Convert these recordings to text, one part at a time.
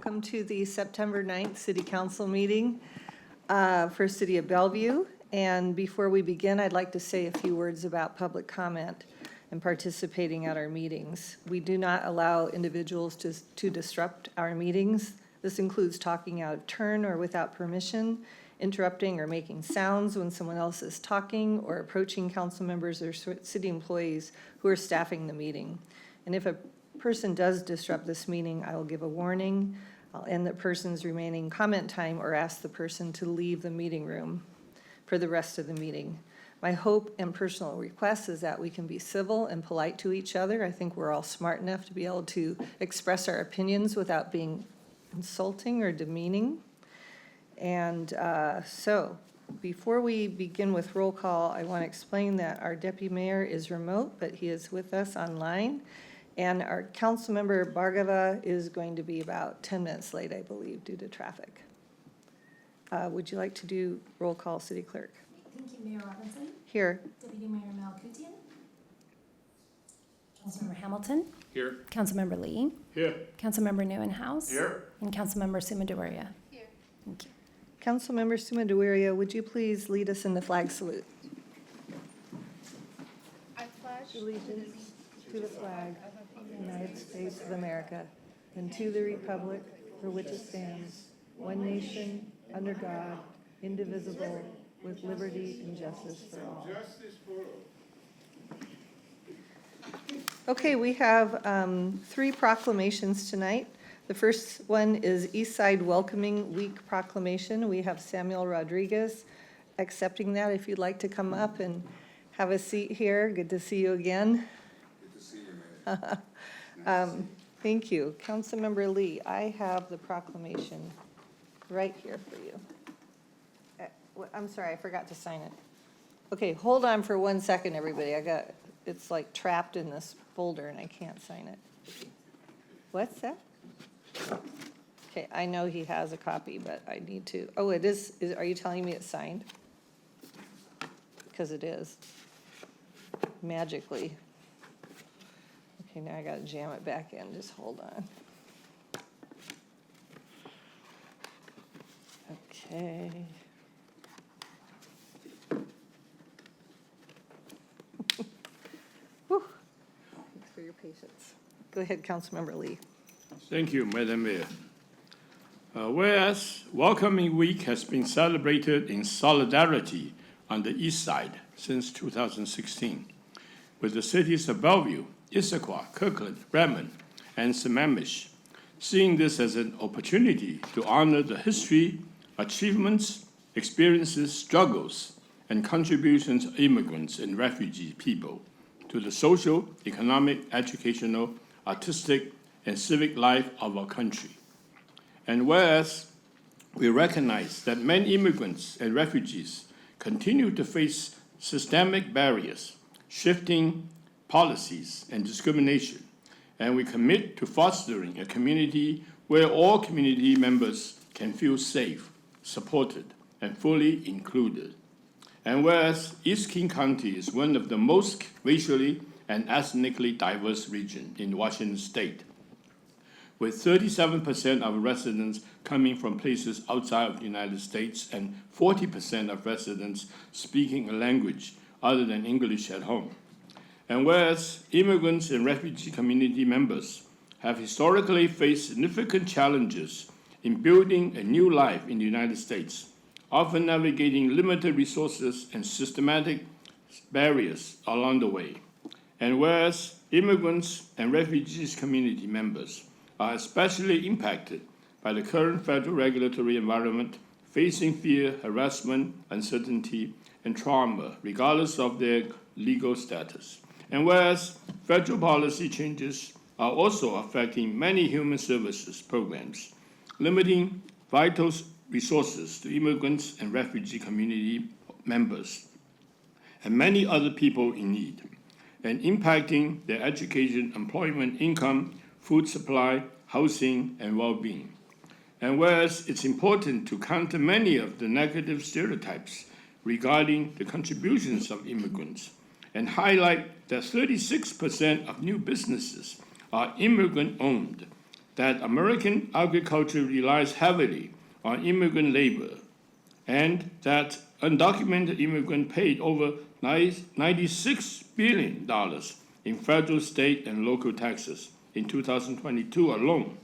Welcome to the September 9th City Council meeting for City of Bellevue. And before we begin, I'd like to say a few words about public comment and participating at our meetings. We do not allow individuals to disrupt our meetings. This includes talking out of turn or without permission, interrupting or making sounds when someone else is talking, or approaching council members or city employees who are staffing the meeting. And if a person does disrupt this meeting, I will give a warning. I'll end the person's remaining comment time or ask the person to leave the meeting room for the rest of the meeting. My hope and personal request is that we can be civil and polite to each other. I think we're all smart enough to be able to express our opinions without being insulting or demeaning. And so before we begin with roll call, I want to explain that our deputy mayor is remote, but he is with us online. And our council member Bhargava is going to be about 10 minutes late, I believe, due to traffic. Would you like to do roll call, City Clerk? Thank you, Mayor Robinson. Here. Deputy Mayor Malkutian. Councilmember Hamilton. Here. Councilmember Lee. Here. Councilmember Neuenhuis. Here. And Councilmember Sumadoria. Here. Thank you. Councilmember Sumadoria, would you please lead us in the flag salute? I pledge Allegiance to the flag of the United States of America and to the republic for which it stands, one nation, under God, indivisible, with liberty and justice for all. Okay, we have 3 proclamations tonight. The first one is Eastside Welcoming Week proclamation. We have Samuel Rodriguez accepting that. If you'd like to come up and have a seat here. Good to see you again. Good to see you, Mayor. Thank you. Councilmember Lee, I have the proclamation right here for you. I'm sorry, I forgot to sign it. Okay, hold on for 1 second, everybody. It's like trapped in this folder and I can't sign it. What's that? Okay, I know he has a copy, but I need to, oh, it is, are you telling me it's signed? Because it is, magically. Okay, now I gotta jam it back in, just hold on. Okay. Whew. Thanks for your patience. Go ahead, Councilmember Lee. Thank you, Madam Mayor. Whereas Welcoming Week has been celebrated in solidarity on the East Side since 2016, with the cities of Bellevue, Issaquah, Kirkland, Redmond, and Sammamish, seeing this as an opportunity to honor the history, achievements, experiences, struggles, and contributions of immigrants and refugee people to the social, economic, educational, artistic, and civic life of our country. And whereas we recognize that many immigrants and refugees continue to face systemic barriers, shifting policies, and discrimination, and we commit to fostering a community where all community members can feel safe, supported, and fully included. And whereas East King County is one of the most racially and ethnically diverse regions in Washington state, with 37% of residents coming from places outside of the United States and 40% of residents speaking a language other than English at home. And whereas immigrants and refugee community members have historically faced significant challenges in building a new life in the United States, often navigating limited resources and systematic barriers along the way. And whereas immigrants and refugees community members are especially impacted by the current federal regulatory environment, facing fear, harassment, uncertainty, and trauma, regardless of their legal status. And whereas federal policy changes are also affecting many human services programs, limiting vital resources to immigrants and refugee community members, and many other people in need, and impacting their education, employment, income, food supply, housing, and well-being. And whereas it's important to counter many of the negative stereotypes regarding the contributions of immigrants and highlight that 36% of new businesses are immigrant-owned, that American agriculture relies heavily on immigrant labor, and that undocumented immigrants paid over $96 billion in federal, state, and local taxes in 2022 alone.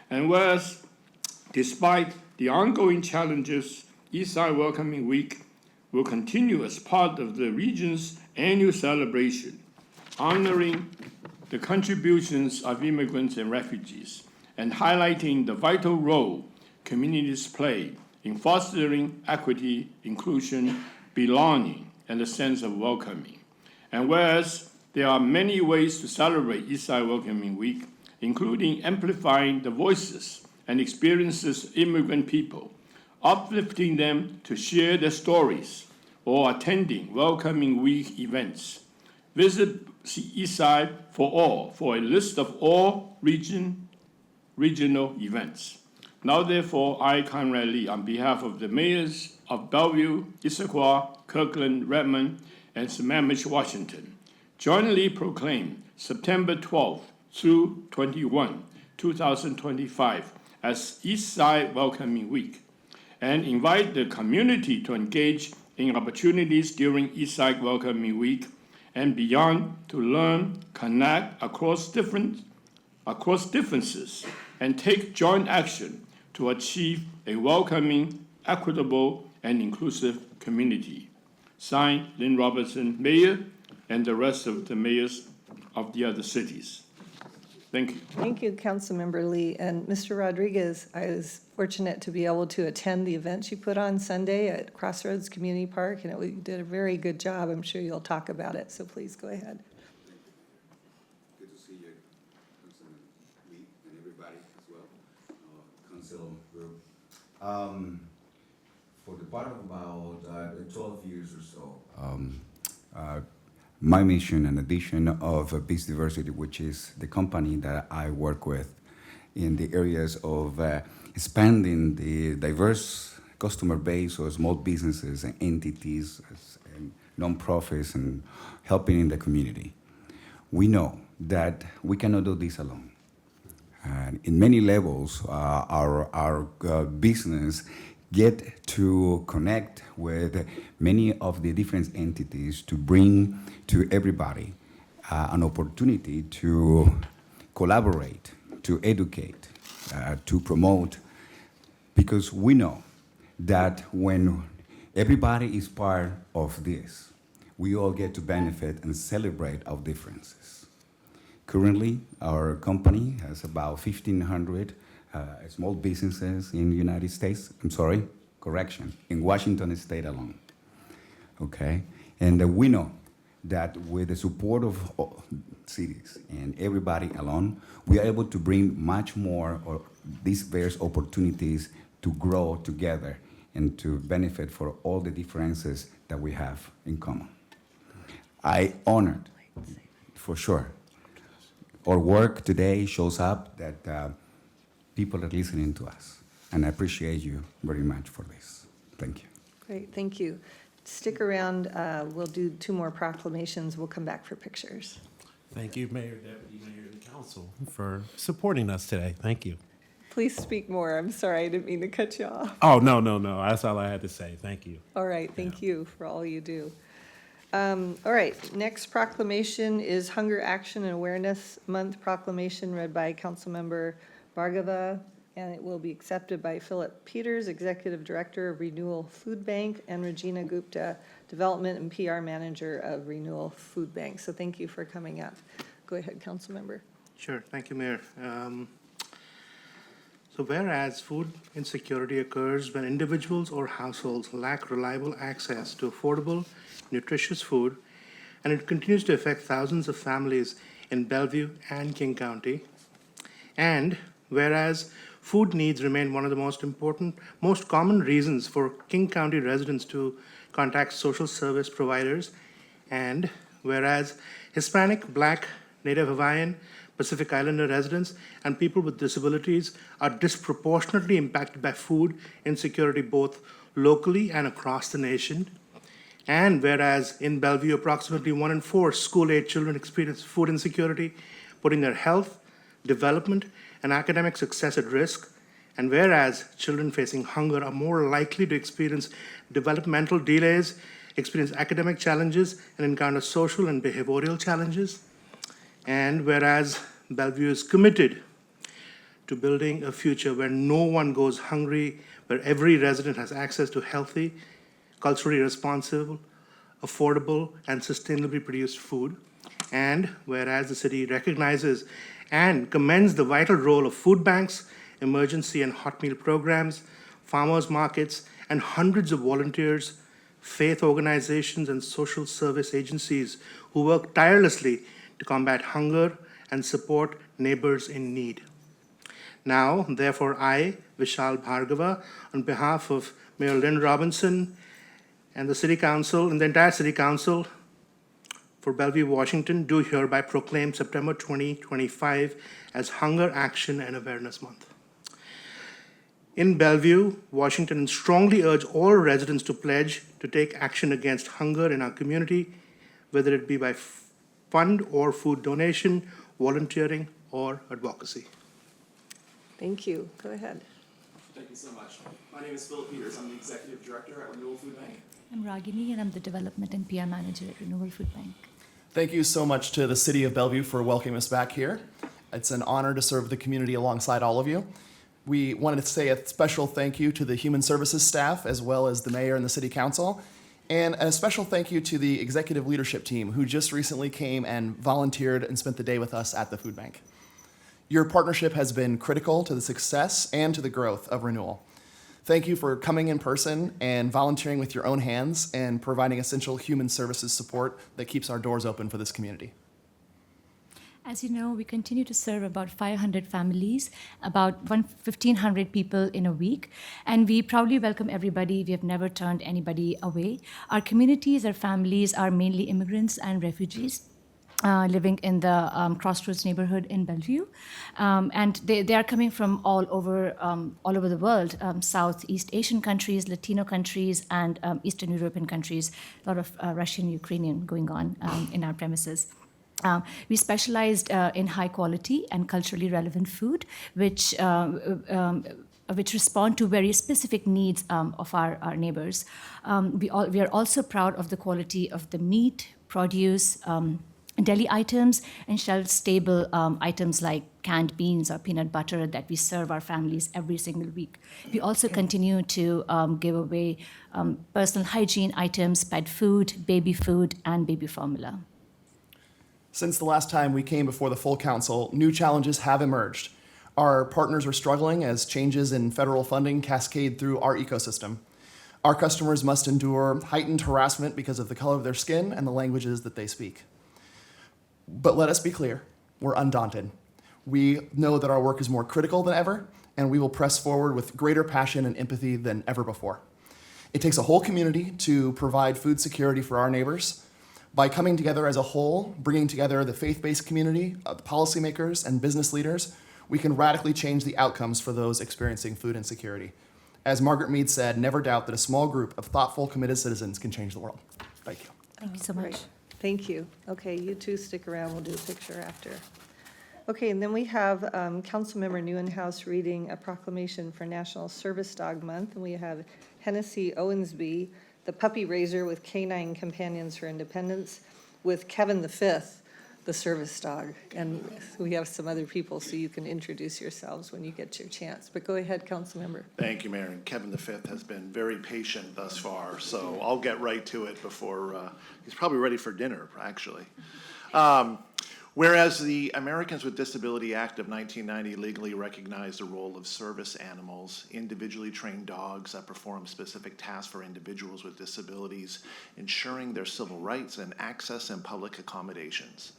And whereas, despite the ongoing challenges, Eastside Welcoming Week will continue as part of the region's annual celebration, honoring the contributions of immigrants and refugees, and highlighting the vital role communities play in fostering equity, inclusion, belonging, and a sense of welcoming. And whereas there are many ways to celebrate Eastside Welcoming Week, including amplifying the voices and experiences of immigrant people, uplifting them to share their stories, or attending Welcoming Week events. Visit Eastside for All for a list of all regional events. Now therefore, I, Conrad Lee, on behalf of the mayors of Bellevue, Issaquah, Kirkland, Redmond, and Sammamish, Washington, jointly proclaim September 12th through 21, 2025 as Eastside Welcoming Week, and invite the community to engage in opportunities during Eastside Welcoming Week and beyond to learn, connect across differences, and take joint action to achieve a welcoming, equitable, and inclusive community. Signed, Lynn Robertson, Mayor, and the rest of the mayors of the other cities. Thank you. Thank you, Councilmember Lee. And Mr. Rodriguez, I was fortunate to be able to attend the event you put on Sunday at Crossroads Community Park, and you did a very good job. I'm sure you'll talk about it, so please go ahead. Good to see you, Councilman Lee, and everybody as well, council group. For the part of about 12 years or so, my mission and addition of Peace Diversity, which is the company that I work with in the areas of expanding the diverse customer base of small businesses and entities and nonprofits and helping in the community. We know that we cannot do this alone. And in many levels, our business get to connect with many of the different entities to bring to everybody an opportunity to collaborate, to educate, to promote, because we know that when everybody is part of this, we all get to benefit and celebrate our differences. Currently, our company has about 1,500 small businesses in the United States. In Washington State alone. Okay? And we know that with the support of cities and everybody alone, we are able to bring much more of these various opportunities to grow together and to benefit for all the differences that we have in common. I honored, for sure. Our work today shows up that people are listening to us, and I appreciate you very much for this. Thank you. Great, thank you. Stick around, we'll do 2 more proclamations. We'll come back for pictures. Thank you, Mayor, Deputy Mayor, and Council for supporting us today. Thank you. Please speak more. I'm sorry, I didn't mean to cut you off. Oh, no. That's all I had to say. Thank you. All right, thank you for all you do. All right, next proclamation is Hunger Action and Awareness Month proclamation read by Councilmember Bhargava, and it will be accepted by Philip Peters, Executive Director of Renewal Food Bank, and Regina Gupta, Development and PR Manager of Renewal Food Bank. So thank you for coming up. Go ahead, Councilmember. Sure, thank you, Mayor. So whereas food insecurity occurs when individuals or households lack reliable access to affordable, nutritious food, and it continues to affect thousands of families in Bellevue and King County, and whereas food needs remain one of the most common reasons for King County residents to contact social service providers, and whereas Hispanic, Black, Native Hawaiian, Pacific Islander residents, and people with disabilities are disproportionately impacted by food insecurity both locally and across the nation. And whereas in Bellevue, approximately 1 in 4 school-age children experience food insecurity, putting their health, development, and academic success at risk, and whereas children facing hunger are more likely to experience developmental delays, experience academic challenges, and encounter social and behavioral challenges, and whereas Bellevue is committed to building a future where no one goes hungry, where every resident has access to healthy, culturally responsible, affordable, and sustainably produced food, and whereas the city recognizes and commends the vital role of food banks, emergency and hot meal programs, farmers markets, and hundreds of volunteers, faith organizations, and social service agencies who work tirelessly to combat hunger and support neighbors in need. Now, therefore, I, Vishal Bhargava, on behalf of Mayor Lynn Robinson and the City Council and the entire City Council for Bellevue, Washington, do hereby proclaim September 2025 as Hunger Action and Awareness Month. In Bellevue, Washington, strongly urge all residents to pledge to take action against hunger in our community, whether it be by fund or food donation, volunteering, or advocacy. Thank you. Go ahead. Thank you so much. My name is Philip Peters. I'm the Executive Director at Renewal Food Bank. I'm Ragini, and I'm the Development and PR Manager at Renewal Food Bank. Thank you so much to the City of Bellevue for welcoming us back here. It's an honor to serve the community alongside all of you. We wanted to say a special thank you to the Human Services staff, as well as the Mayor and the City Council, and a special thank you to the Executive Leadership Team, who just recently came and volunteered and spent the day with us at the food bank. Your partnership has been critical to the success and to the growth of Renewal. Thank you for coming in person and volunteering with your own hands and providing essential human services support that keeps our doors open for this community. As you know, we continue to serve about 500 families, about 1,500 people in a week, and we proudly welcome everybody. We have never turned anybody away. Our communities, our families are mainly immigrants and refugees. Living in the Crossroads neighborhood in Bellevue, and they are coming from all over the world, Southeast Asian countries, Latino countries, and Eastern European countries. A lot of Russian, Ukrainian going on in our premises. We specialized in high quality and culturally relevant food, which respond to very specific needs of our neighbors. We are also proud of the quality of the meat, produce, deli items, and shelf-stable items like canned beans or peanut butter that we serve our families every single week. We also continue to give away personal hygiene items, pet food, and baby formula. Since the last time we came before the full council, new challenges have emerged. Our partners are struggling as changes in federal funding cascade through our ecosystem. Our customers must endure heightened harassment because of the color of their skin and the languages that they speak. But let us be clear, we're undaunted. We know that our work is more critical than ever, and we will press forward with greater passion and empathy than ever before. It takes a whole community to provide food security for our neighbors. By coming together as a whole, bringing together the faith-based community, policymakers, and business leaders, we can radically change the outcomes for those experiencing food insecurity. As Margaret Mead said, never doubt that a small group of thoughtful, committed citizens can change the world. Thank you. Thank you so much. Great. Thank you. Okay, you two stick around. We'll do a picture after. Okay, and then we have Councilmember Newenhouse reading a proclamation for National Service Dog Month. And we have Hennessy Owensby, the puppy raiser with Canine Companions for Independence, with Kevin V, the service dog. And we have some other people, so you can introduce yourselves when you get your chance. But go ahead, Councilmember. Thank you, Mayor. And Kevin V has been very patient thus far, so I'll get right to it before, he's probably ready for dinner, actually. Whereas the Americans with Disability Act of 1990 legally recognized the role of service animals, individually trained dogs that perform specific tasks for individuals with disabilities, ensuring their civil rights and access and public accommodations.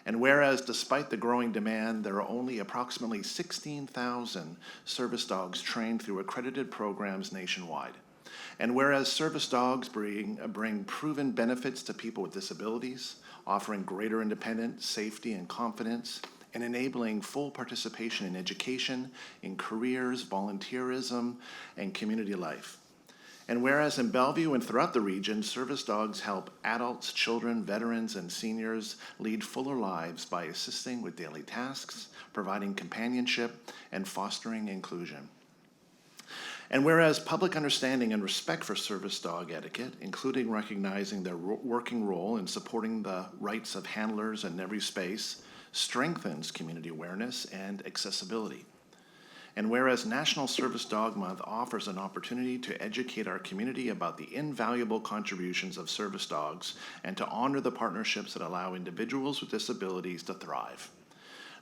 And whereas despite the growing demand, there are only approximately 16,000 service dogs trained through accredited programs nationwide. And whereas service dogs bring proven benefits to people with disabilities, offering greater independence, safety, and confidence, and enabling full participation in education, in careers, volunteerism, and community life. And whereas in Bellevue and throughout the region, service dogs help adults, children, veterans, and seniors lead fuller lives by assisting with daily tasks, providing companionship, and fostering inclusion. And whereas public understanding and respect for service dog etiquette, including recognizing their working role in supporting the rights of handlers in every space, strengthens community awareness and accessibility. And whereas National Service Dog Month offers an opportunity to educate our community about the invaluable contributions of service dogs and to honor the partnerships that allow individuals with disabilities to thrive.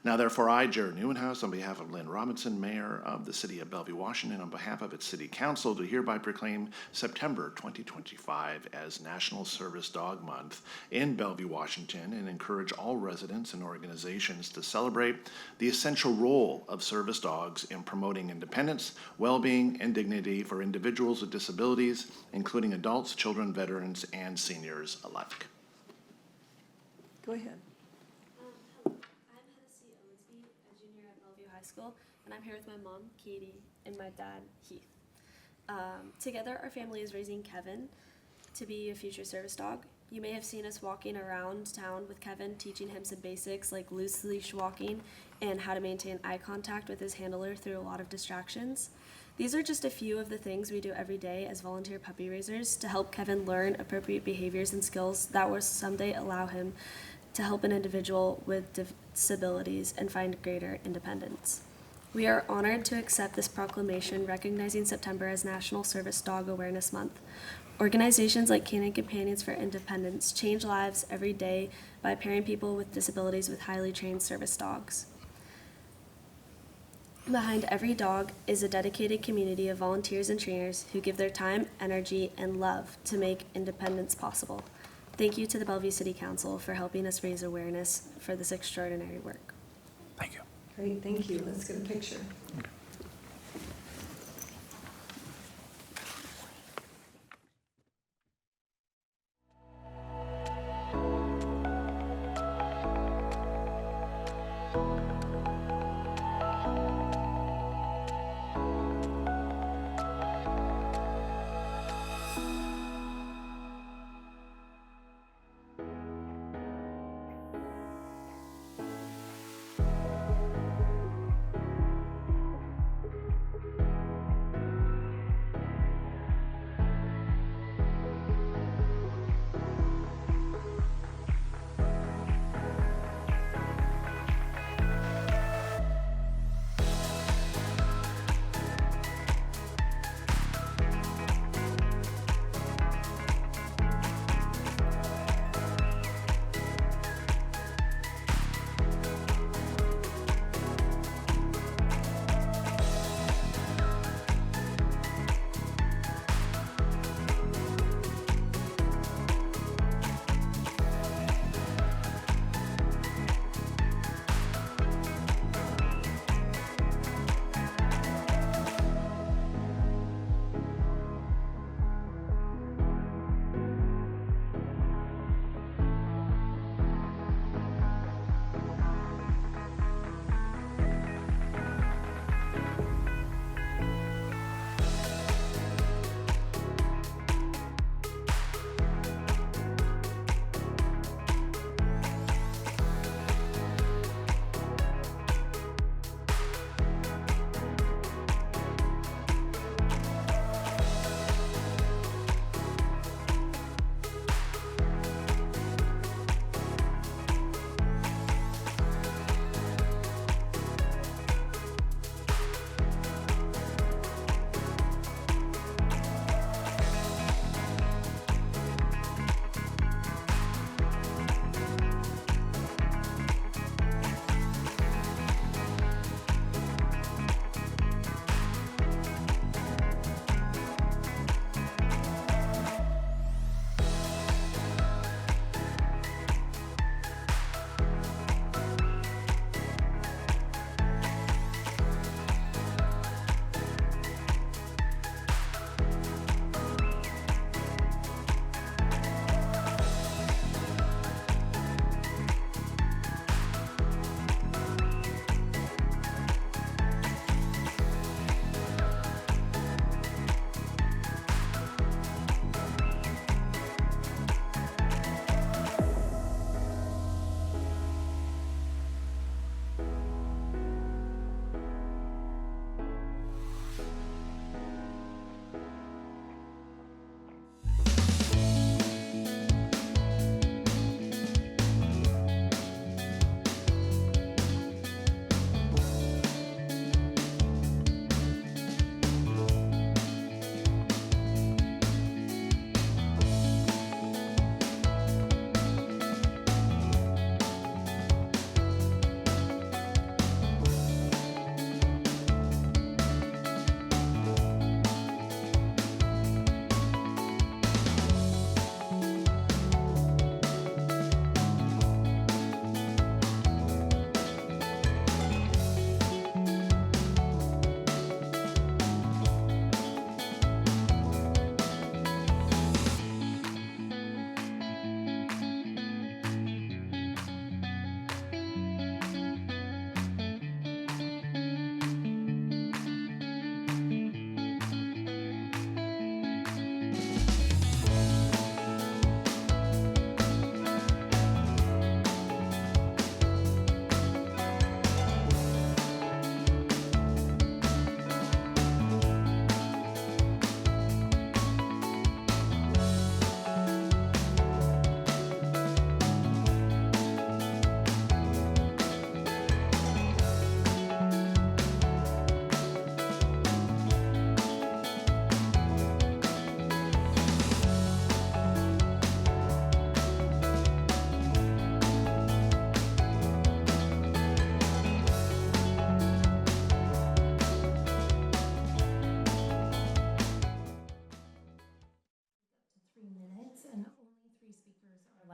Now therefore, I, Jared Neuenhuis, on behalf of Lynn Robinson, Mayor of the City of Bellevue, Washington, on behalf of its City Council, do hereby proclaim September 2025 as National Service Dog Month in Bellevue, Washington, and encourage all residents and organizations to celebrate the essential role of service dogs in promoting independence, well-being, and dignity for individuals with disabilities, including adults, children, veterans, and seniors alike. Go ahead. Hello, I'm Hennessy Owensby, a junior at Bellevue High School, and I'm here with my mom, Katie, and my dad, Heath. Together, our family is raising Kevin to be a future service dog. You may have seen us walking around town with Kevin, teaching him some basics like loose leash walking and how to maintain eye contact with his handler through a lot of distractions. These are just a few of the things we do every day as volunteer puppy raisers to help Kevin learn appropriate behaviors and skills that will someday allow him to help an individual with disabilities and find greater independence. We are honored to accept this proclamation recognizing September as National Service Dog Awareness Month. Organizations like Canine Companions for Independence change lives every day by pairing people with disabilities with highly trained service dogs. Behind every dog is a dedicated community of volunteers and trainers who give their time, energy, and love to make independence possible. Thank you to the Bellevue City Council for helping us raise awareness for this extraordinary work. Thank you. Great, thank you. Let's get a picture.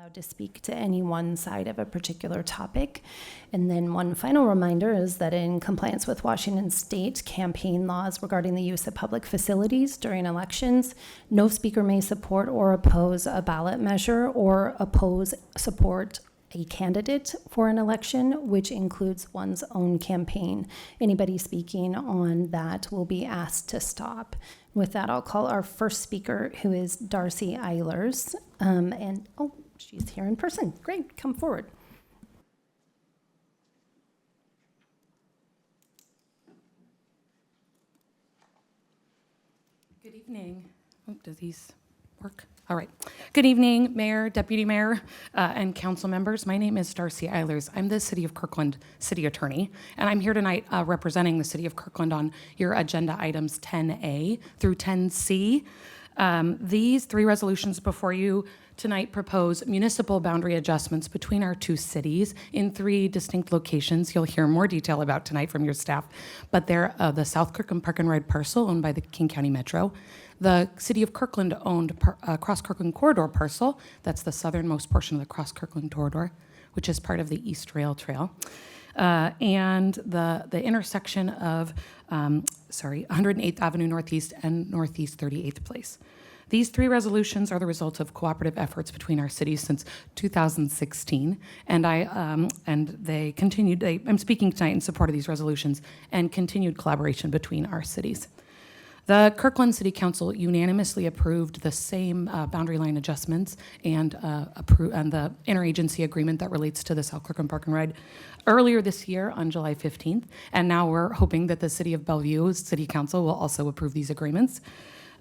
allowed to speak to any one side of a particular topic. And then one final reminder is that in compliance with Washington state campaign laws regarding the use of public facilities during elections, no speaker may support or oppose a ballot measure or support a candidate for an election, which includes one's own campaign. Anybody speaking on that will be asked to stop. With that, I'll call our first speaker, who is Darcy Eilers. She's here in person. Great, come forward. Good evening. Oh, do these work? All right. Good evening, Mayor, Deputy Mayor, and council members. My name is Darcy Eilers. I'm the City of Kirkland City Attorney, and I'm here tonight representing the City of Kirkland on your agenda items 10A through 10C. These three resolutions before you tonight propose municipal boundary adjustments between our two cities in three distinct locations. You'll hear more detail about tonight from your staff, but they're the South Kirkland Park and Ride parcel owned by the King County Metro, the City of Kirkland owned Cross Kirkland Corridor parcel, that's the southernmost portion of the Cross Kirkland Corridor, which is part of the East Rail Trail, and the intersection of 108th Avenue Northeast and Northeast 38th Place. These three resolutions are the result of cooperative efforts between our cities since 2016, and they continued. I'm speaking tonight in support of these resolutions and continued collaboration between our cities. The Kirkland City Council unanimously approved the same boundary line adjustments and the interagency agreement that relates to the South Kirkland Park and Ride earlier this year on July 15th, and now we're hoping that the City of Bellevue's City Council will also approve these agreements.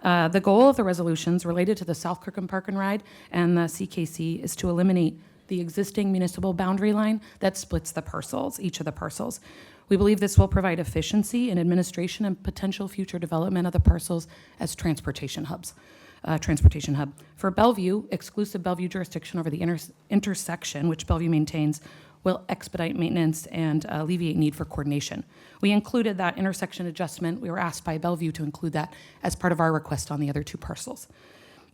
The goal of the resolutions related to the South Kirkland Park and Ride and the CKC is to eliminate the existing municipal boundary line that splits the parcels, each of the parcels. We believe this will provide efficiency in administration and potential future development of the parcels as transportation hubs. Transportation hub. For Bellevue, exclusive Bellevue jurisdiction over the intersection, which Bellevue maintains, will expedite maintenance and alleviate need for coordination. We included that intersection adjustment. We were asked by Bellevue to include that as part of our request on the other two parcels.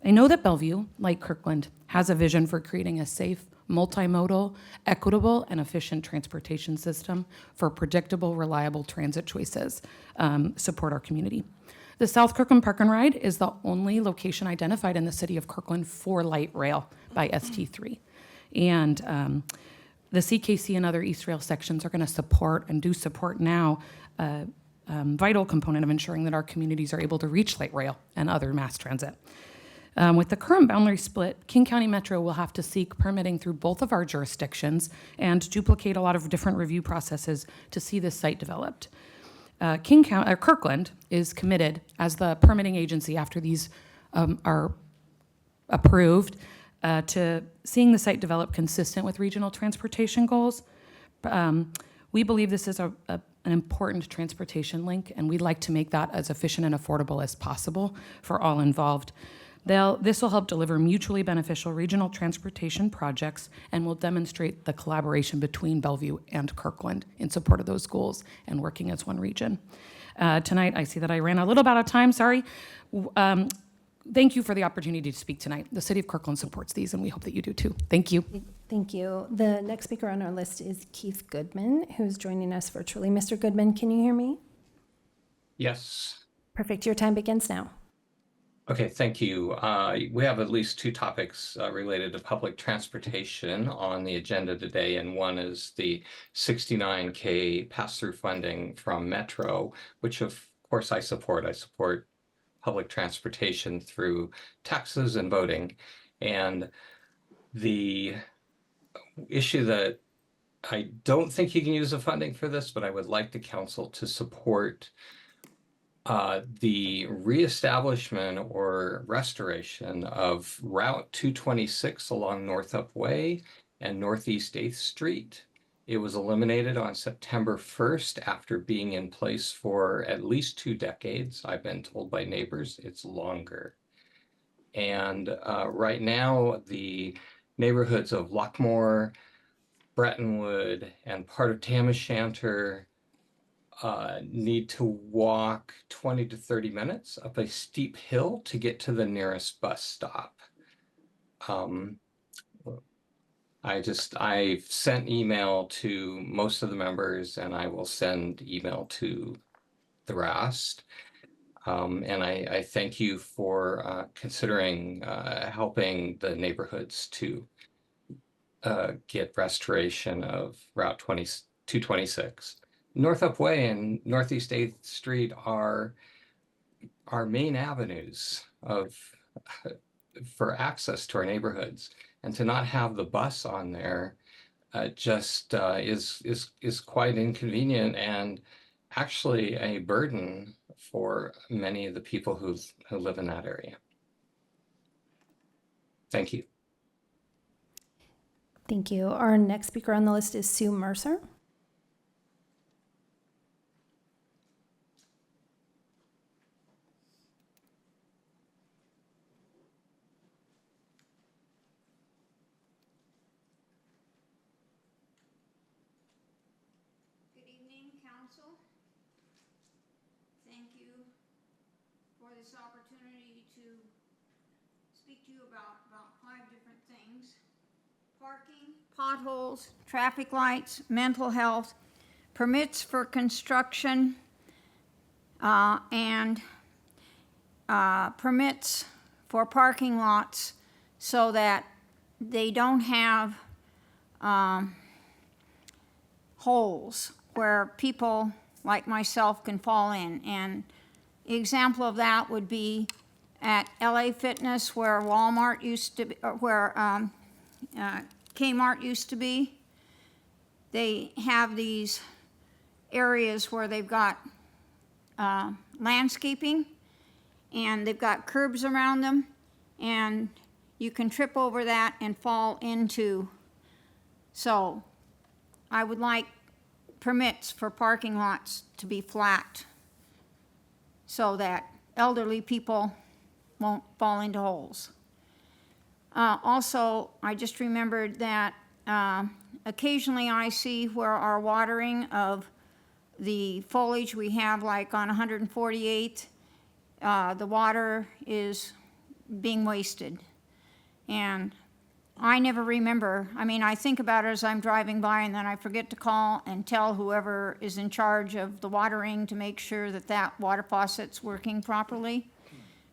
I know that Bellevue, like Kirkland, has a vision for creating a safe, multimodal, equitable, and efficient transportation system for predictable, reliable transit choices support our community. The South Kirkland Park and Ride is the only location identified in the city of Kirkland for light rail by ST3. And the CKC and other East Rail sections are going to support and do support now a vital component of ensuring that our communities are able to reach light rail and other mass transit. With the current boundary split, King County Metro will have to seek permitting through both of our jurisdictions and duplicate a lot of different review processes to see this site developed. Kirkland is committed as the permitting agency after these are approved to seeing the site develop consistent with regional transportation goals. We believe this is an important transportation link, and we'd like to make that as efficient and affordable as possible for all involved. This will help deliver mutually beneficial regional transportation projects and will demonstrate the collaboration between Bellevue and Kirkland in support of those goals and working as one region. Tonight, I see that I ran a little bit out of time, sorry. Thank you for the opportunity to speak tonight. The City of Kirkland supports these, and we hope that you do too. Thank you. Thank you. The next speaker on our list is Keith Goodman, who's joining us virtually. Mr. Goodman, can you hear me? Yes. Perfect. Your time begins now. Okay, thank you. We have at least two topics related to public transportation on the agenda today, and one is the 69K pass-through funding from Metro, which of course I support. I support public transportation through taxes and voting. And the issue that I don't think you can use the funding for this, but I would like the council to support the reestablishment or restoration of Route 226 along Northup Way and Northeast 8th Street. It was eliminated on September 1st after being in place for at least 2 decades. I've been told by neighbors it's longer. And right now, the neighborhoods of Luckmore, Brettonwood, and part of Tam O'Shanter need to walk 20 to 30 minutes up a steep hill to get to the nearest bus stop. I've sent email to most of the members, and I will send email to the rest. And I thank you for considering helping the neighborhoods to get restoration of Route 226. Northup Way and Northeast 8th Street are our main avenues for access to our neighborhoods, and to not have the bus on there just is quite inconvenient and actually a burden for many of the people who live in that area. Thank you. Thank you. Our next speaker on the list is Sue Mercer. Good evening, Council. Thank you for this opportunity to speak to you about 5 different things: parking, potholes, traffic lights, mental health, permits for construction, and permits for parking lots so that they don't have holes where people like myself can fall in. And an example of that would be at LA Fitness, where Walmart used to be, or where Kmart used to be. They have these areas where they've got landscaping, and they've got curbs around them, and you can trip over that and fall into. So I would like permits for parking lots to be flat so that elderly people won't fall into holes. Also, I just remembered that occasionally I see where our watering of the foliage we have, like on 148th, the water is being wasted. And I never remember. I mean, I think about it as I'm driving by, and then I forget to call and tell whoever is in charge of the watering to make sure that that water faucet's working properly.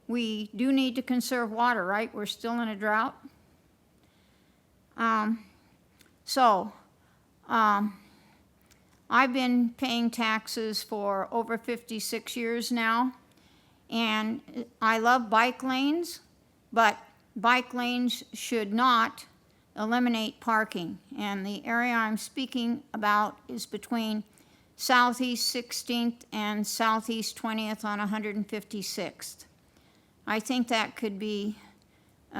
We do need to conserve water, right? We're still in a drought. I've been paying taxes for over 56 years now, and I love bike lanes, but bike lanes should not eliminate parking. And the area I'm speaking about is between Southeast 16th and Southeast 20th on 156th. I think that could be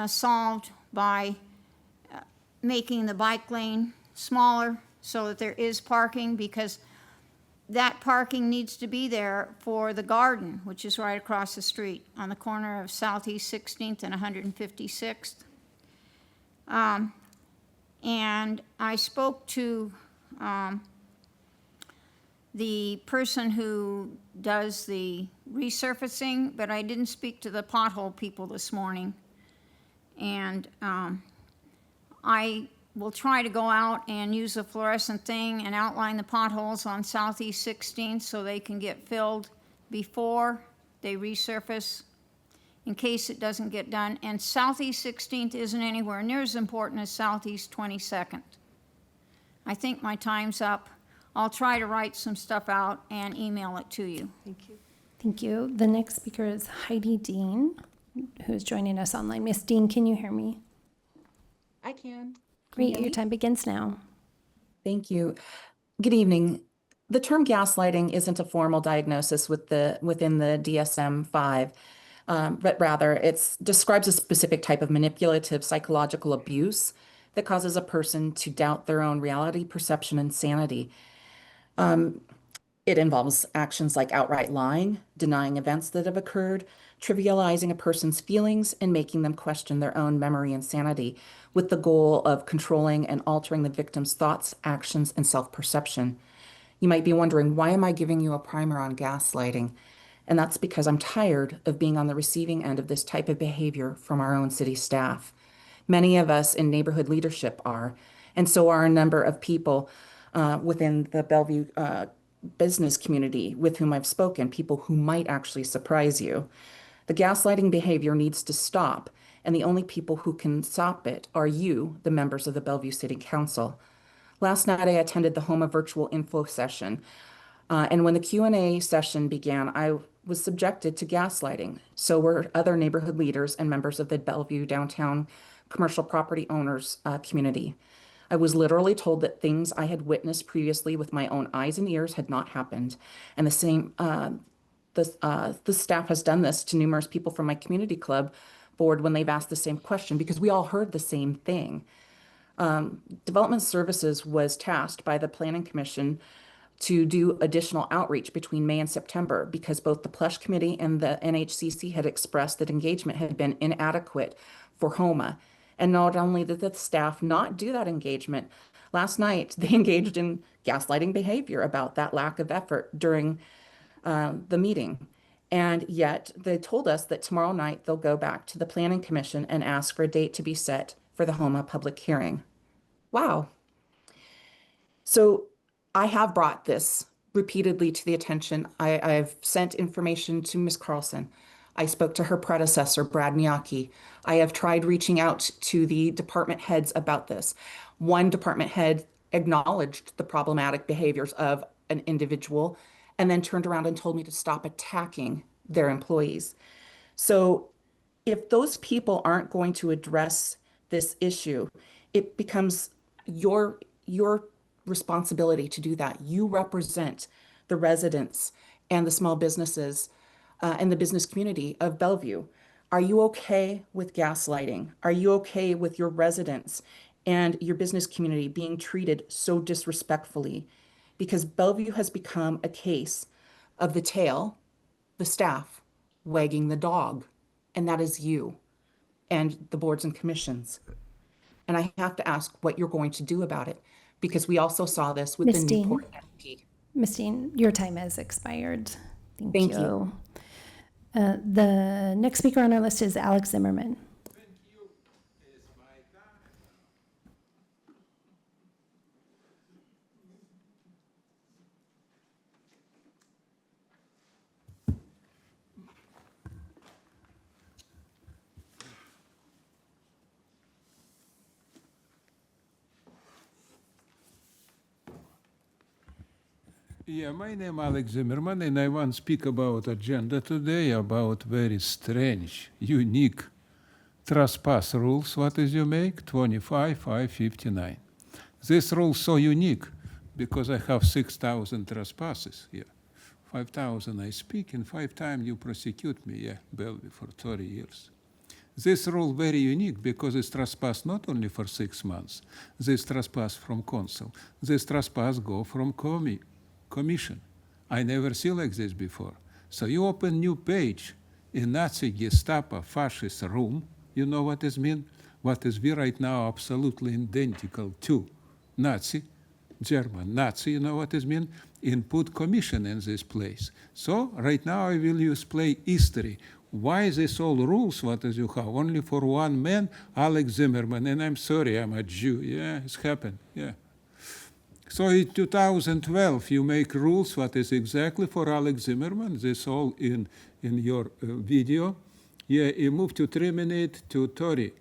solved by making the bike lane smaller so that there is parking, because that parking needs to be there for the garden, which is right across the street on the corner of Southeast 16th and 156th. And I spoke to the person who does the resurfacing, but I didn't speak to the pothole people this morning. And I will try to go out and use a fluorescent thing and outline the potholes on Southeast 16th so they can get filled before they resurface, in case it doesn't get done. And Southeast 16th isn't anywhere near as important as Southeast 22nd. I think my time's up. I'll try to write some stuff out and email it to you. Thank you. Thank you. The next speaker is Heidi Dean, who's joining us online. Miss Dean, can you hear me? I can. Great, your time begins now. Thank you. Good evening. The term gaslighting isn't a formal diagnosis within the DSM-5, but rather it describes a specific type of manipulative psychological abuse that causes a person to doubt their own reality, perception, and sanity. It involves actions like outright lying, denying events that have occurred, trivializing a person's feelings, and making them question their own memory and sanity, with the goal of controlling and altering the victim's thoughts, actions, and self-perception. You might be wondering, why am I giving you a primer on gaslighting? And that's because I'm tired of being on the receiving end of this type of behavior from our own city staff. Many of us in neighborhood leadership are, And so are a number of people within the Bellevue business community with whom I've spoken, people who might actually surprise you. The gaslighting behavior needs to stop, and the only people who can stop it are you, the members of the Bellevue City Council. Last night, I attended the HOMA virtual info session, and when the Q&A session began, I was subjected to gaslighting. So were other neighborhood leaders and members of the Bellevue downtown commercial property owners community. I was literally told that things I had witnessed previously with my own eyes and ears had not happened. And the same, the staff has done this to numerous people from my community club board when they've asked the same question, because we all heard the same thing. Development Services was tasked by the Planning Commission to do additional outreach between May and September, because both the Plush Committee and the NHCC had expressed that engagement had been inadequate for HOMA. And not only did the staff not do that engagement, last night they engaged in gaslighting behavior about that lack of effort during the meeting. And yet they told us that tomorrow night they'll go back to the Planning Commission and ask for a date to be set for the HOMA public hearing. Wow. So I have brought this repeatedly to the attention. I've sent information to Ms. Carlson. I spoke to her predecessor, Brad Miyake. I have tried reaching out to the department heads about this. One department head acknowledged the problematic behaviors of an individual and then turned around and told me to stop attacking their employees. So if those people aren't going to address this issue, it becomes your responsibility to do that. You represent the residents and the small businesses and the business community of Bellevue. Are you okay with gaslighting? Are you okay with your residents and your business community being treated so disrespectfully? Because Bellevue has become a case of the tail, the staff, wagging the dog, and that is you and the boards and commissions. And I have to ask what you're going to do about it, because we also saw this with Ms. the Dean. Newport MP. Ms. Dean, your time has expired. Thank you. The next speaker on our list is Alex Zimmerman. Yeah, my name is Alex Zimmerman, and I want to speak about agenda today, about very strange, unique trespass rules. What is you make? 25,559. This rule so unique because I have 6,000 trespasses here. 5,000 I speak, and 5 times you prosecute me, yeah, Bellevue, for 30 years. This rule very unique because it's trespass not only for 6 months. This trespass from council. This trespass go from commission. I never see like this before. So you open new page in Nazi Gestapo fascist room. You know what this mean? What is we right now absolutely identical to Nazi, German Nazi, you know what this mean? Input commission in this place. So right now I will use play history. Why this all rules, what as you have, only for one man, Alex Zimmerman, and I'm sorry, I'm a Jew. Yeah, it's happened, yeah. So in 2012, you make rules, what is exactly for Alex Zimmerman, this all in your video. Yeah, you move to 3 minutes to 30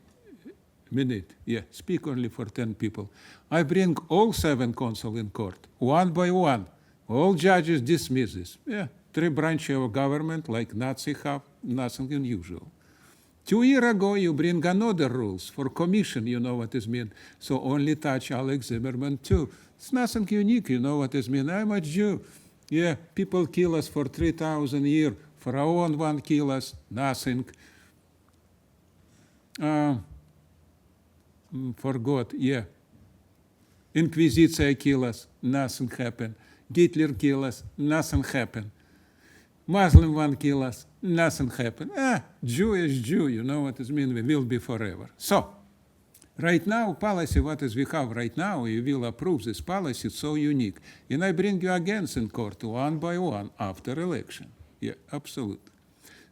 minutes. Yeah, speak only for 10 people. I bring all 7 counsel in court, one by one. All judges dismiss this. Yeah, 3 branches of government like Nazi have, nothing unusual. 2 years ago, you bring another rules for commission, you know what this mean. So only touch Alex Zimmerman too. It's nothing unique, you know what this mean. I'm a Jew. Yeah, people kill us for 3,000 years. For our own one kill us, nothing. Forgot, yeah. Inquisition kill us, nothing happened. Hitler kill us, nothing happened. Muslim one kill us, nothing happened. Jew is Jew, you know what it means, we will be forever. So, right now, policy, what is we have right now, you will approve this policy, it's so unique. And I bring you again in court, one by one, after election. Yeah, absolutely.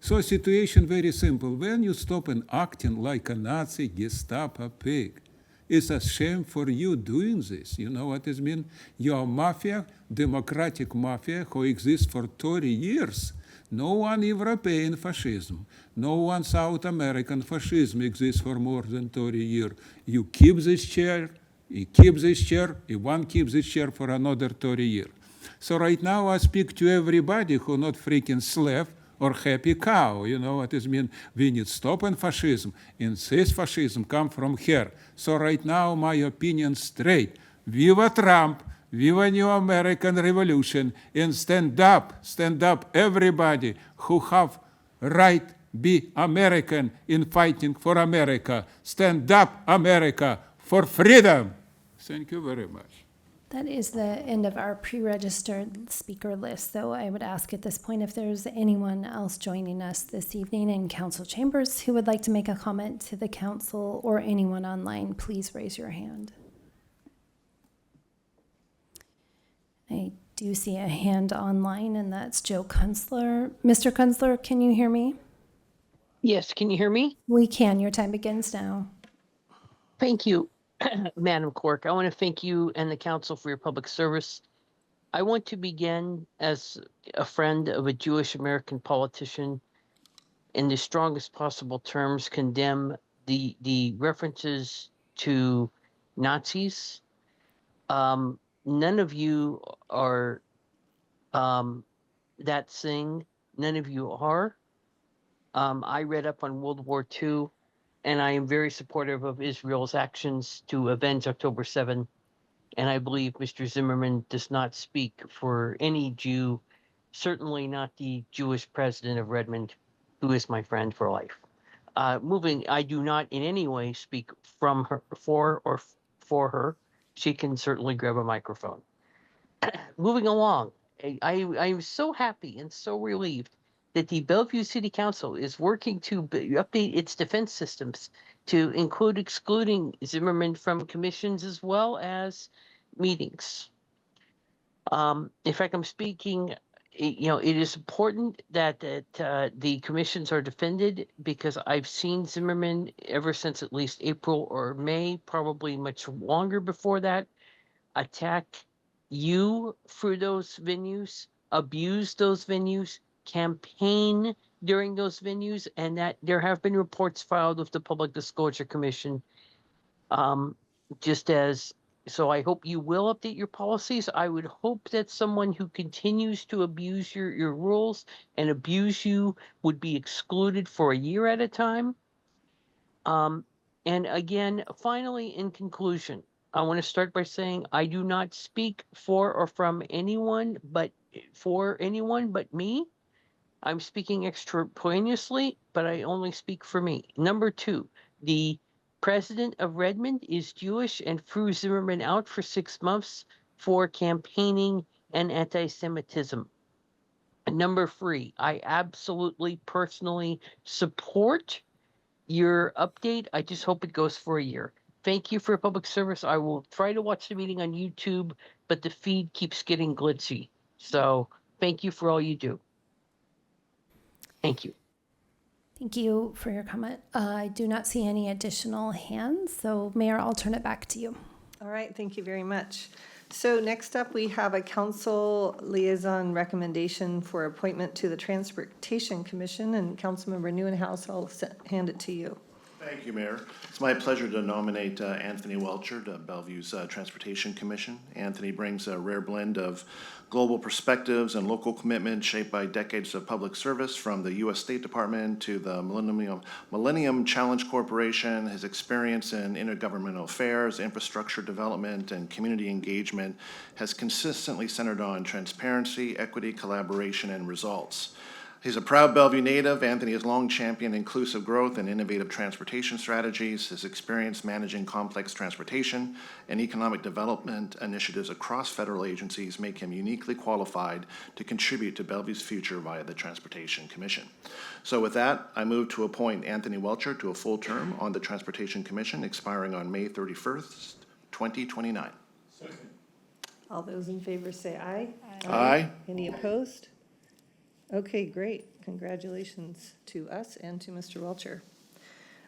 So situation very simple. When you stop and acting like a Nazi Gestapo pig, It's a shame for you doing this. You know what it means? You're a mafia, democratic mafia, who exists for 30 years. No one European fascism, no one South American fascism exists for more than 30 years. You keep this chair, you keep this chair, you want to keep this chair for another 30 years. So right now I speak to everybody who not freaking slave or happy cow. You know what it means? We need stopping fascism, and this fascism come from here. So right now my opinion straight. Viva Trump! Viva New American Revolution, and stand up, everybody who have right be American in fighting for America. Stand up, America, for freedom. Thank you very much. That is the end of our pre-registered speaker list, so I would ask at this point if there's anyone else joining us this evening in council chambers who would like to make a comment to the council, or anyone online, please raise your hand. I do see a hand online, and that's Joe Kunstler. Mr. Kunstler, can you hear me? Yes, can you hear me? We can. Your time begins now. Thank you, Madam Clerk. I want to thank you and the council for your public service. I want to begin as a friend of a Jewish American politician in the strongest possible terms condemn the references to Nazis. None of you are that thing. None of you are. I read up on World War II, and I am very supportive of Israel's actions to avenge October 7. And I believe Mr. Zimmerman does not speak for any Jew, certainly not the Jewish president of Redmond, who is my friend for life. I do not in any way speak from her, for her. She can certainly grab a microphone. Moving along, I am so happy and so relieved that the Bellevue City Council is working to update its defense systems to include excluding Zimmerman from commissions as well as meetings. In fact, I'm speaking, it is important that the commissions are defended, because I've seen Zimmerman ever since at least April or May, probably much longer before that, attack you for those venues, abuse those venues, campaign during those venues, and that there have been reports filed with the Public Disclosure Commission. So I hope you will update your policies. I would hope that someone who continues to abuse your rules and abuse you would be excluded for a year at a time. And again, finally, in conclusion, I want to start by saying I do not speak for or from anyone but me. I'm speaking extemporaneously, but I only speak for me. Number two, the president of Redmond is Jewish and threw Zimmerman out for 6 months for campaigning and anti-Semitism. Number three, I absolutely personally support your update. I just hope it goes for a year. Thank you for your public service. I will try to watch the meeting on YouTube, but the feed keeps getting glitchy. So thank you for all you do. Thank you. Thank you for your comment. I do not see any additional hands, so Mayor, I'll turn it back to you. All right, thank you very much. So next up, we have a council liaison recommendation for appointment to the Transportation Commission, and Councilmember Neuenhuis, I'll hand it to you. Thank you, Mayor. It's my pleasure to nominate Anthony Welcher to Bellevue's Transportation Commission. Anthony brings a rare blend of global perspectives and local commitment shaped by decades of public service, from the U.S. State Department to the Millennium Challenge Corporation. His experience in intergovernmental affairs, infrastructure development, and community engagement has consistently centered on transparency, equity, collaboration, and results. He's a proud Bellevue native. Anthony has long championed inclusive growth and innovative transportation strategies. His experience managing complex transportation and economic development initiatives across federal agencies make him uniquely qualified to contribute to Bellevue's future via the Transportation Commission. So with that, I move to appoint Anthony Welcher to a full term on the Transportation Commission, expiring on May 31st, 2029. All those in favor say aye. Aye. Any opposed? Okay, great. Congratulations to us and to Mr. Welcher.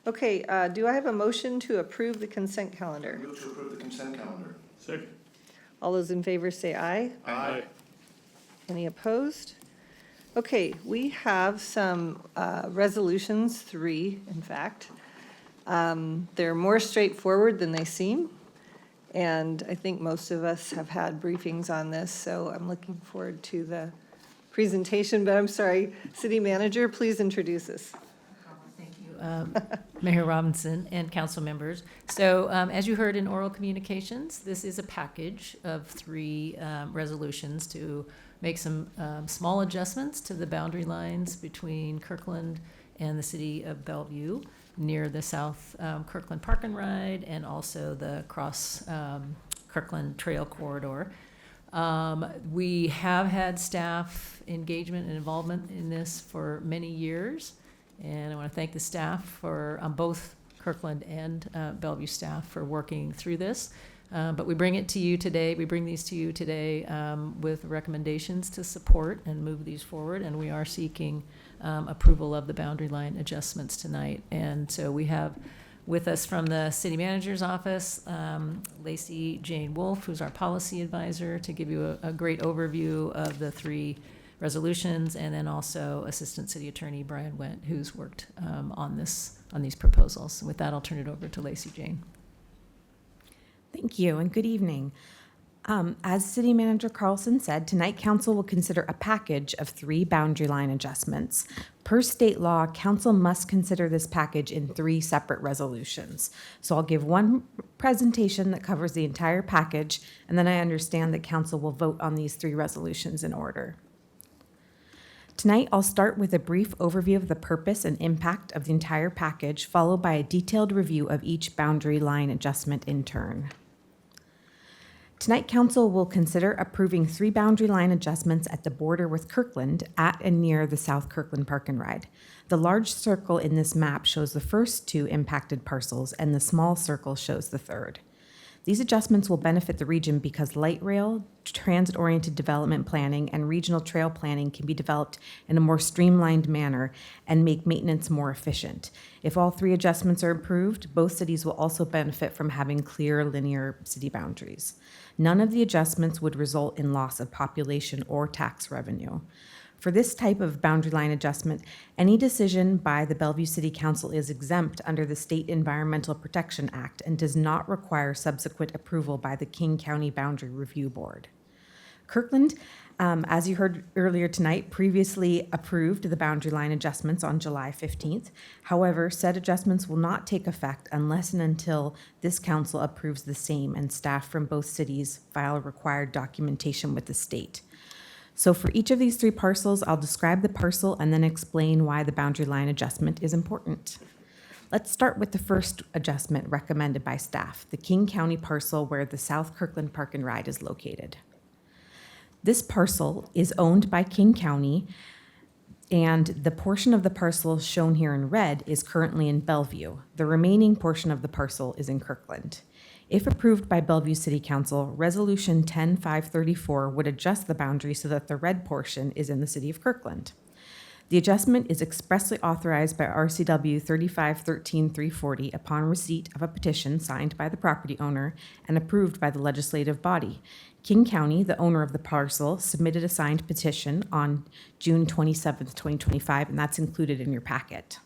Okay, do I have a motion to approve the consent calendar? Move to approve the consent calendar. Second. All those in favor say aye. Aye. Any opposed? Okay, we have some resolutions, 3, in fact. They're more straightforward than they seem, and I think most of us have had briefings on this, so I'm looking forward to the presentation, but I'm sorry, City Manager, please introduce us. Mayor Robinson and council members. So as you heard in oral communications, this is a package of 3 resolutions to make some small adjustments to the boundary lines between Kirkland and the city of Bellevue near the South Kirkland Park and Ride and also the Cross Kirkland Trail Corridor. We have had staff engagement and involvement in this for many years. And I want to thank the staff for, both Kirkland and Bellevue staff for working through this. But we bring it to you today, we bring these to you today with recommendations to support and move these forward. And we are seeking approval of the boundary line adjustments tonight. And so we have with us from the city manager's office, Lacey Jane Wolf, who's our policy advisor, to give you a great overview of the 3 resolutions, and then also Assistant City Attorney Brian Wendt, who's worked on these proposals. And with that, I'll turn it over to Lacey Jane. Thank you, and good evening. As City Manager Carlson said, tonight Council will consider a package of 3 boundary line adjustments. Per state law, Council must consider this package in 3 separate resolutions. So I'll give one presentation that covers the entire package, and then I understand that Council will vote on these 3 resolutions in order. Tonight, I'll start with a brief overview of the purpose and impact of the entire package, followed by a detailed review of each boundary line adjustment in turn. Tonight, Council will consider approving 3 boundary line adjustments at the border with Kirkland at and near the South Kirkland Park and Ride. The large circle in this map shows the first 2 impacted parcels, and the small circle shows the third. These adjustments will benefit the region because light rail, transit-oriented development planning, and regional trail planning can be developed in a more streamlined manner and make maintenance more efficient. If all 3 adjustments are approved, both cities will also benefit from having clear linear city boundaries. None of the adjustments would result in loss of population or tax revenue. For this type of boundary line adjustment, any decision by the Bellevue City Council is exempt under the State Environmental Protection Act and does not require subsequent approval by the King County Boundary Review Board. Kirkland, as you heard earlier tonight, previously approved the boundary line adjustments on July 15th. However, said adjustments will not take effect unless and until this council approves the same, and staff from both cities file required documentation with the state. So for each of these 3 parcels, I'll describe the parcel and then explain why the boundary line adjustment is important. Let's start with the first adjustment recommended by staff, the King County parcel where the South Kirkland Park and Ride is located. This parcel is owned by King County, and the portion of the parcel shown here in red is currently in Bellevue. The remaining portion of the parcel is in Kirkland. If approved by Bellevue City Council, Resolution 10534 would adjust the boundary so that the red portion is in the city of Kirkland. The adjustment is expressly authorized by RCW 3513-340 upon receipt of a petition signed by the property owner and approved by the legislative body. King County, the owner of the parcel, submitted a signed petition on June 27th, 2025, and that's included in your packet.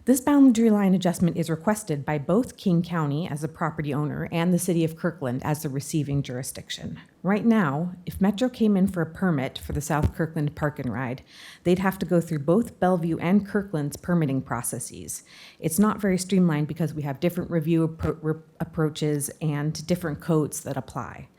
This boundary line adjustment is requested by both King County as a property owner and the city of Kirkland as the receiving jurisdiction. Right now, if Metro came in for a permit for the South Kirkland Park and Ride, they'd have to go through both Bellevue and Kirkland's permitting processes. It's not very streamlined because we have different review approaches and different codes that apply.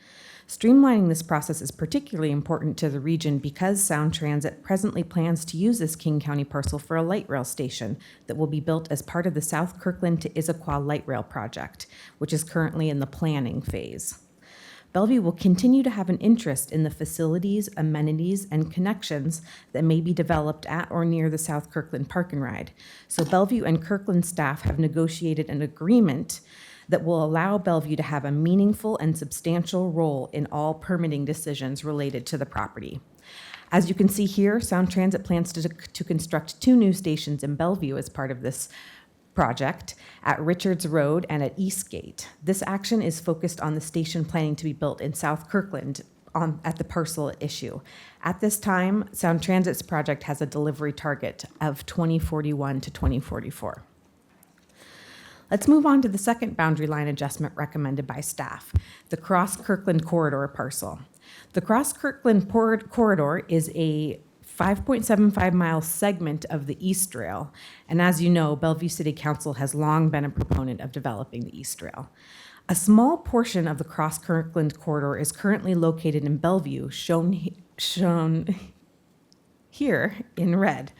Streamlining this process is particularly important to the region because Sound Transit presently plans to use this King County parcel for a light rail station that will be built as part of the South Kirkland to Issaquah light rail project, which is currently in the planning phase. Bellevue will continue to have an interest in the facilities, amenities, and connections that may be developed at or near the South Kirkland Park and Ride. So Bellevue and Kirkland staff have negotiated an agreement that will allow Bellevue to have a meaningful and substantial role in all permitting decisions related to the property. As you can see here, Sound Transit plans to construct 2 new stations in Bellevue as part of this project at Richards Road and at Eastgate. This action is focused on the station planning to be built in South Kirkland at the parcel at issue. At this time, Sound Transit's project has a delivery target of 2041 to 2044. Let's move on to the second boundary line adjustment recommended by staff, the Cross Kirkland Corridor parcel. The Cross Kirkland Corridor is a 5.75 mile segment of the East Rail, and as you know, Bellevue City Council has long been a proponent of developing the East Rail. A small portion of the Cross Kirkland Corridor is currently located in Bellevue, shown here in red.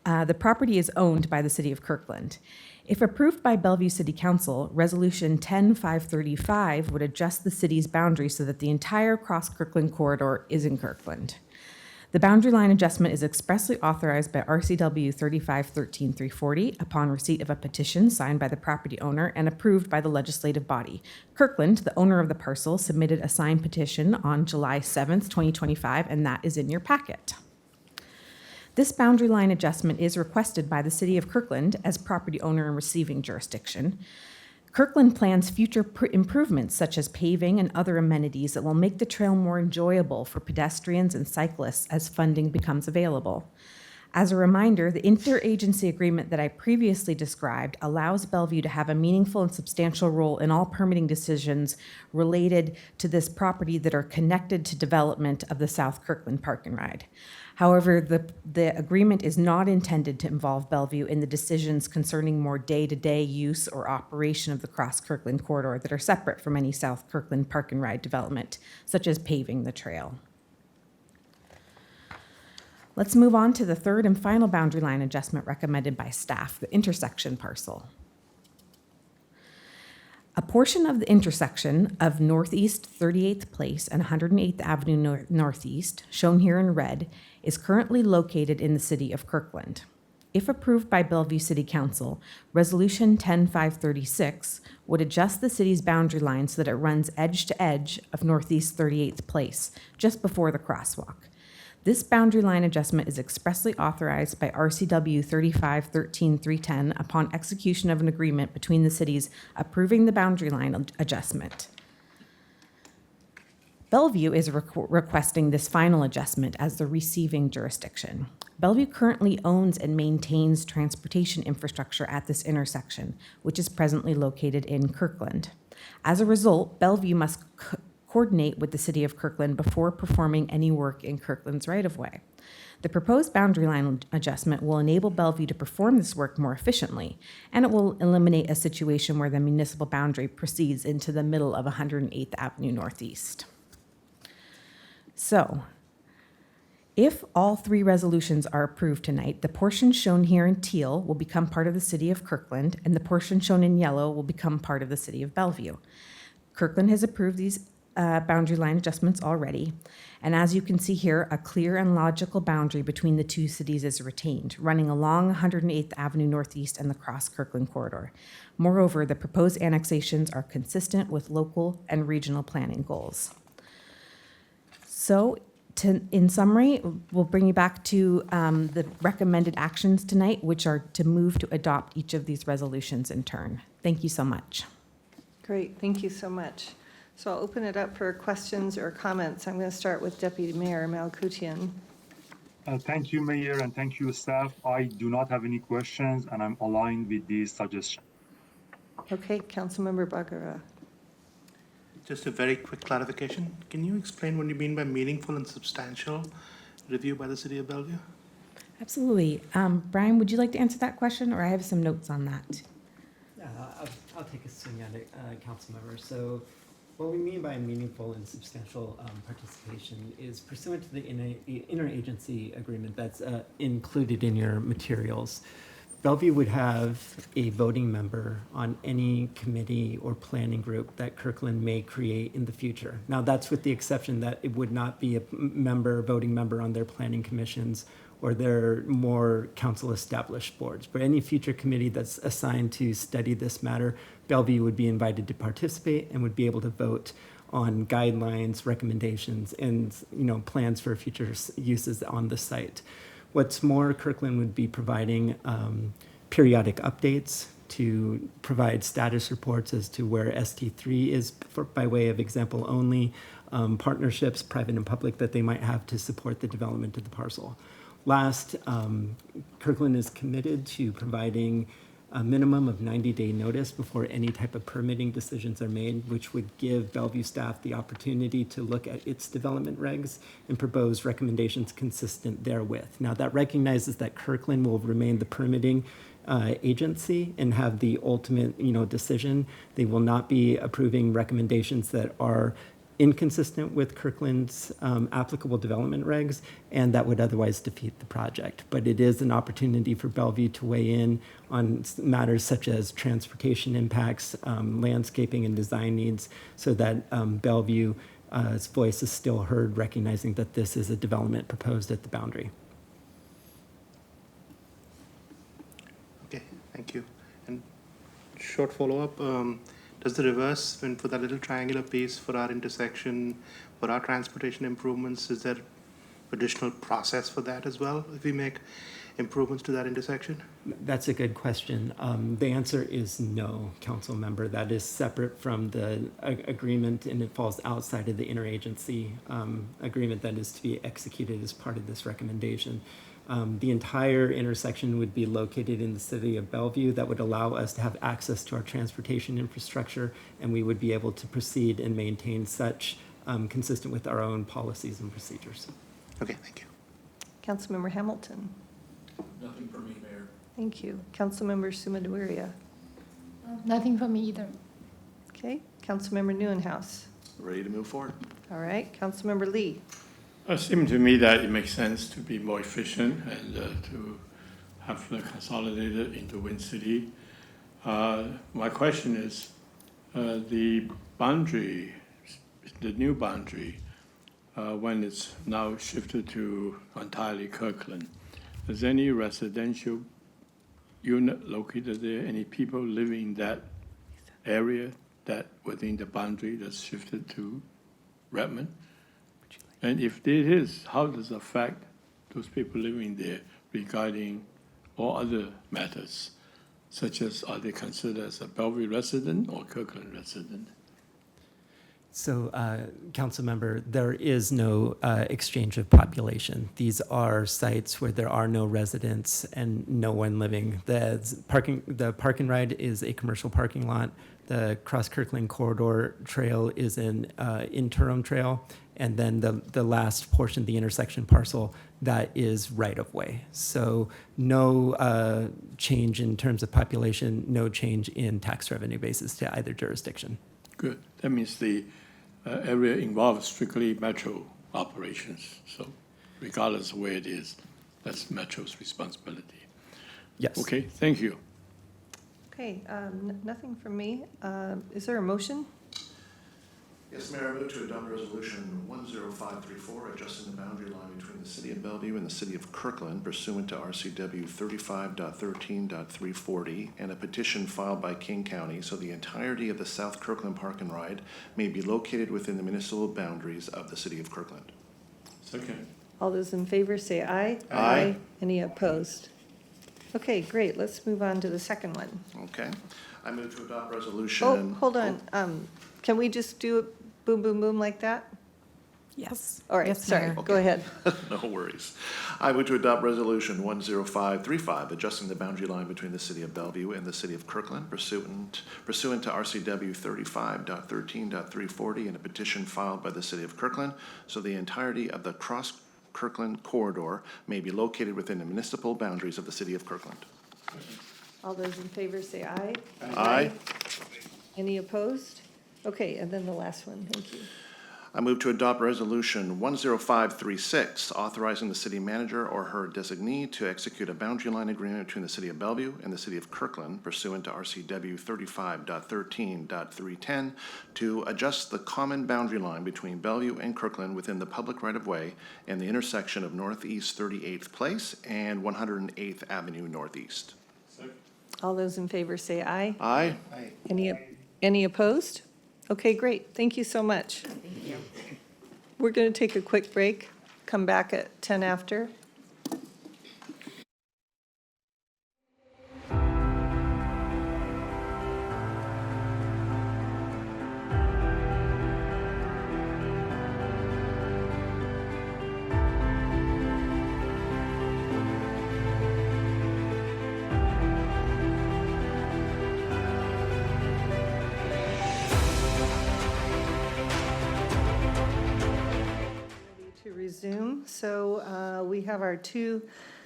The property is owned by the City of Kirkland. If approved by Bellevue City Council, Resolution 10-535 would adjust the city's boundary so that the entire Cross Kirkland Corridor is in Kirkland. The boundary line adjustment is expressly authorized by RCW 3513-340 upon receipt of a petition signed by the property owner and approved by the legislative body. Kirkland, the owner of the parcel, submitted a signed petition on July 7th, 2025, and that is in your packet. This boundary line adjustment is requested by the City of Kirkland as property owner and receiving jurisdiction. Kirkland plans future improvements such as paving and other amenities that will make the trail more enjoyable for pedestrians and cyclists as funding becomes available. As a reminder, the interagency agreement that I previously described allows Bellevue to have a meaningful and substantial role in all permitting decisions related to this property that are connected to development of the South Kirkland Park and Ride. However, the agreement is not intended to involve Bellevue in the decisions concerning more day-to-day use or operation of the Cross Kirkland Corridor that are separate from any South Kirkland Park and Ride development, such as paving the trail. Let's move on to the third and final boundary line adjustment recommended by staff, the intersection parcel. A portion of the intersection of Northeast 38th Place and 108th Avenue Northeast, shown here in red, is currently located in the City of Kirkland. If approved by Bellevue City Council, Resolution 10-536 would adjust the city's boundary line so that it runs edge to edge of Northeast 38th Place, just before the crosswalk. This boundary line adjustment is expressly authorized by RCW 3513-310 upon execution of an agreement between the cities approving the boundary line adjustment. Bellevue is requesting this final adjustment as the receiving jurisdiction. Bellevue currently owns and maintains transportation infrastructure at this intersection, which is presently located in Kirkland. As a result, Bellevue must coordinate with the City of Kirkland before performing any work in Kirkland's right-of-way. The proposed boundary line adjustment will enable Bellevue to perform this work more efficiently, and it will eliminate a situation where the municipal boundary proceeds into the middle of 108th Avenue Northeast. So, if all 3 resolutions are approved tonight, the portion shown here in teal will become part of the City of Kirkland, and the portion shown in yellow will become part of the City of Bellevue. Kirkland has approved these boundary line adjustments already, and as you can see here, a clear and logical boundary between the 2 cities is retained, running along 108th Avenue Northeast and the Cross Kirkland Corridor. Moreover, the proposed annexations are consistent with local and regional planning goals. So, in summary, we'll bring you back to the recommended actions tonight, which are to move to adopt each of these resolutions in turn. Thank you so much. Great, thank you so much. So I'll open it up for questions or comments. I'm going to start with Deputy Mayor Malkutian. Thank you, Mayor, and thank you, staff. I do not have any questions, and I'm aligned with these suggestions. Okay, Councilmember Bagara. Just a very quick clarification. Can you explain what you mean by meaningful and substantial review by the City of Bellevue? Absolutely. Brian, would you like to answer that question, or I have some notes on that? I'll take a swing at it, council member. So what we mean by meaningful and substantial participation is pursuant to the interagency agreement that's included in your materials. Bellevue would have a voting member on any committee or planning group that Kirkland may create in the future. Now, that's with the exception that it would not be a voting member on their planning commissions or their more council-established boards. But any future committee that's assigned to study this matter, Bellevue would be invited to participate and would be able to vote on guidelines, recommendations, and plans for future uses on the site. What's more, Kirkland would be providing periodic updates to provide status reports as to where ST3 is, by way of example only, partnerships, private and public, that they might have to support the development of the parcel. Last, Kirkland is committed to providing a minimum of 90-day notice before any type of permitting decisions are made, which would give Bellevue staff the opportunity to look at its development regs and propose recommendations consistent therewith. Now, that recognizes that Kirkland will remain the permitting agency and have the ultimate, decision. They will not be approving recommendations that are inconsistent with Kirkland's applicable development regs, and that would otherwise defeat the project. But it is an opportunity for Bellevue to weigh in on matters such as transportation impacts, landscaping and design needs, so that Bellevue's voice is still heard, recognizing that this is a development proposed at the boundary. Okay, thank you. And short follow-up, does the reverse, and for that little triangular piece for our intersection, for our transportation improvements, is there additional process for that as well, if we make improvements to that intersection? That's a good question. The answer is no, council member. That is separate from the agreement, and it falls outside of the interagency agreement that is to be executed as part of this recommendation. The entire intersection would be located in the city of Bellevue. That would allow us to have access to our transportation infrastructure, and we would be able to proceed and maintain such consistent with our own policies and procedures. Okay, thank you. Councilmember Hamilton. Nothing for me, Mayor. Thank you. Councilmember Sumaduria. Nothing for me either. Okay. Councilmember Neuenhuis. Ready to move forward. All right. Councilmember Lee. It seems to me that it makes sense to be more efficient and to have consolidated into Wind City. My question is, the boundary, the new boundary, when it's now shifted to entirely Kirkland, is any residential unit located there? Any people living in that area that within the boundary that's shifted to Redmond? And if it is, how does it affect those people living there regarding all other matters, such as are they considered as a Bellevue resident or Kirkland resident? So, council member, there is no exchange of population. These are sites where there are no residents and no one living. The park and ride is a commercial parking lot. The Cross Kirkland Corridor Trail is an interim trail. And then the last portion, the intersection parcel, that is right-of-way. So no change in terms of population, no change in tax revenue basis to either jurisdiction. Good. That means the area involves strictly metro operations. So regardless of where it is, that's Metro's responsibility. Yes. Okay, thank you. Okay, nothing from me. Is there a motion? Yes, Mayor, I move to adopt resolution 10534, adjusting the boundary line between the city of Bellevue and the city of Kirkland pursuant to RCW 35.13.340 and a petition filed by King County so the entirety of the South Kirkland Park and Ride may be located within the municipal boundaries of the city of Kirkland. Second. All those in favor say aye. Aye. Any opposed? Okay, great. Let's move on to the second one. Okay. I move to adopt resolution. Oh, hold on. Can we just do it boom, boom, boom like that? Yes. All right, Yes, sorry. Mayor. Go ahead. No worries. I move to adopt resolution 10535, adjusting the boundary line between the city of Bellevue and the city of Kirkland pursuant to RCW 35.13.340 and a petition filed by the city of Kirkland so the entirety of the Cross Kirkland Corridor may be located within the municipal boundaries of the city of Kirkland. All those in favor say aye. Aye. Any opposed? Okay, and then the last one. Thank you. I move to adopt Resolution 10536, authorizing the city manager or her designee to execute a boundary line agreement between the City of Bellevue and the City of Kirkland pursuant to RCW 35.13.310 to adjust the common boundary line between Bellevue and Kirkland within the public right-of-way and the intersection of Northeast 38th Place and 108th Avenue Northeast. All those in favor say aye. Aye. Any opposed? Okay, great. Thank you so much. Thank you. We're going to take a quick break, come back at 10 after. To resume. So we have our two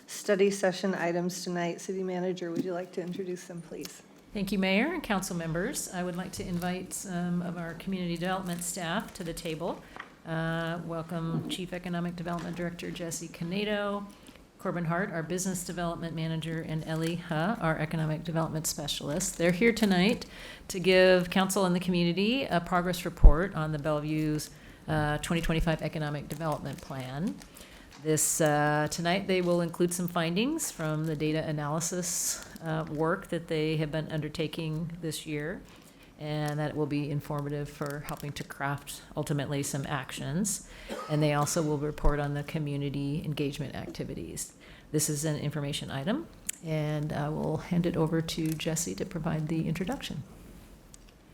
study session items tonight. City Manager, would you like to introduce them, please? Thank you, Mayor and council members. I would like to invite some of our community development staff to the table. Welcome Chief Economic Development Director Jesse Canedo, Corbin Hart, our Business Development Manager, and Ellie Ha, our Economic Development Specialist. They're here tonight to give council and the community a progress report on the Bellevue's 2025 Economic Development Plan. Tonight they will include some findings from the data analysis work that they have been undertaking this year, and that will be informative for helping to craft ultimately some actions. And they also will report on the community engagement activities. This is an information item, and I will hand it over to Jesse to provide the introduction.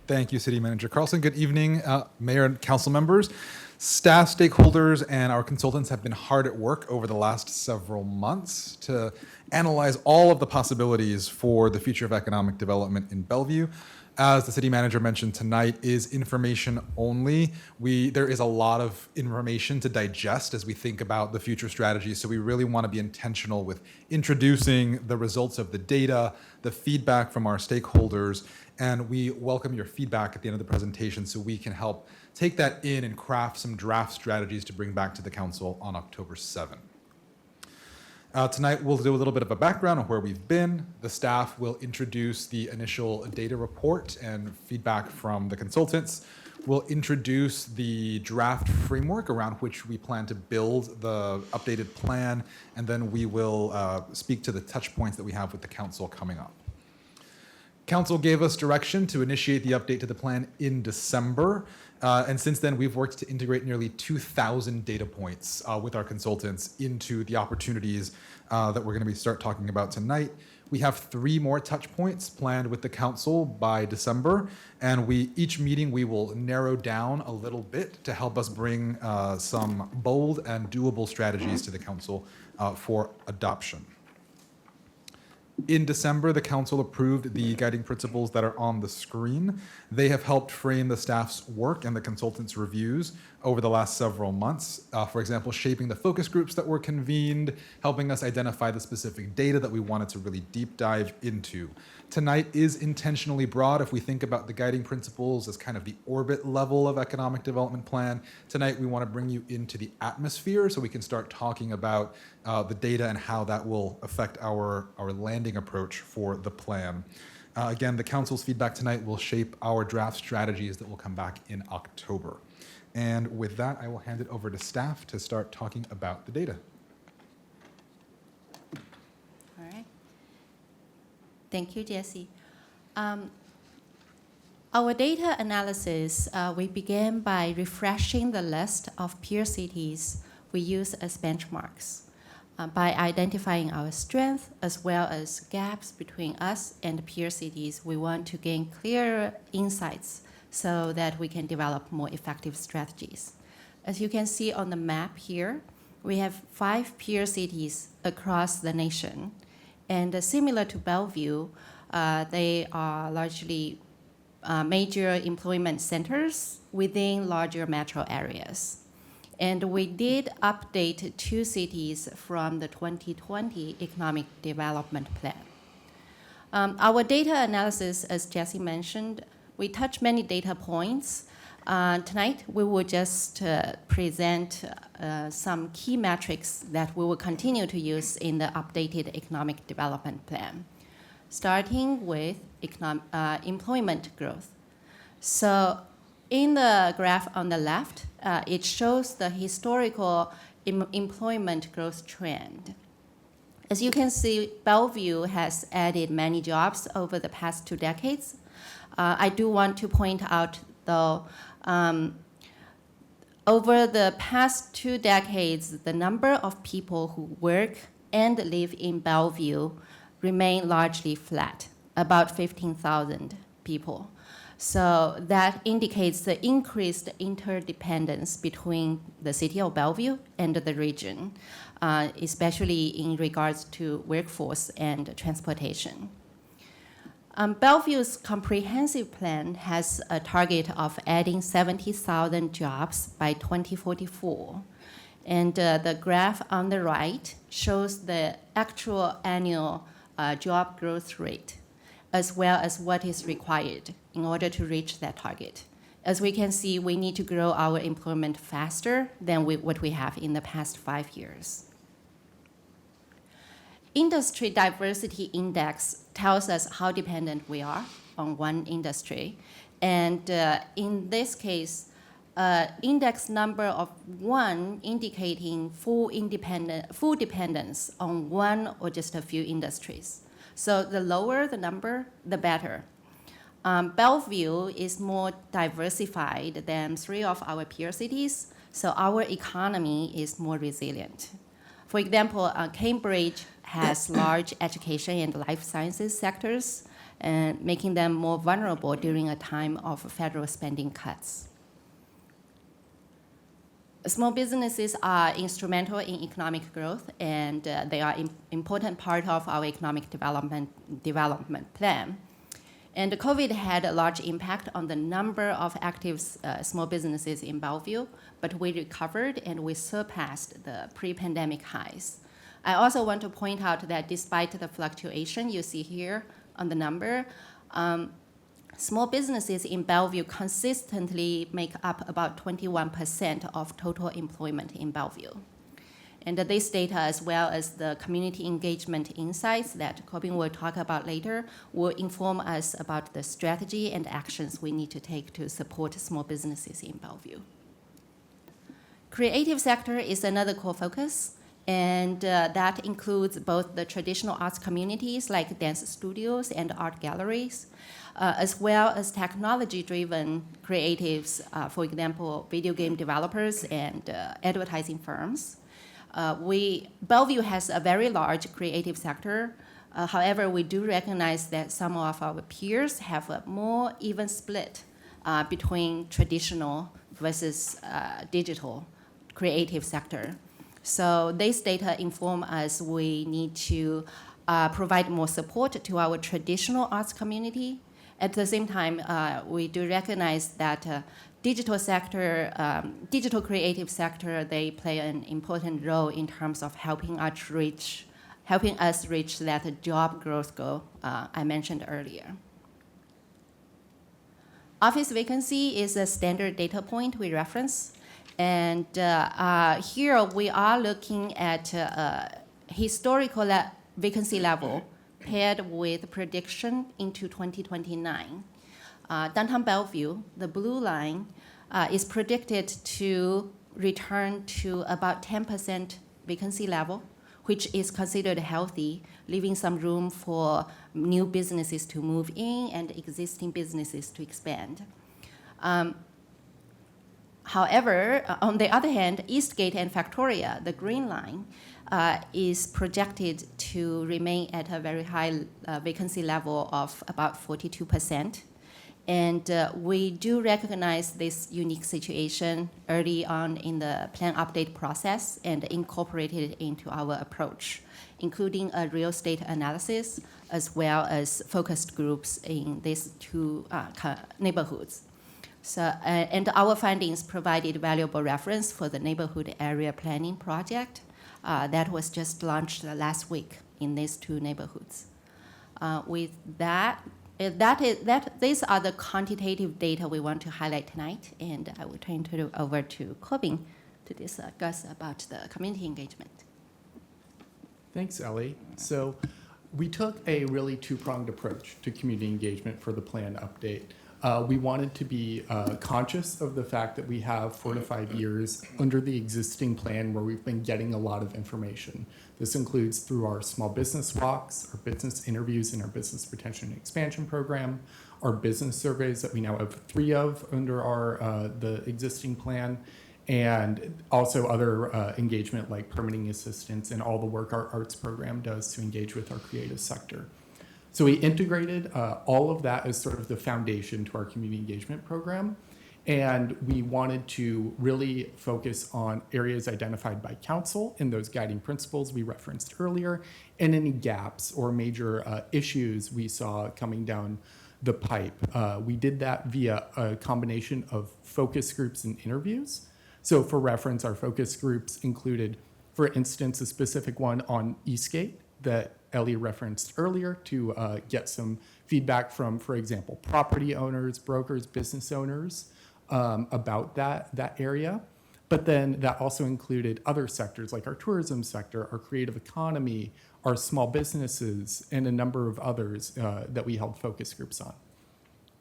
Thank you, City Manager Carlson. Good evening, Mayor and council members. Staff, stakeholders, and our consultants have been hard at work over the last several months to analyze all of the possibilities for the future of economic development in Bellevue. As the city manager mentioned, tonight is information only. There is a lot of information to digest as we think about the future strategy, so we really want to be intentional with introducing the results of the data, the feedback from our stakeholders, and we welcome your feedback at the end of the presentation so we can help take that in and craft some draft strategies to bring back to the council on October 7. Tonight we'll do a little bit of a background on where we've been. The staff will introduce the initial data report and feedback from the consultants. We'll introduce the draft framework around which we plan to build the updated plan, and then we will speak to the touch points that we have with the council coming up. Council gave us direction to initiate the update to the plan in December. And since then, we've worked to integrate nearly 2,000 data points with our consultants into the opportunities that we're going to start talking about tonight. We have 3 more touch points planned with the council by December. And each meeting, we will narrow down a little bit to help us bring some bold and doable strategies to the council for adoption. In December, the council approved the guiding principles that are on the screen. They have helped frame the staff's work and the consultants' reviews over the last several months. For example, shaping the focus groups that were convened, helping us identify the specific data that we wanted to really deep dive into. Tonight is intentionally broad if we think about the guiding principles as kind of the orbit level of economic development plan. Tonight, we want to bring you into the atmosphere so we can start talking about the data and how that will affect our landing approach for the plan. Again, the council's feedback tonight will shape our draft strategies that will come back in October. And with that, I will hand it over to staff to start talking about the data. All right. Thank you, Jesse. Our data analysis, we began by refreshing the list of peer cities we use as benchmarks. By identifying our strengths as well as gaps between us and peer cities, we want to gain clearer insights so that we can develop more effective strategies. As you can see on the map here, we have 5 peer cities across the nation. And similar to Bellevue, they are largely major employment centers within larger metro areas. And we did update 2 cities from the 2020 Economic Development Plan. Our data analysis, as Jesse mentioned, we touch many data points. Tonight, we will just present some key metrics that we will continue to use in the updated economic development plan, starting with employment growth. So in the graph on the left, it shows the historical employment growth trend. As you can see, Bellevue has added many jobs over the past 2 decades. I do want to point out, though, over the past 2 decades, the number of people who work and live in Bellevue remain largely flat, about 15,000 people. So that indicates the increased interdependence between the city of Bellevue and the region, especially in regards to workforce and transportation. Bellevue's comprehensive plan has a target of adding 70,000 jobs by 2044. And the graph on the right shows the actual annual job growth rate, as well as what is required in order to reach that target. As we can see, we need to grow our employment faster than what we have in the past 5 years. Industry Diversity Index tells us how dependent we are on one industry. And in this case, index number of 1 indicating full dependence on one or just a few industries. So the lower the number, the better. Bellevue is more diversified than 3 of our peer cities, so our economy is more resilient. For example, Cambridge has large education and life sciences sectors, and making them more vulnerable during a time of federal spending cuts. Small businesses are instrumental in economic growth, and they are an important part of our economic development plan. And the COVID had a large impact on the number of active small businesses in Bellevue, but we recovered and we surpassed the pre-pandemic highs. I also want to point out that despite the fluctuation you see here on the number, small businesses in Bellevue consistently make up about 21% of total employment in Bellevue. And this data, as well as the community engagement insights that Corbin will talk about later, will inform us about the strategy and actions we need to take to support small businesses in Bellevue. Creative sector is another core focus, and that includes both the traditional arts communities like dance studios and art galleries, as well as technology-driven creatives, for example, video game developers and advertising firms. Bellevue has a very large creative sector. However, we do recognize that some of our peers have a more even split between traditional versus digital creative sector. So this data inform us we need to provide more support to our traditional arts community. At the same time, we do recognize that digital creative sector, they play an important role in terms of helping us reach that job growth goal I mentioned earlier. Office vacancy is a standard data point we reference. And here we are looking at historical vacancy level paired with prediction into 2029. Downtown Bellevue, the blue line, is predicted to return to about 10% vacancy level, which is considered healthy, leaving some room for new businesses to move in and existing businesses to expand. However, on the other hand, Eastgate and Factoria, the green line, is projected to remain at a very high vacancy level of about 42%. And we do recognize this unique situation early on in the plan update process and incorporated it into our approach, including a real estate analysis as well as focused groups in these 2 neighborhoods. So, and our findings provided valuable reference for the neighborhood area planning project that was just launched last week in these 2 neighborhoods. With that, These are the quantitative data we want to highlight tonight, and I will turn it over to Corbin to discuss about the community engagement. Thanks, Ellie. So we took a really two-pronged approach to community engagement for the plan update. We wanted to be conscious of the fact that we have 4 to 5 years under the existing plan where we've been getting a lot of information. This includes through our small business walks, our business interviews in our business retention and expansion program, our business surveys that we now have 3 of under our the existing plan, and also other engagement like permitting assistance and all the work our arts program does to engage with our creative sector. So we integrated all of that as sort of the foundation to our community engagement program. And we wanted to really focus on areas identified by council in those guiding principles we referenced earlier, and any gaps or major issues we saw coming down the pipe. We did that via a combination of focus groups and interviews. So for reference, our focus groups included, for instance, a specific one on Eastgate that Ellie referenced earlier to get some feedback from, for example, property owners, brokers, business owners about that area. But then that also included other sectors like our tourism sector, our creative economy, our small businesses, and a number of others that we held focus groups on.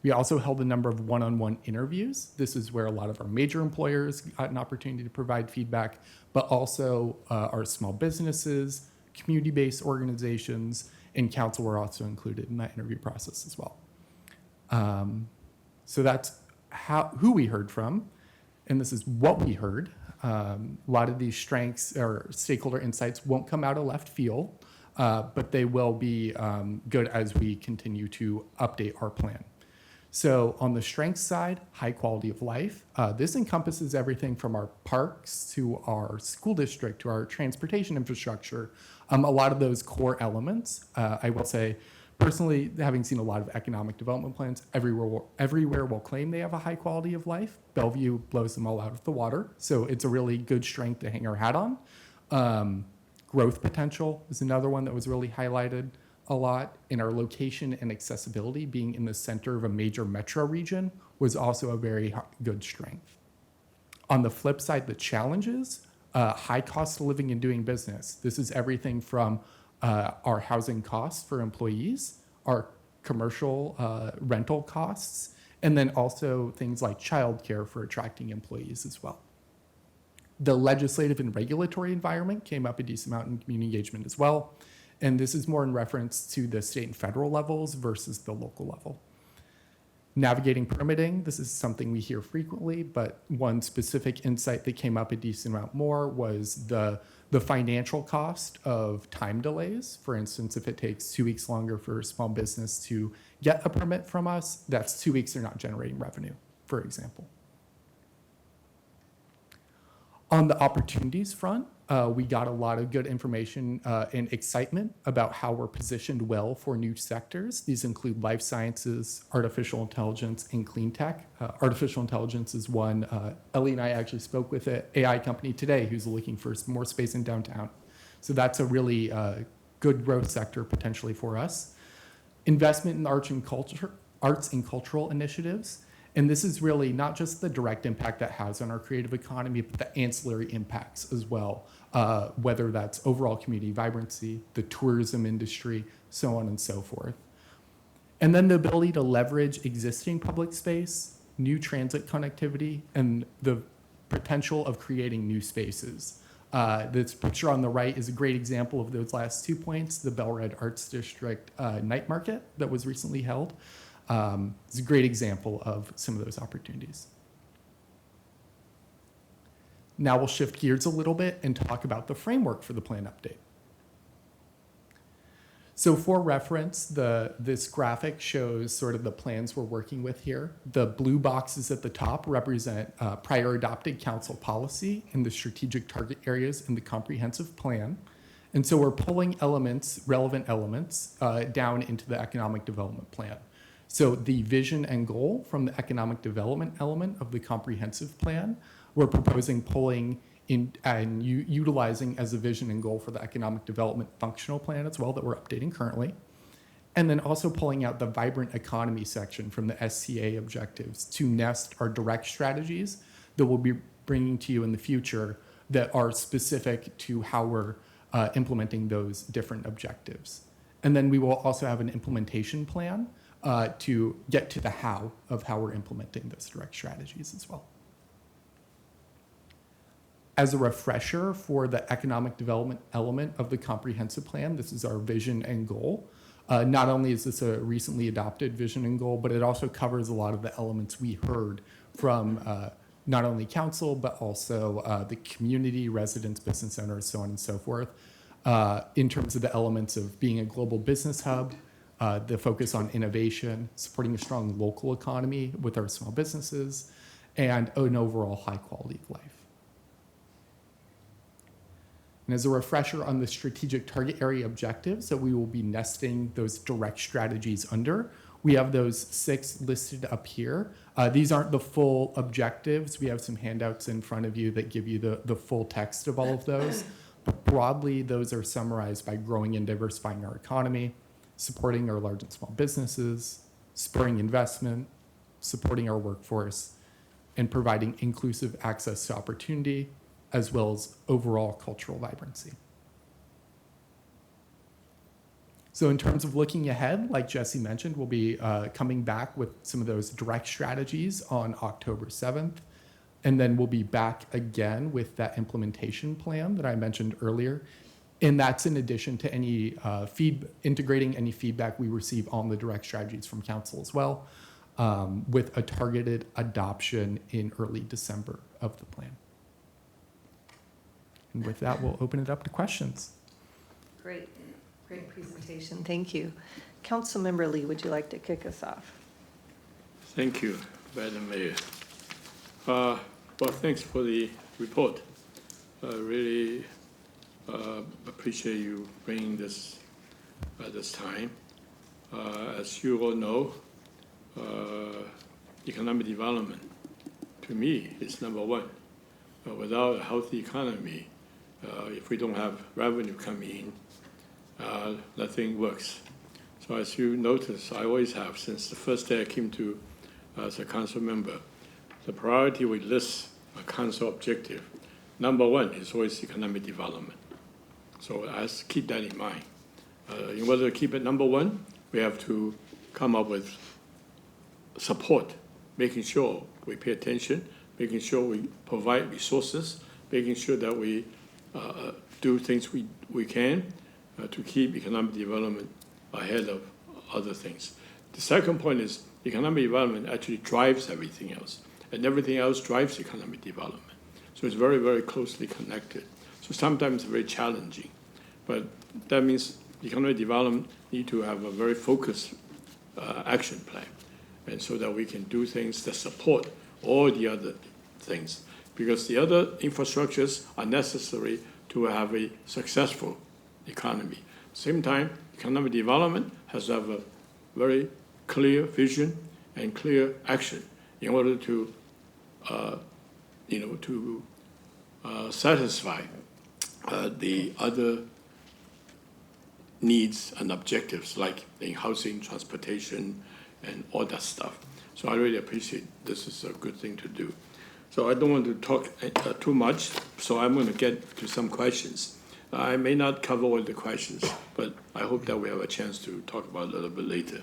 We also held a number of one-on-one interviews. This is where a lot of our major employers got an opportunity to provide feedback, but also our small businesses, community-based organizations, and council were also included in that interview process as well. So that's who we heard from, and this is what we heard. A lot of these strengths or stakeholder insights won't come out of left field, but they will be good as we continue to update our plan. So on the strengths side, high quality of life. This encompasses everything from our parks to our school district to our transportation infrastructure. A lot of those core elements. I will say, personally, having seen a lot of economic development plans, everywhere will claim they have a high quality of life. Bellevue blows them all out of the water. So it's a really good strength to hang our hat on. Growth potential is another one that was really highlighted a lot. In our location and accessibility, being in the center of a major metro region was also a very good strength. On the flip side, the challenges, high cost of living and doing business. This is everything from our housing costs for employees, our commercial rental costs, and then also things like childcare for attracting employees as well. The legislative and regulatory environment came up a decent amount in community engagement as well. And this is more in reference to the state and federal levels versus the local level. Navigating permitting, this is something we hear frequently, but one specific insight that came up a decent amount more was the financial cost of time delays. For instance, if it takes 2 weeks longer for a small business to get a permit from us, that's 2 weeks they're not generating revenue, for example. On the opportunities front, we got a lot of good information and excitement about how we're positioned well for new sectors. These include life sciences, artificial intelligence, and clean tech. Artificial intelligence is one. Ellie and I actually spoke with an AI company today who's looking for more space in downtown. So that's a really good growth sector potentially for us. Investment in arts and cultural initiatives. And this is really not just the direct impact that has on our creative economy, but the ancillary impacts as well, whether that's overall community vibrancy, the tourism industry, so on and so forth. And then the ability to leverage existing public space, new transit connectivity, and the potential of creating new spaces. This picture on the right is a great example of those last 2 points, the Bellred Arts District night market that was recently held. It's a great example of some of those opportunities. Now we'll shift gears a little bit and talk about the framework for the plan update. So for reference, this graphic shows sort of the plans we're working with here. The blue boxes at the top represent prior adopted council policy in the strategic target areas in the comprehensive plan. And so we're pulling relevant elements down into the economic development plan. So the vision and goal from the economic development element of the comprehensive plan, we're proposing pulling in and utilizing as a vision and goal for the economic development functional plan as well that we're updating currently. And then also pulling out the vibrant economy section from the SCA objectives to nest our direct strategies that we'll be bringing to you in the future that are specific to how we're implementing those different objectives. And then we will also have an implementation plan to get to the how of how we're implementing those direct strategies as well. As a refresher for the economic development element of the comprehensive plan, this is our vision and goal. Not only is this a recently adopted vision and goal, but it also covers a lot of the elements we heard from not only council, but also the community, residents, business owners, so on and so forth, in terms of the elements of being a global business hub, the focus on innovation, supporting a strong local economy with our small businesses, and an overall high quality of life. And as a refresher on the strategic target area objectives that we will be nesting those direct strategies under, we have those 6 listed up here. These aren't the full objectives. We have some handouts in front of you that give you the full text of all of those. But broadly, those are summarized by growing and diversifying our economy, supporting our large and small businesses, spurring investment, supporting our workforce, and providing inclusive access to opportunity, as well as overall cultural vibrancy. So in terms of looking ahead, like Jesse mentioned, we'll be coming back with some of those direct strategies on October 7th. And then we'll be back again with that implementation plan that I mentioned earlier. And that's in addition to any integrating any feedback we receive on the direct strategies from council as well, with a targeted adoption in early December of the plan. And with that, we'll open it up to questions. Great presentation. Thank you. Councilmember Lee, would you like to kick us off? Thank you, Madam Mayor. Well, thanks for the report. I really appreciate you bringing this at this time. As you all know, economic development, to me, is number one. Without a healthy economy, if we don't have revenue coming in, nothing works. So as you notice, I always have, since the first day I came to as a council member, the priority we list a council objective. Number one is always economic development. So let's keep that in mind. In order to keep it number one, we have to come up with support, making sure we pay attention, making sure we provide resources, making sure that we do things we can to keep economic development ahead of other things. The second point is economic development actually drives everything else, and everything else drives economic development. So it's very, very closely connected. So sometimes very challenging, but that means economic development need to have a very focused action plan, and so that we can do things that support all the other things, because the other infrastructures are necessary to have a successful economy. Same time, economic development has to have a very clear vision and clear action in order to, satisfy the other needs and objectives, like in housing, transportation, and all that stuff. So I really appreciate this is a good thing to do. So I don't want to talk too much, so I'm going to get to some questions. I may not cover all the questions, but I hope that we have a chance to talk about it a little bit later.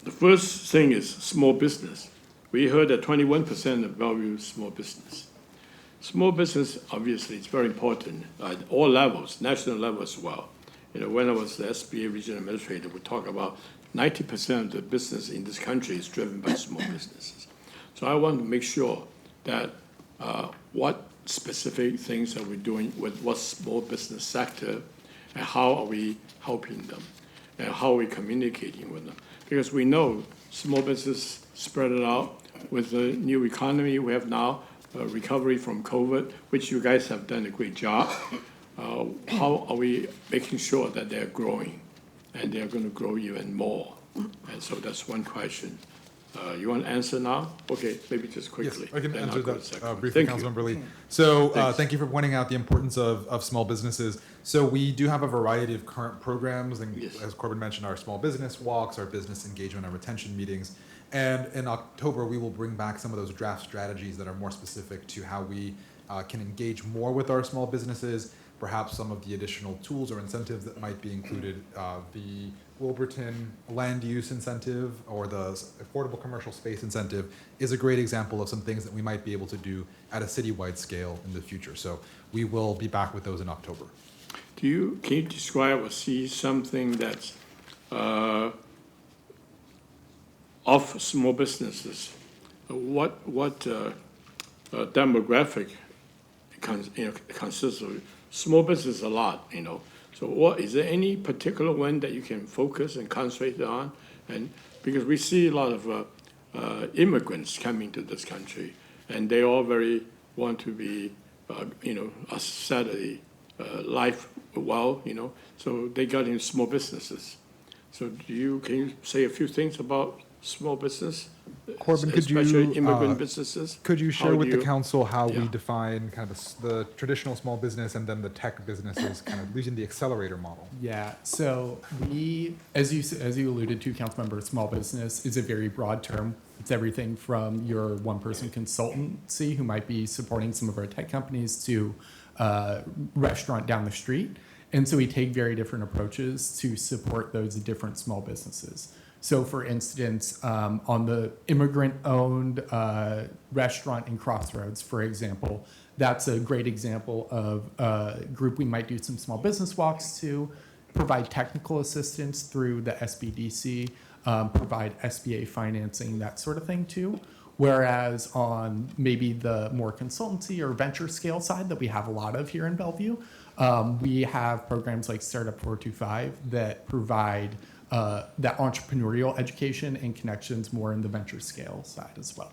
The first thing is small business. We heard that 21% of Bellevue is small business. Small business, obviously, is very important at all levels, national level as well. When I was the SBA regional administrator, we talk about 90% of the business in this country is driven by small businesses. So I want to make sure that what specific things are we doing with what small business sector, and how are we helping them, and how are we communicating with them? Because we know small business spread it out with the new economy we have now, recovery from COVID, which you guys have done a great job. How are we making sure that they're growing, and they're going to grow even more? And so that's one question You want to answer now? Okay, maybe just quickly. Yes, I can then answer I'll go to that second. briefly, Thank you. Councilmember Lee. So Thanks. thank you for pointing out the importance of small businesses. So we do have a variety of current programs, and Yes. as Corbin mentioned, our small business walks, our business engagement, our retention meetings. And in October, we will bring back some of those draft strategies that are more specific to how we can engage more with our small businesses, perhaps some of the additional tools or incentives that might be included. The Wilburton land use incentive or the affordable commercial space incentive is a great example of some things that we might be able to do at a citywide scale in the future. So we will be back with those in October. Can you describe or see something that's of small businesses? What demographic consists of small business a lot, So what, is there any particular one that you can focus and concentrate on? And because we see a lot of immigrants coming to this country, and they all very want to be, set a life well, so they got in small businesses. So can you say a few things about small business? Corbin, could you, especially immigrant businesses? Could you share How with do the council how we Yeah. define kind of the traditional small business and then the tech businesses, kind of using the accelerator model? Yeah, so we, as you alluded to, Councilmember, small business is a very broad term. It's everything from your one-person consultancy who might be supporting some of our tech companies to restaurant down the street. And so we take very different approaches to support those different small businesses. So for instance, on the immigrant-owned restaurant in Crossroads, for example, that's a great example of a group we might do some small business walks to, provide technical assistance through the SBDC, provide SBA financing, that sort of thing too. Whereas on maybe the more consultancy or venture scale side that we have a lot of here in Bellevue, we have programs like Startup 425 that provide that entrepreneurial education and connections more in the venture scale side as well.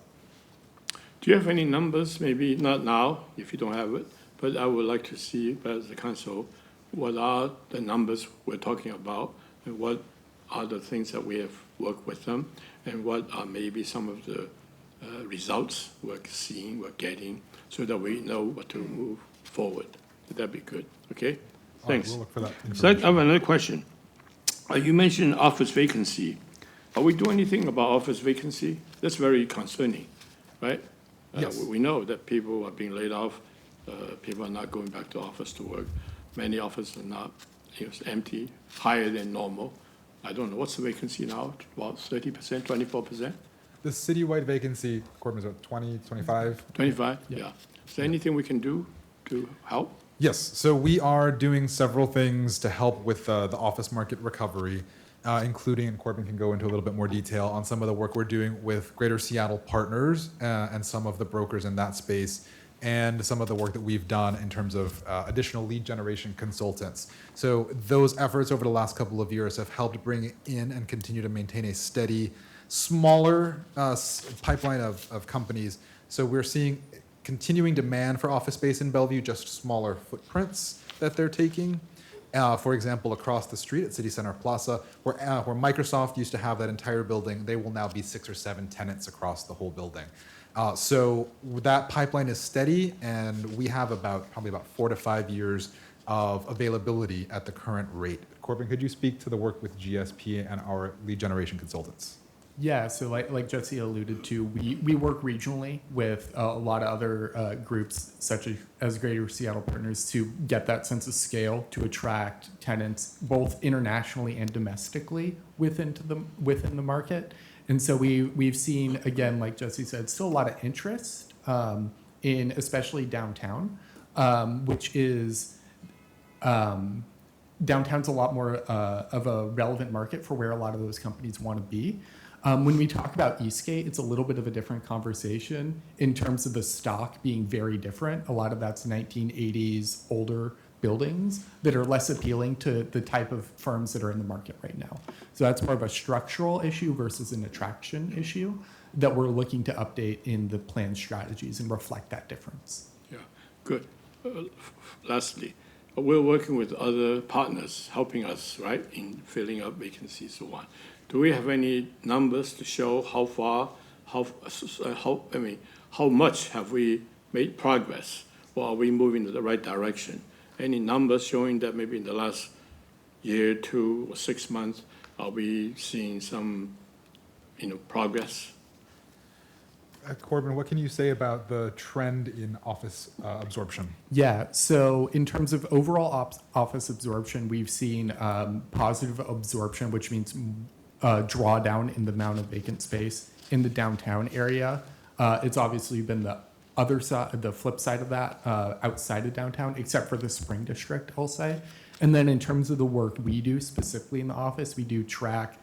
Do you have any numbers, maybe not now, if you don't have it, but I would like to see as the council, what are the numbers we're talking about, and what are the things that we have worked with them, and what are maybe some of the results we're seeing, we're getting, so that we know what to move forward. That'd be good, okay? All right, Thanks. we'll look for that So I information. have another question. You mentioned office vacancy. Are we doing anything about office vacancy? That's very concerning, right? Yes. We know that people are being laid off. People are not going back to office to work. Many offices are not, empty, higher than normal. I don't know, what's the vacancy now? About 30%, 24%? The citywide vacancy, Corbin, is about 20, 25? 25, yeah. Is there anything we can do to help? Yes, so we are doing several things to help with the office market recovery, including, and Corbin can go into a little bit more detail on some of the work we're doing with Greater Seattle Partners and some of the brokers in that space, and some of the work that we've done in terms of additional lead generation consultants. So those efforts over the last couple of years have helped bring in and continue to maintain a steady, smaller pipeline of companies. So we're seeing continuing demand for office space in Bellevue, just smaller footprints that they're taking. For example, across the street at City Center Plaza, where Microsoft used to have that entire building, they will now be 6 or 7 tenants across the whole building. So that pipeline is steady, and we have probably about 4 to 5 years of availability at the current rate. Corbin, could you speak to the work with GSP and our lead generation consultants? Yeah, so like Jesse alluded to, we work regionally with a lot of other groups, such as Greater Seattle Partners, to get that sense of scale to attract tenants both internationally and domestically within the market. And so we've seen, again, like Jesse said, still a lot of interest in especially downtown, which is downtown's a lot more of a relevant market for where a lot of those companies want to be. When we talk about Eastgate, it's a little bit of a different conversation in terms of the stock being very different. A lot of that's 1980s older buildings that are less appealing to the type of firms that are in the market right now. So that's more of a structural issue versus an attraction issue that we're looking to update in the plan strategies and reflect that difference. Yeah, good. Lastly, we're working with other partners helping us, right, in filling up vacancies and so on. do we have any numbers to show how far, how much have we made progress? Or are we moving in the right direction? Any numbers showing that maybe in the last year, 2 or 6 months, are we seeing some, progress? Corbin, what can you say about the trend in office absorption? Yeah, so in terms of overall office absorption, we've seen positive absorption, which means drawdown in the amount of vacant space in the downtown area. It's obviously been the other side, the flip side of that, outside of downtown, except for the Spring District, I'll say. And then in terms of the work we do specifically in the office, we do track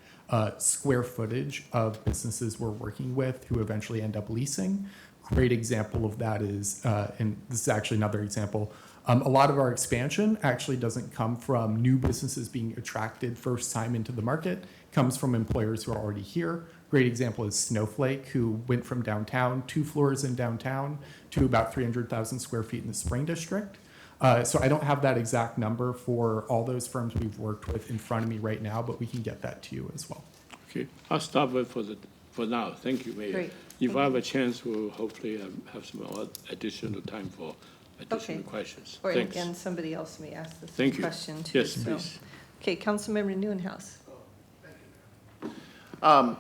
square footage of businesses we're working with who eventually end up leasing. Great example of that is, and this is actually another example, a lot of our expansion actually doesn't come from new businesses being attracted first time into the market, comes from employers who are already here. Great example is Snowflake, who went from downtown, 2 floors in downtown, to about 300,000 square feet in the Spring District. So I don't have that exact number for all those firms we've worked with in front of me right now, but we can get that to you as well. Okay, I'll stop it for now. Thank you, Mayor. Great. If I have a chance, we'll hopefully have some additional time for additional questions. Or Thanks. again, somebody else may ask this Thank you. question too. Yes, so. please. Okay, Councilmember Neuenhuis.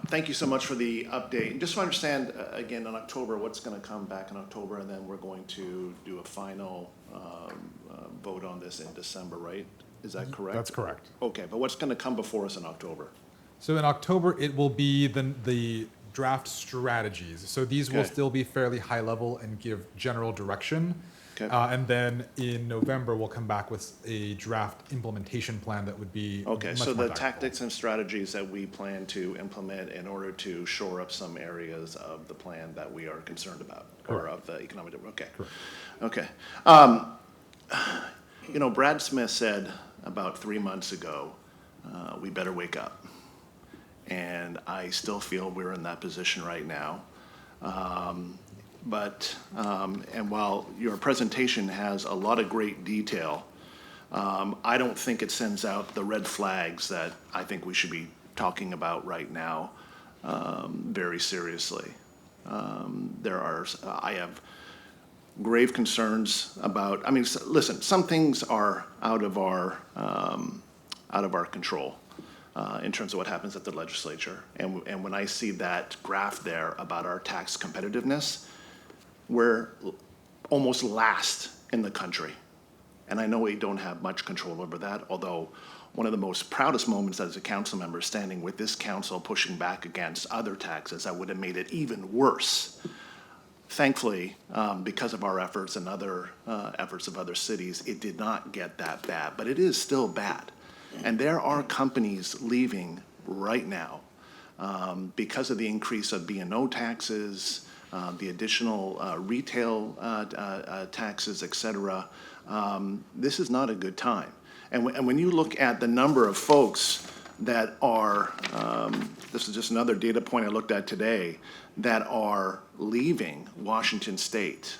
Thank you so much for the update. And just to understand, again, in October, what's going to come back in October, and then we're going to do a final vote on this in December, right? Is that correct? That's correct. Okay, but what's going to come before us in October? So in October, it will be the draft strategies. So these will Okay. still be fairly high level and give general direction. Okay. And then in November, we'll come back with a draft implementation plan that would be Okay, much so more the tactical. tactics and strategies that we plan to implement in order to shore up some areas of the plan that we are concerned about, or Correct. of the economic, okay. Correct. Okay. Brad Smith said about 3 months ago, we better wake up. And I still feel we're in that position right now. And while your presentation has a lot of great detail, I don't think it sends out the red flags that I think we should be talking about right now very seriously. I have grave concerns about, listen, some things are out of our control in terms of what happens at the legislature. And when I see that graph there about our tax competitiveness, we're almost last in the country. And I know we don't have much control over that, although one of the most proudest moments as a council member standing with this council pushing back against other taxes that would have made it even worse. Thankfully, because of our efforts and other efforts of other cities, it did not get that bad, but it is still bad. And there are companies leaving right now because of the increase of B&O taxes, the additional retail taxes, et cetera. This is not a good time. And when you look at the number of folks that are, this is just another data point I looked at today, that are leaving Washington State,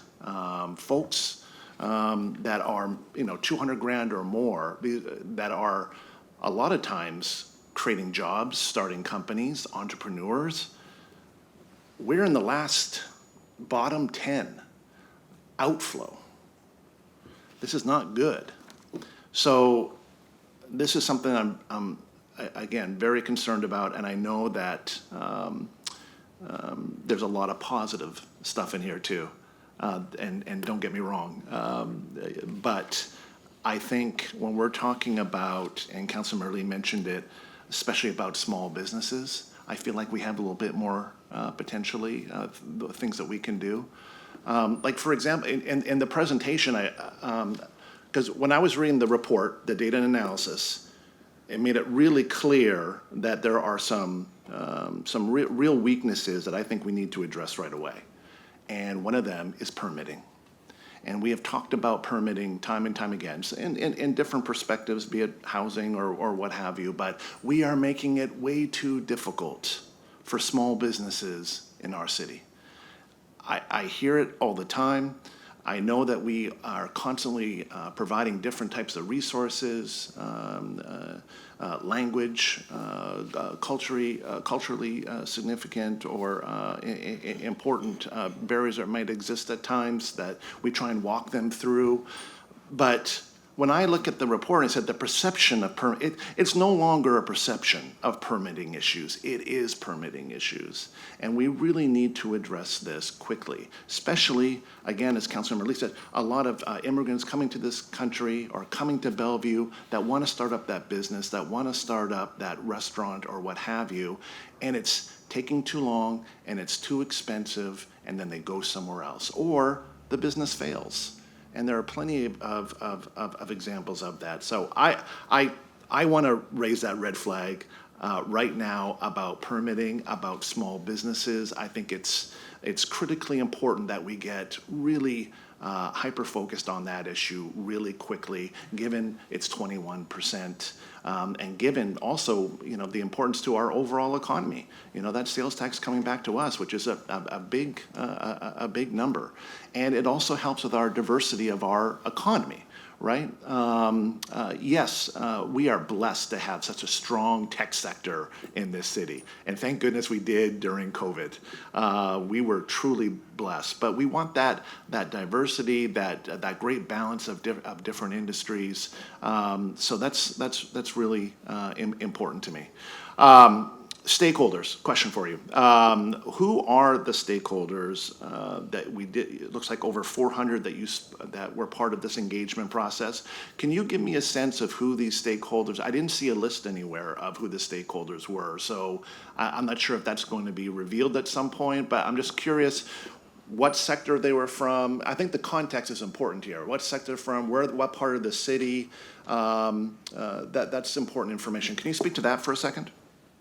folks that are, 200 grand or more, that are a lot of times creating jobs, starting companies, entrepreneurs. We're in the last bottom 10 outflow. This is not good. So this is something I'm again, very concerned about, and I know that there's a lot of positive stuff in here too. And don't get me wrong, but I think when we're talking about, and Councilor Lee mentioned it, especially about small businesses, I feel like we have a little bit more potentially the things that we can do. Like for example, in the presentation, because when I was reading the report, the data and analysis, it made it really clear that there are some real weaknesses that I think we need to address right away. And one of them is permitting. And we have talked about permitting time and time again, in different perspectives, be it housing or what have you, but we are making it way too difficult for small businesses in our city. I hear it all the time. I know that we are constantly providing different types of resources, language, culturally significant or important barriers that might exist at times that we try and walk them through. But when I look at the report, I said the perception of it's no longer a perception of permitting issues. It is permitting issues. And we really need to address this quickly, especially, again, as Councilmember Lee said, a lot of immigrants coming to this country or coming to Bellevue that want to start up that business, that want to start up that restaurant or what have you, and it's taking too long and it's too expensive, and then they go somewhere else, or the business fails. And there are plenty of examples of that. So I want to raise that red flag right now about permitting, about small businesses. I think it's critically important that we get really hyper-focused on that issue really quickly, given it's 21%, and given also, the importance to our overall economy. That sales tax coming back to us, which is a big number. And it also helps with our diversity of our economy, right? Yes, we are blessed to have such a strong tech sector in this city. And thank goodness we did during COVID. We were truly blessed. But we want that diversity, that great balance of different industries. So that's really important to me. Stakeholders, question for you. Who are the stakeholders that we did? It looks like over 400 that were part of this engagement process. Can you give me a sense of who these stakeholders? I didn't see a list anywhere of who the stakeholders were, so I'm not sure if that's going to be revealed at some point. But I'm just curious what sector they were from. I think the context is important here. What sector from? What part of the city? That's important information. Can you speak to that for a second?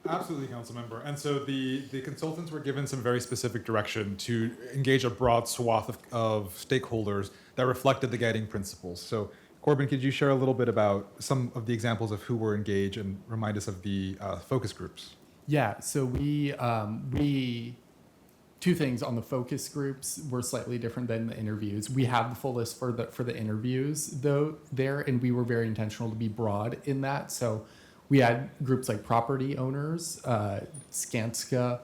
Absolutely, Councilmember. And so the consultants were given some very specific direction to engage a broad swath of stakeholders that reflected the guiding principles. So Corbin, could you share a little bit about some of the examples of who were engaged and remind us of the focus groups? Yeah, so we two things on the focus groups were slightly different than the interviews. We have the full list for the interviews though there, and we were very intentional to be broad in that. So we had groups like property owners, Skanska,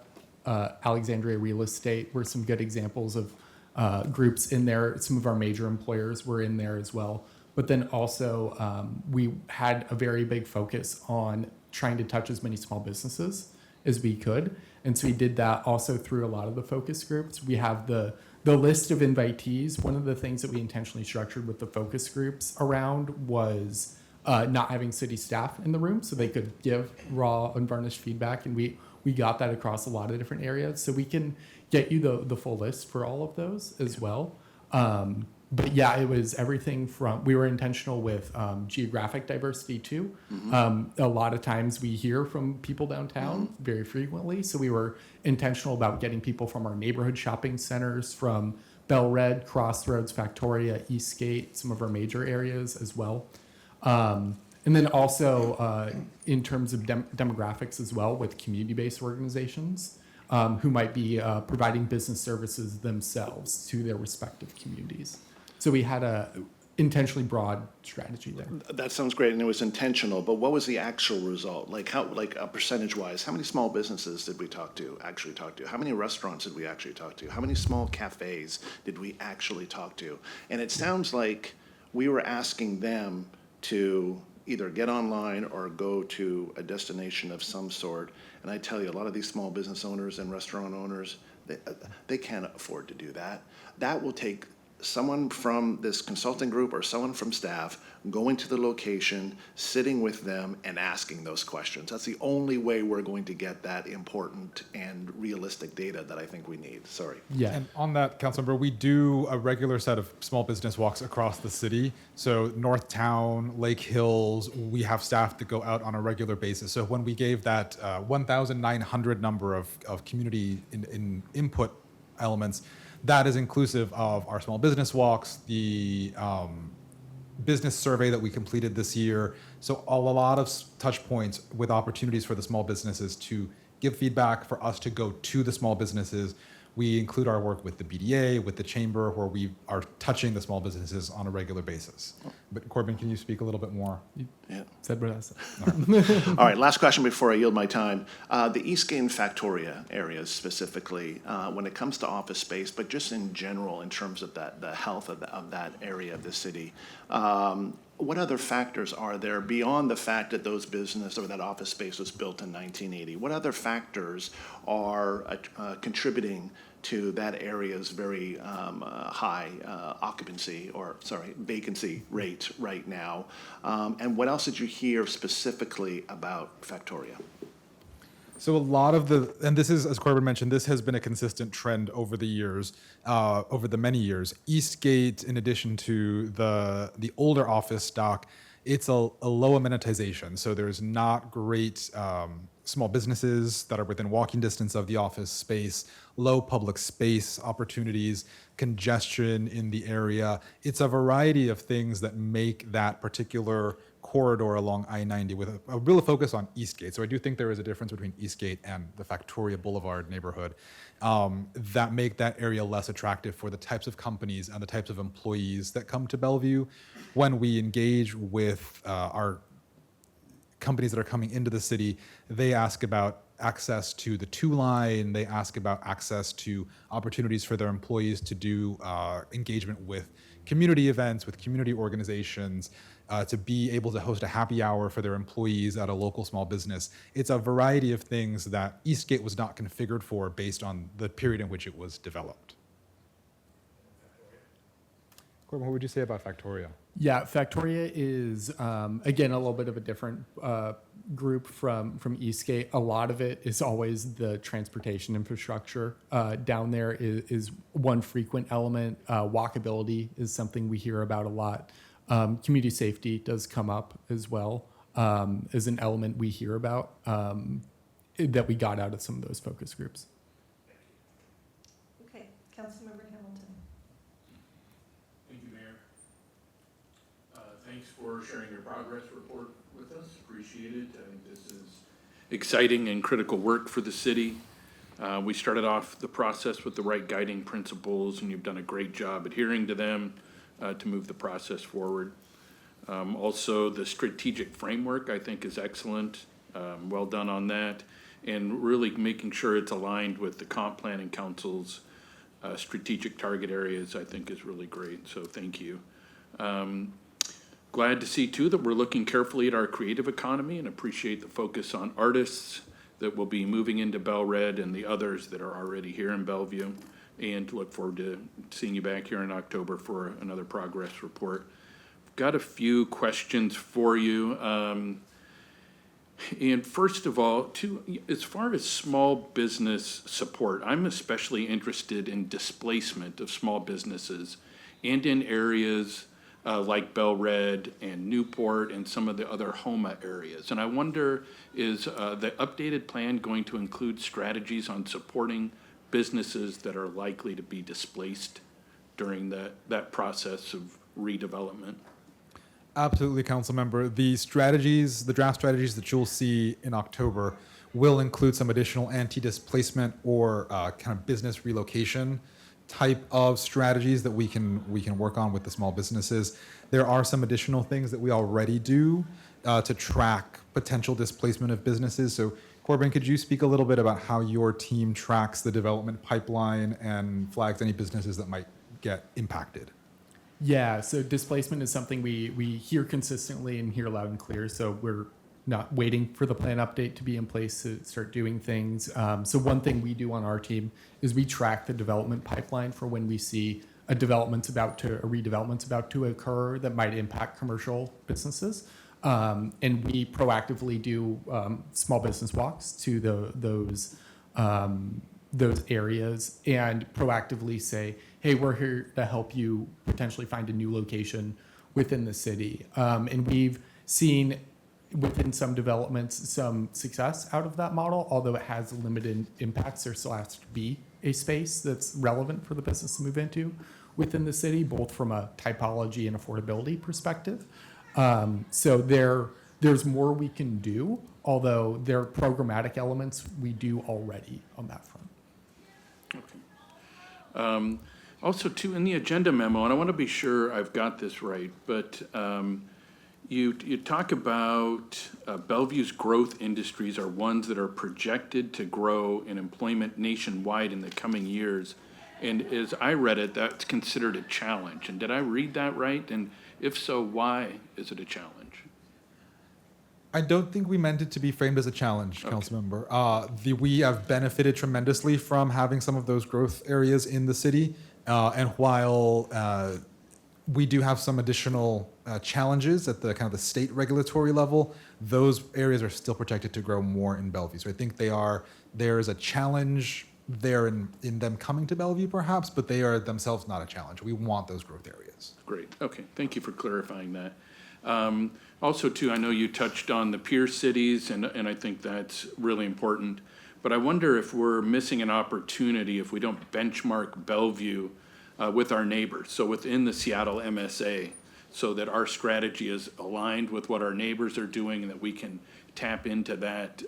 Alexandria Real Estate were some good examples of groups in there. Some of our major employers were in there as well. But then also we had a very big focus on trying to touch as many small businesses as we could. And so we did that also through a lot of the focus groups. We have the list of invitees. One of the things that we intentionally structured with the focus groups around was not having city staff in the room so they could give raw, unvarnished feedback. And we got that across a lot of different areas. So we can get you the full list for all of those as well. But yeah, it was everything from, we were intentional with geographic diversity too. Mm-hmm. A lot of times we hear from people downtown very frequently. So we were intentional about getting people from our neighborhood shopping centers, from Bell Red, Crossroads, Factoria, Eastgate, some of our major areas as well. And then also in terms of demographics as well, with community-based organizations who might be providing business services themselves to their respective communities. So we had a intentionally broad strategy there. That sounds great, and it was intentional, but what was the actual result? Like percentage-wise, how many small businesses did we actually talk to? How many restaurants did we actually talk to? How many small cafes did we actually talk to? And it sounds like we were asking them to either get online or go to a destination of some sort. And I tell you, a lot of these small business owners and restaurant owners, they can't afford to do that. That will take someone from this consulting group or someone from staff going to the location, sitting with them and asking those questions. That's the only way we're going to get that important and realistic data that I think we need. Sorry. Yeah. And on that, Councilmember, we do a regular set of small business walks across the city. So Northtown, Lake Hills, we have staff to go out on a regular basis. So when we gave that 1,900 number of community input elements, that is inclusive of our small business walks, the business survey that we completed this year. So a lot of touch points with opportunities for the small businesses to give feedback, for us to go to the small businesses. We include our work with the BDA, with the chamber, where we are touching the small businesses on a regular basis. But Corbin, can you speak a little bit more? Yeah. Said what I said. All right, last question before I yield my time. The Eastgate and Factoria areas specifically, when it comes to office space, but just in general in terms of the health of that area of the city, what other factors are there beyond the fact that those business or that office space was built in 1980? What other factors are contributing to that area's very high vacancy rate right now? And what else did you hear specifically about Factoria? So a lot of and this is, as Corbin mentioned, this has been a consistent trend over the years, over the many years. Eastgate, in addition to the older office stock, it's a low amenitization. So there's not great small businesses that are within walking distance of the office space, low public space opportunities, congestion in the area. It's a variety of things that make that particular corridor along I-90 with a real focus on Eastgate. So I do think there is a difference between Eastgate and the Factoria Boulevard neighborhood that make that area less attractive for the types of companies and the types of employees that come to Bellevue. When we engage with our companies that are coming into the city, they ask about access to the 2 line, they ask about access to opportunities for their employees to do engagement with community events, with community organizations, to be able to host a happy hour for their employees at a local small business. It's a variety of things that Eastgate was not configured for based on the period in which it was developed. Corbin, what would you say about Factoria? Yeah, Factoria is, again, a little bit of a different group from Eastgate. A lot of it is always the transportation infrastructure. Down there is one frequent element. Walkability is something we hear about a lot. Community safety does come up as well as an element we hear about that we got out of some of those focus groups. Okay, Councilmember Hamilton. Thank you, Mayor. Thanks for sharing your progress report with us. Appreciate it. I think this is exciting and critical work for the city. We started off the process with the right guiding principles, and you've done a great job adhering to them to move the process forward. Also, the strategic framework, I think, is excellent. Well done on that. And really making sure it's aligned with the Comp Planning Council's strategic target areas, I think, is really great. So thank you. Glad to see, too, that we're looking carefully at our creative economy and appreciate the focus on artists that will be moving into Bel Red and the others that are already here in Bellevue. And look forward to seeing you back here in October for another progress report. Got a few questions for you. And first of all, as far as small business support, I'm especially interested in displacement of small businesses and in areas like Bel Red and Newport and some of the other HOMA areas. And I wonder, is the updated plan going to include strategies on supporting businesses that are likely to be displaced during that process of redevelopment? Absolutely, Council Member. The strategies, the draft strategies that you'll see in October will include some additional anti-displacement or kind of business relocation type of strategies that we can work on with the small businesses. There are some additional things that we already do to track potential displacement of businesses. So Corbin, could you speak a little bit about how your team tracks the development pipeline and flags any businesses that might get impacted? Yeah, so displacement is something we hear consistently and hear loud and clear. So we're not waiting for the plan update to be in place to start doing things. So one thing we do on our team is we track the development pipeline for when we see a redevelopment's about to occur that might impact commercial businesses. And we proactively do small business walks to those areas and proactively say, hey, we're here to help you potentially find a new location within the city. And we've seen within some developments some success out of that model, although it has limited impacts. There still has to be a space that's relevant for the business to move into within the city, both from a typology and affordability perspective. So there's more we can do, although there are programmatic elements we do already on that front. Okay, Also, too, in the agenda memo, and I want to be sure I've got this right, but you talk about Bellevue's growth industries are ones that are projected to grow in employment nationwide in the coming years. And as I read it, that's considered a challenge. And did I read that right? And if so, why is it a challenge? I don't think we meant it to be framed as a challenge, Councilmember. We have benefited tremendously from having some of those growth areas in the city. And while we do have some additional challenges at the kind of the state regulatory level, those areas are still projected to grow more in Bellevue. So I think there is a challenge there in them coming to Bellevue perhaps, but they are themselves not a challenge. We want those growth areas. Great. Okay. Thank you for clarifying that. Also, too, I know you touched on the peer cities, and I think that's really important. But I wonder if we're missing an opportunity if we don't benchmark Bellevue with our neighbors, so within the Seattle MSA, so that our strategy is aligned with what our neighbors are doing and that we can tap into that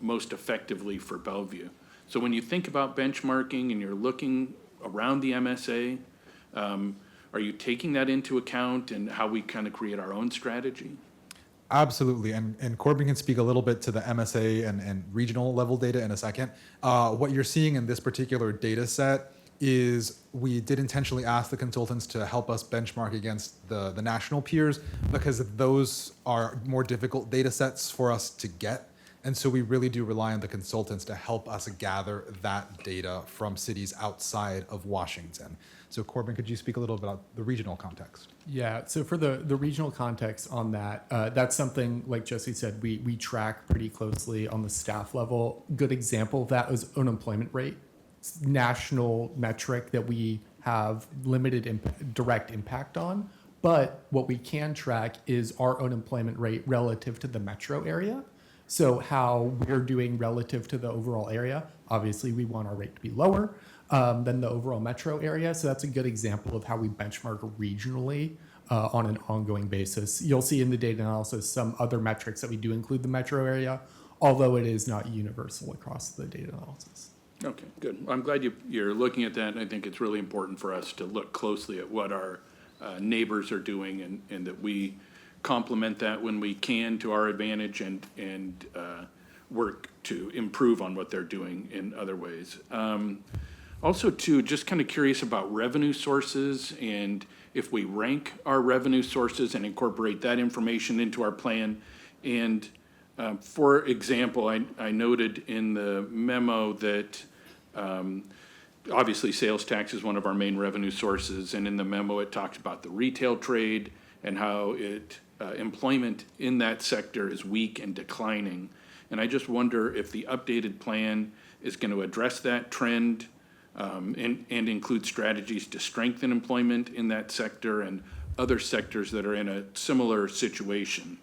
most effectively for Bellevue. So when you think about benchmarking and you're looking around the MSA, are you taking that into account and how we kind of create our own strategy? Absolutely, and Corbin can speak a little bit to the MSA and regional level data in a second. What you're seeing in this particular data set is we did intentionally ask the consultants to help us benchmark against the national peers because those are more difficult data sets for us to get. And so we really do rely on the consultants to help us gather that data from cities outside of Washington. So Corbin, could you speak a little about the regional context? Yeah, so for the regional context on that, that's something, like Jesse said, we track pretty closely on the staff level. Good example of that is unemployment rate. It's a national metric that we have limited direct impact on. But what we can track is our unemployment rate relative to the metro area. So how we're doing relative to the overall area. Obviously, we want our rate to be lower than the overall metro area. So that's a good example of how we benchmark regionally on an ongoing basis. You'll see in the data analysis some other metrics that we do include the metro area, although it is not universal across the data analysis. Okay, good. I'm glad you're looking at that, and I think it's really important for us to look closely at what our neighbors are doing and that we complement that when we can to our advantage and work to improve on what they're doing in other ways. Also, too, just kind of curious about revenue sources and if we rank our revenue sources and incorporate that information into our plan. And for example, I noted in the memo that obviously sales tax is one of our main revenue sources. And in the memo, it talks about the retail trade and how employment in that sector is weak and declining. And I just wonder if the updated plan is going to address that trend and include strategies to strengthen employment in that sector and other sectors that are in a similar situation.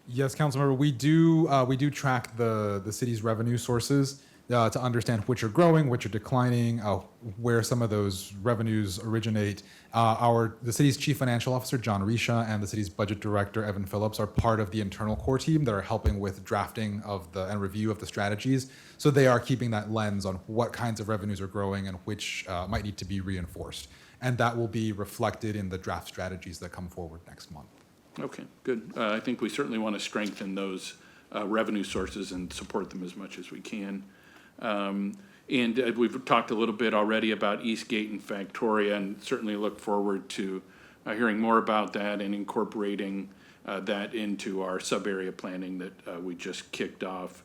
Yes, Councilmember, we do track the city's revenue sources to understand which are growing, which are declining, where some of those revenues originate. The city's chief financial officer, John Risha, and the city's budget director, Evan Phillips, are part of the internal core team that are helping with drafting and review of the strategies. So they are keeping that lens on what kinds of revenues are growing and which might need to be reinforced. And that will be reflected in the draft strategies that come forward next month. Okay, good. I think we certainly want to strengthen those revenue sources and support them as much as we can. And we've talked a little bit already about Eastgate and Factoria, and certainly look forward to hearing more about that and incorporating that into our sub-area planning that we just kicked off.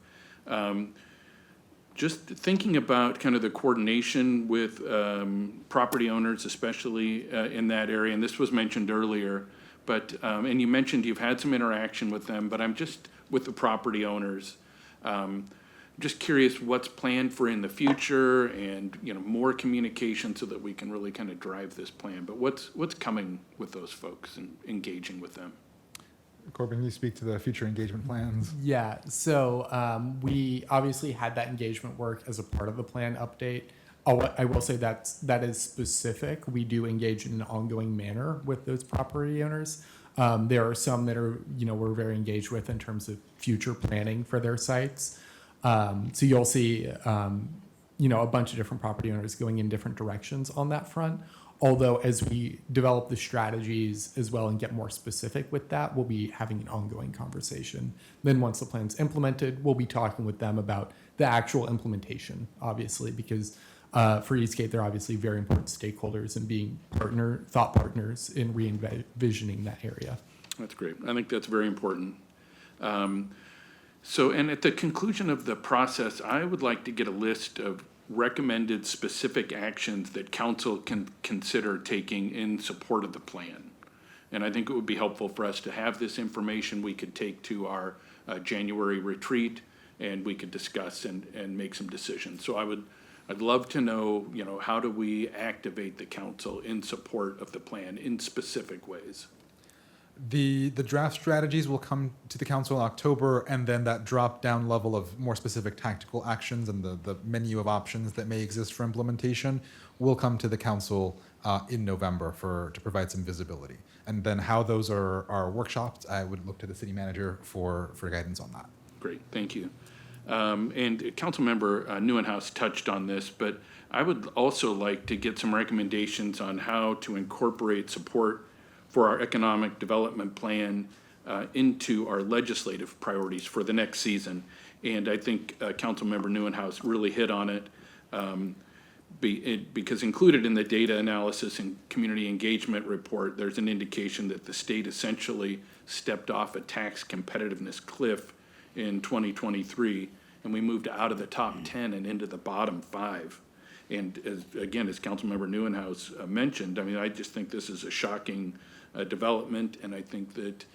Just thinking about kind of the coordination with property owners, especially in that area, and this was mentioned earlier, but and you mentioned you've had some interaction with them, but I'm just with the property owners. Just curious what's planned for in the future and more communication so that we can really kind of drive this plan. But what's coming with those folks and engaging with them? Corbin, can you speak to the future engagement plans? Yeah, so we obviously had that engagement work as a part of the plan update. I will say that is specific. We do engage in an ongoing manner with those property owners. There are some that are, we're very engaged with in terms of future planning for their sites. So you'll see, a bunch of different property owners going in different directions on that front. Although as we develop the strategies as well and get more specific with that, we'll be having an ongoing conversation. Then once the plan's implemented, we'll be talking with them about the actual implementation, obviously, because for Eastgate, they're obviously very important stakeholders and being thought partners in re-envisioning that area. That's great. I think that's very important. And at the conclusion of the process, I would like to get a list of recommended specific actions that council can consider taking in support of the plan. And I think it would be helpful for us to have this information we could take to our January retreat, and we could discuss and make some decisions. So I'd love to know, how do we activate the council in support of the plan in specific ways? The draft strategies will come to the council in October, and then that drop-down level of more specific tactical actions and the menu of options that may exist for implementation will come to the council in November to provide some visibility. And then how those are workshopped, I would look to the city manager for guidance on that. Great, thank you. And Councilmember Neuenhuis touched on this, but I would also like to get some recommendations on how to incorporate support for our economic development plan into our legislative priorities for the next season. And I think Councilmember Neuenhuis really hit on it, because included in the data analysis and community engagement report, there's an indication that the state essentially stepped off a tax competitiveness cliff in 2023, and we moved out of the top 10 and into the bottom 5. And as Councilmember Neuenhuis mentioned, I just think this is a shocking development, and I think that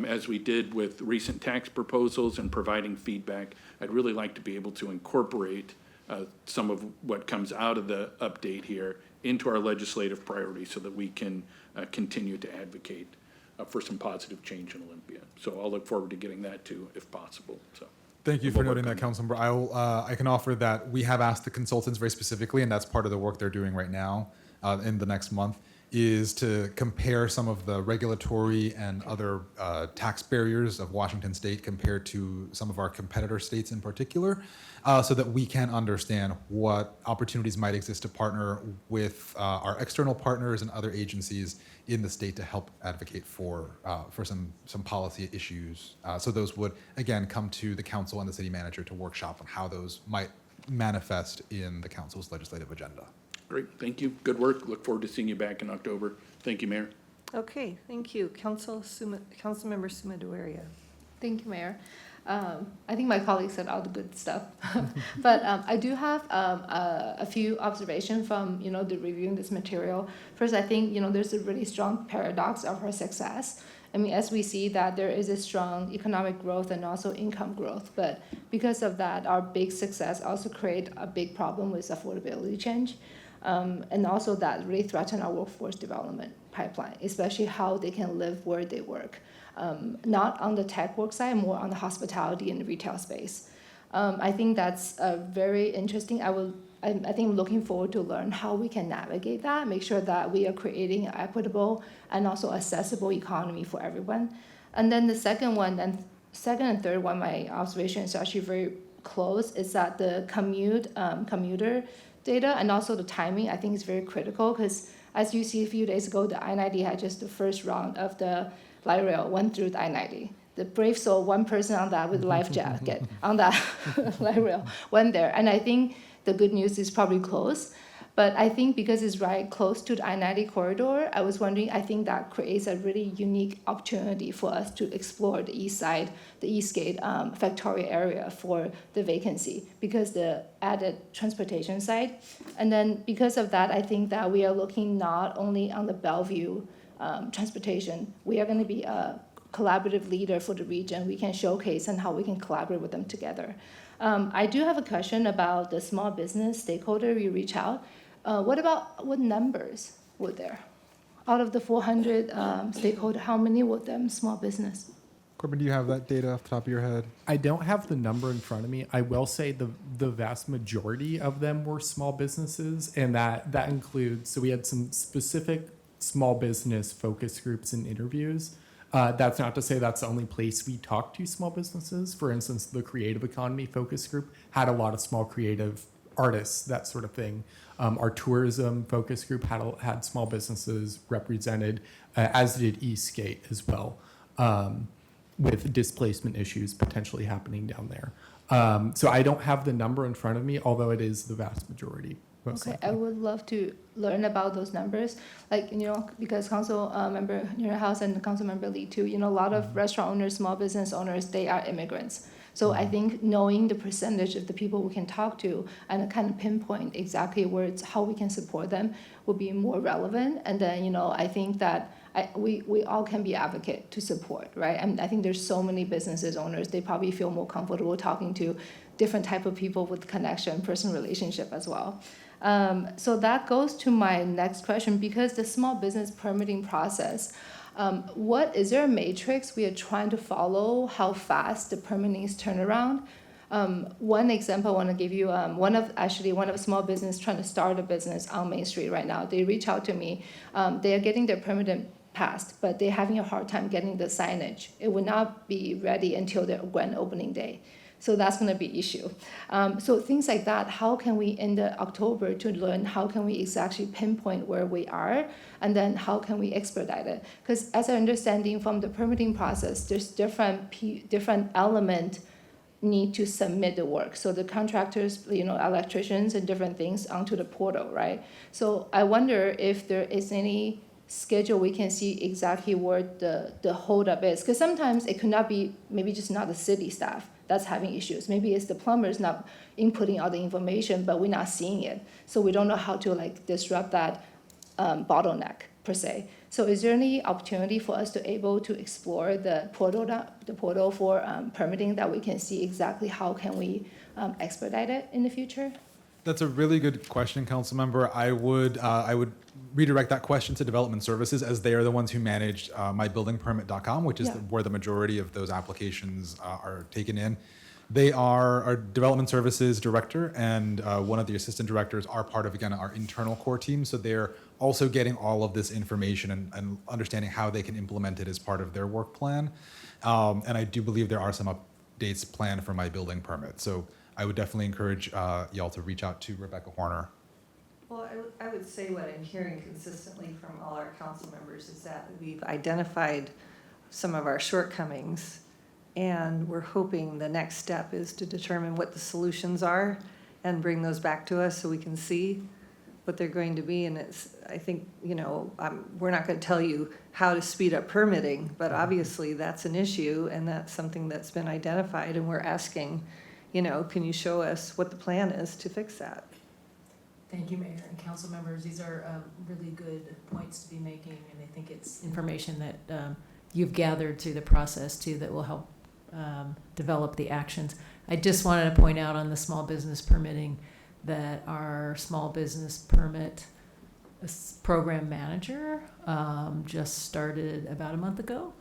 as we did with recent tax proposals and providing feedback, I'd really like to be able to incorporate some of what comes out of the update here into our legislative priorities so that we can continue to advocate for some positive change in Olympia. So I'll look forward to getting that too, if possible. So. Thank you for noting that, Councilmember. I can offer that we have asked the consultants very specifically, and that's part of the work they're doing right now in the next month, is to compare some of the regulatory and other tax barriers of Washington State compared to some of our competitor states in particular, so that we can understand what opportunities might exist to partner with our external partners and other agencies in the state to help advocate for some policy issues. So those would, again, come to the council and the city manager to workshop on how those might manifest in the council's legislative agenda. Great, thank you. Good work. Look forward to seeing you back in October. Thank you, Mayor. Okay, thank you. Councilmember Sumadueria. Thank you, Mayor. I think my colleagues said all the good stuff, but I do have a few observations from the reviewing this material. First, I think there's a really strong paradox of our success. As we see that there is a strong economic growth and also income growth, but because of that, our big success also create a big problem with affordability change. And also that really threaten our workforce development pipeline, especially how they can live where they work. Not on the tech work side, more on the hospitality and the retail space. I think that's very interesting. I think I'm looking forward to learn how we can navigate that, make sure that we are creating an equitable and also accessible economy for everyone. And then the second and third one, my observation is actually very close, is that the commuter data and also the timing, I think, is very critical, because as you see a few days ago, the I-90 had just the first round of the light rail went through the I-90. The brave soul, one person on that with a life jacket on that light rail went there. And I think the good news is probably close. But I think because it's right close to the I-90 corridor, I was wondering, I think that creates a really unique opportunity for us to explore the east side, the Eastgate Victoria area for the vacancy, because the added transportation side. And then because of that, I think that we are looking not only on the Bellevue transportation, we are going to be a collaborative leader for the region. We can showcase and how we can collaborate with them together. I do have a question about the small business stakeholder we reach out. What numbers were there? Out of the 400 stakeholders, how many were them small business? Corbin, do you have that data off the top of your head? I don't have the number in front of me. I will say the vast majority of them were small businesses, and that includes, so we had some specific small business focus groups and interviews. That's not to say that's the only place we talk to small businesses. For instance, the creative economy focus group had a lot of small creative artists, that sort of thing. Our tourism focus group had small businesses represented, as did Eastgate as well, with displacement issues potentially happening down there. So I don't have the number in front of me, although it is the vast majority. Okay, I would love to learn about those numbers, like, because Council Member House and Council Member Lee too, a lot of restaurant owners, small business owners, they are immigrants. So I think knowing the percentage of the people we can talk to and kind of pinpoint exactly how we can support them will be more relevant. And then, I think that we all can be advocate to support, right? And I think there's so many businesses owners, they probably feel more comfortable talking to different type of people with connection, personal relationship as well. So that goes to my next question, because the small business permitting process, is there a matrix we are trying to follow, how fast the permitting is turned around? One example I want to give you, one of a small business trying to start a business on Main Street right now, they reach out to me. They are getting their permit passed, but they're having a hard time getting the signage. It will not be ready until the grand opening day. So that's going to be issue. So things like that, how can we in the October to learn how can we exactly pinpoint where we are, and then how can we expedite it? Because as I'm understanding from the permitting process, there's different element need to submit the work. So the contractors, electricians and different things onto the portal, right? So I wonder if there is any schedule we can see exactly where the holdup is. Because sometimes it could not be, maybe just not the city staff that's having issues. Maybe it's the plumbers not inputting all the information, but we're not seeing it. So we don't know how to disrupt that bottleneck per se. So is there any opportunity for us to able to explore the portal for permitting, that we can see exactly how can we expedite it in the future? That's a really good question, council member. I would redirect that question to Development Services, as they are the ones who manage mybuildingpermit.com, which is where the majority of those applications are taken in. They are our Development Services director, and one of the assistant directors are part of, again, our internal core team. So they're also getting all of this information and understanding how they can implement it as part of their work plan. And I do believe there are some updates planned for my building permit. So I would definitely encourage y'all to reach out to Rebecca Horner. Well, I would say what I'm hearing consistently from all our council members is that we've identified some of our shortcomings, and we're hoping the next step is to determine what the solutions are and bring those back to us so we can see what they're going to be. And I think, we're not going to tell you how to speed up permitting, but obviously that's an issue, and that's something that's been identified, and we're asking, can you show us what the plan is to fix that? Thank you, Mayor and council members. These are really good points to be making, and I think it's information that you've gathered through the process too that will help develop the actions. I just wanted to point out on the small business permitting that our small business permit program manager just started about a month ago.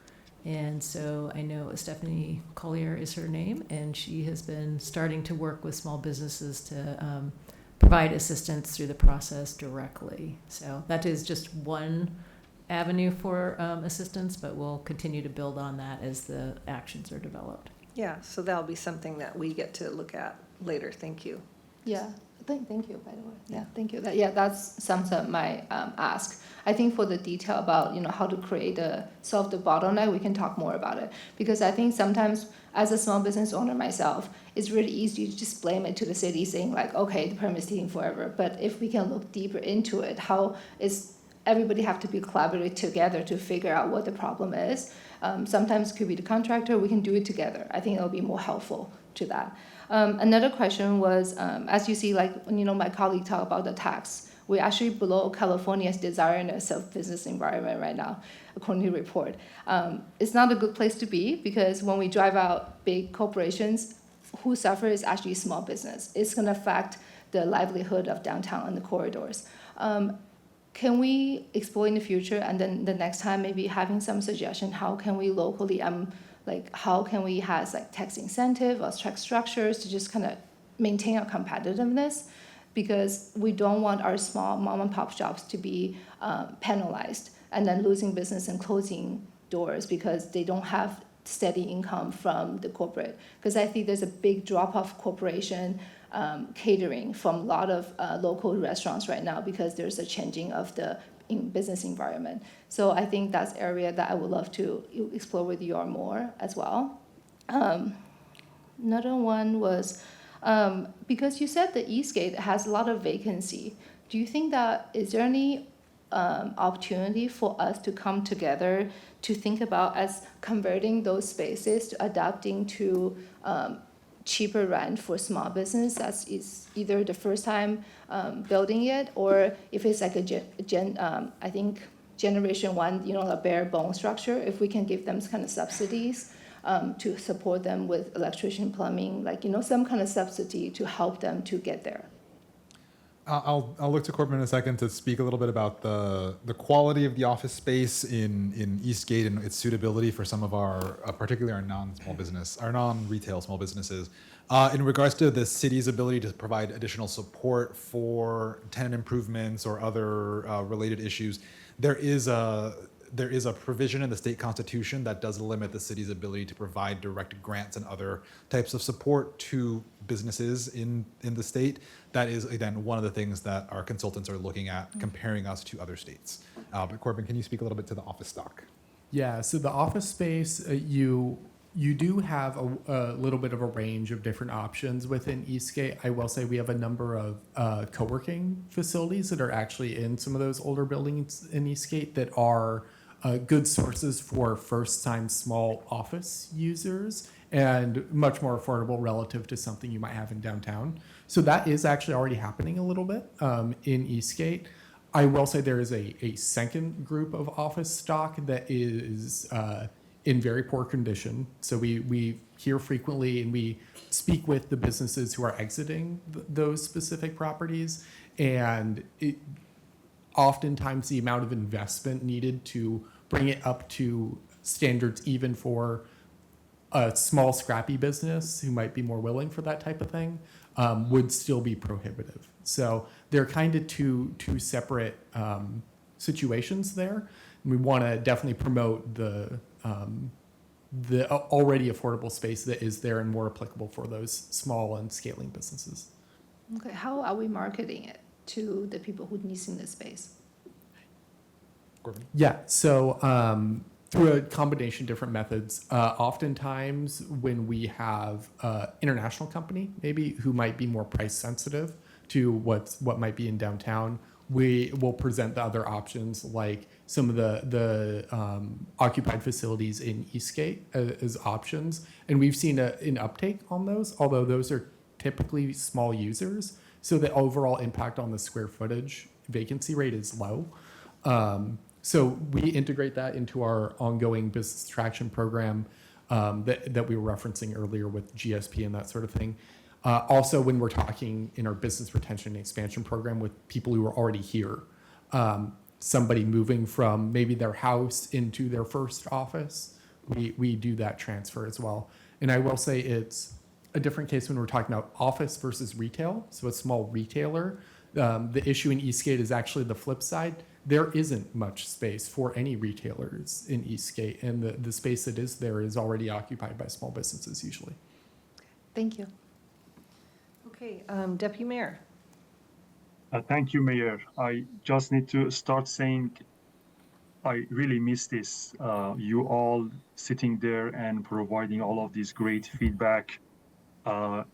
And so I know Stephanie Collier is her name, and she has been starting to work with small businesses to provide assistance through the process directly. So that is just one avenue for assistance, but we'll continue to build on that as the actions are developed. Yeah, so that'll be something that we get to look at later. Thank you. Yeah, thank you, by the way. Yeah, thank you. That sums up my ask. I think for the detail about, how to solve the bottleneck, we can talk more about it. Because I think sometimes, as a small business owner myself, it's really easy to just blame it to the city, saying okay, the permit's taking forever. But if we can look deeper into it, how is everybody have to be collaborative together to figure out what the problem is. Sometimes it could be the contractor, we can do it together. I think it'll be more helpful to that. Another question was, as you see, my colleague talked about the tax. We're actually below California's desiredness of business environment right now, according to the report. It's not a good place to be, because when we drive out big corporations, who suffers is actually small business. It's going to affect the livelihood of downtown and the corridors. Can we explore in the future, and then the next time maybe having some suggestion, how can we locally, how can we have tax incentive or tax structures to just kind of maintain our competitiveness? Because we don't want our small mom and pop shops to be penalized and then losing business and closing doors because they don't have steady income from the corporate. Because I think there's a big drop-off corporation catering from a lot of local restaurants right now because there's a changing of the business environment. So I think that's area that I would love to explore with you all more as well. Another one was, because you said the Eastgate has a lot of vacancy, do you think that, is there any opportunity for us to come together to think about as converting those spaces to adapting to cheaper rent for small business as is either the first time building it, or if it's like I think generation one, a bare bone structure, if we can give them kind of subsidies to support them with electrician, plumbing, some kind of subsidy to help them to get there. I'll look to Corbin in a second to speak a little bit about the quality of the office space in Eastgate and its suitability for some of our, particularly our non-retail small businesses. In regards to the city's ability to provide additional support for tenant improvements or other related issues, there is a provision in the state constitution that does limit the city's ability to provide direct grants and other types of support to businesses in the state. That is, again, one of the things that our consultants are looking at, comparing us to other states. But Corbin, can you speak a little bit to the office stock? Yeah, so the office space, you do have a little bit of a range of different options within Eastgate. I will say we have a number of co-working facilities that are actually in some of those older buildings in Eastgate that are good sources for first-time small office users and much more affordable relative to something you might have in downtown. So that is actually already happening a little bit in Eastgate. I will say there is a second group of office stock that is in very poor condition. So we hear frequently and we speak with the businesses who are exiting those specific properties, and oftentimes the amount of investment needed to bring it up to standards even for a small scrappy business who might be more willing for that type of thing would still be prohibitive. So they're kind of two separate situations there. And we want to definitely promote the already affordable space that is there and more applicable for those small and scaling businesses. Okay, how are we marketing it to the people who need in this space? Yeah, so through a combination of different methods, oftentimes when we have international company, maybe who might be more price sensitive to what might be in downtown, we will present the other options like some of the occupied facilities in Eastgate as options. And we've seen an uptake on those, although those are typically small users. So the overall impact on the square footage vacancy rate is low. So we integrate that into our ongoing business traction program that we were referencing earlier with GSP and that sort of thing. Also, when we're talking in our business retention and expansion program with people who are already here, somebody moving from maybe their house into their first office, we do that transfer as well. And I will say it's a different case when we're talking about office versus retail. So a small retailer, the issue in Eastgate is actually the flip side. There isn't much space for any retailers in Eastgate, and the space that is there is already occupied by small businesses usually. Thank you. Okay, Deputy Mayor. Thank you, Mayor. I just need to start saying I really miss this. You all sitting there and providing all of this great feedback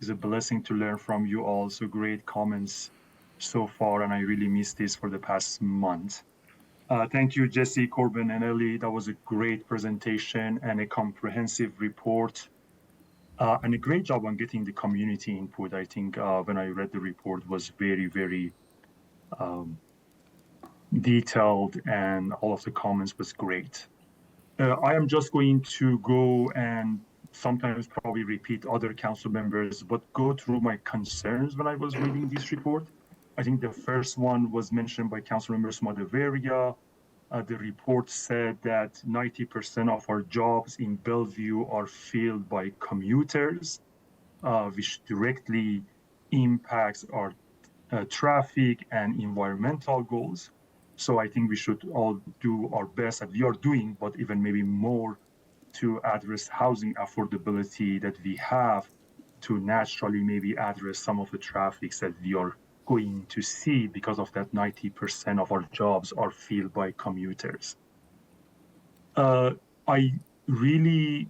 is a blessing to learn from you all. So great comments so far, and I really missed this for the past month. Thank you, Jesse, Corbin, and Ellie. That was a great presentation and a comprehensive report, and a great job on getting the community input. I think when I read the report was very, very detailed, and all of the comments was great. I am just going to go and sometimes probably repeat other council members, but go through my concerns when I was reading this report. I think the first one was mentioned by Councilmember Smadeveria. The report said that 90% of our jobs in Bellevue are filled by commuters, which directly impacts our traffic and environmental goals. So I think we should all do our best, that we are doing, but even maybe more to address housing affordability that we have to naturally maybe address some of the traffics that we are going to see because of that 90% of our jobs are filled by commuters. I really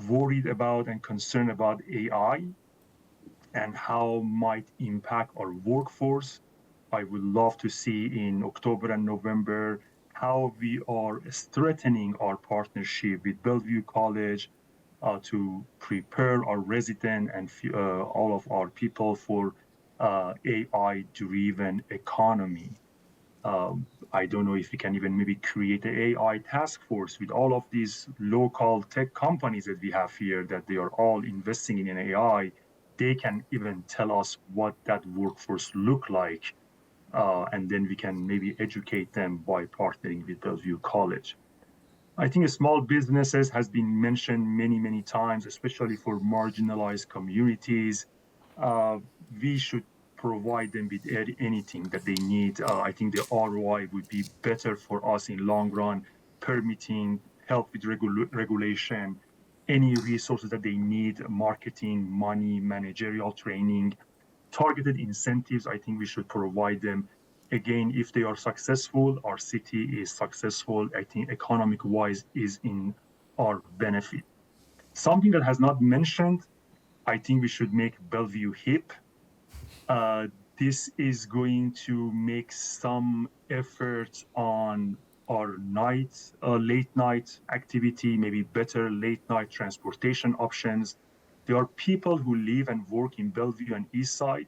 worried about and concerned about AI and how might impact our workforce. I would love to see in October and November how we are strengthening our partnership with Bellevue College to prepare our residents and all of our people for AI-driven economy. I don't know if we can even maybe create an AI task force with all of these local tech companies that we have here, that they are all investing in AI. They can even tell us what that workforce look like. And then we can maybe educate them by partnering with Bellevue College. I think small businesses has been mentioned many, many times, especially for marginalized communities. We should provide them with anything that they need. I think the ROI would be better for us in long run, permitting, help with regulation, any resources that they need, marketing, money, managerial training, targeted incentives. I think we should provide them. Again, if they are successful, our city is successful. I think economic-wise is in our benefit. Something that has not mentioned, I think we should make Bellevue hip. This is going to make some efforts on our late night activity, maybe better late night transportation options. There are people who live and work in Bellevue and East Side,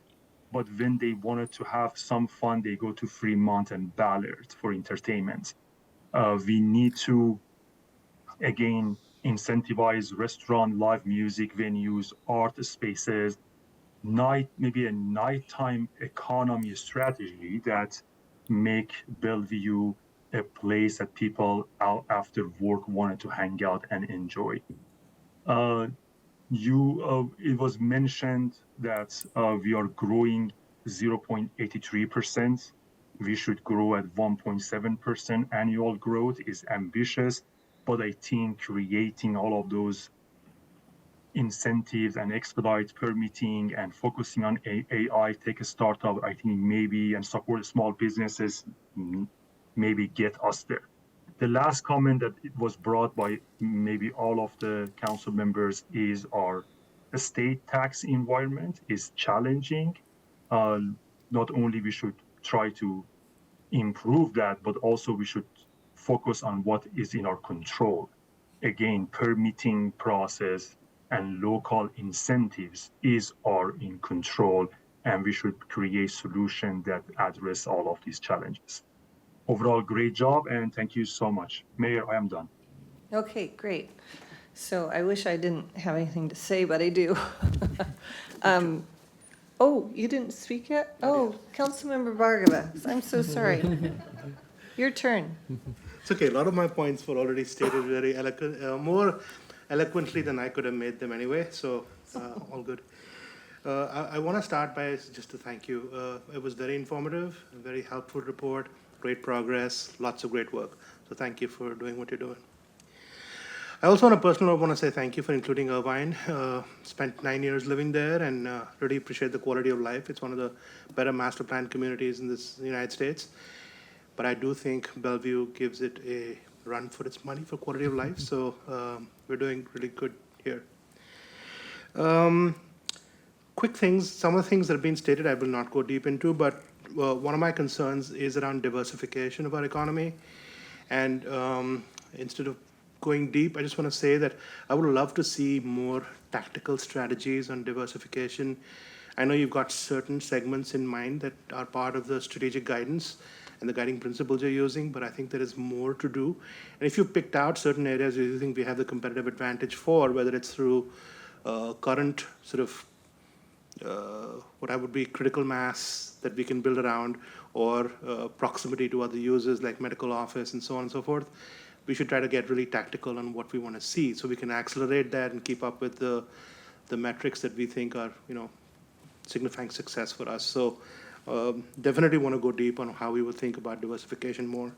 but when they wanted to have some fun, they go to Fremont and Ballard for entertainment. We need to, again, incentivize restaurant, live music venues, art spaces, maybe a nighttime economy strategy that make Bellevue a place that people out after work wanted to hang out and enjoy. It was mentioned that we are growing 0.83%. We should grow at 1.7% annual growth is ambitious, but I think creating all of those incentives and expedite permitting and focusing on AI, take a startup, I think maybe, and support small businesses, maybe get us there. The last comment that it was brought by maybe all of the council members is our estate tax environment is challenging. Not only we should try to improve that, but also we should focus on what is in our control. Again, permitting process and local incentives is our in control, and we should create solutions that address all of these challenges. Overall, great job, and thank you so much. Mayor, I am done. Okay, great. So I wish I didn't have anything to say, but I do. Oh, you didn't speak yet? Oh, Councilmember Bhargava, I'm so sorry. Your turn. It's okay. A lot of my points were already stated very more eloquently than I could have made them anyway. So all good. I want to start by just to thank you. It was very informative, a very helpful report, great progress, lots of great work. So thank you for doing what you're doing. I also on a personal note want to say thank you for including Irvine. Spent 9 years living there and really appreciate the quality of life. It's one of the better master plan communities in this United States. But I do think Bellevue gives it a run for its money for quality of life. So we're doing really good here. Quick things, some of the things that have been stated I will not go deep into, but one of my concerns is around diversification of our economy. And instead of going deep, I just want to say that I would love to see more tactical strategies on diversification. I know you've got certain segments in mind that are part of the strategic guidance and the guiding principles you're using, but I think there is more to do. And if you picked out certain areas where you think we have the competitive advantage for, whether it's through current sort of what I would be critical mass that we can build around, or proximity to other users like medical office and so on and so forth, we should try to get really tactical on what we want to see so we can accelerate that and keep up with the metrics that we think are, signifying success for us. So definitely want to go deep on how we would think about diversification more.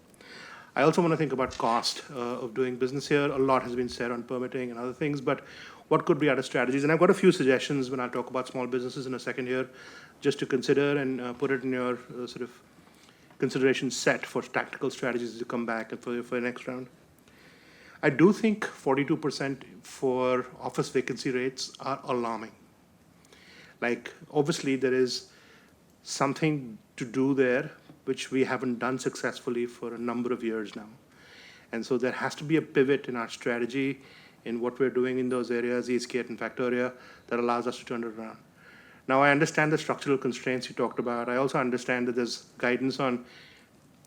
I also want to think about cost of doing business here. A lot has been said on permitting and other things, but what could be other strategies? And I've got a few suggestions when I talk about small businesses in a second here, just to consider and put it in your sort of consideration set for tactical strategies to come back and for the next round. I do think 42% for office vacancy rates are alarming. Like, obviously, there is something to do there, which we haven't done successfully for a number of years now. And so there has to be a pivot in our strategy in what we're doing in those areas, Eastgate and Factoria, that allows us to turn it around. Now, I understand the structural constraints you talked about. I also understand that there's guidance on,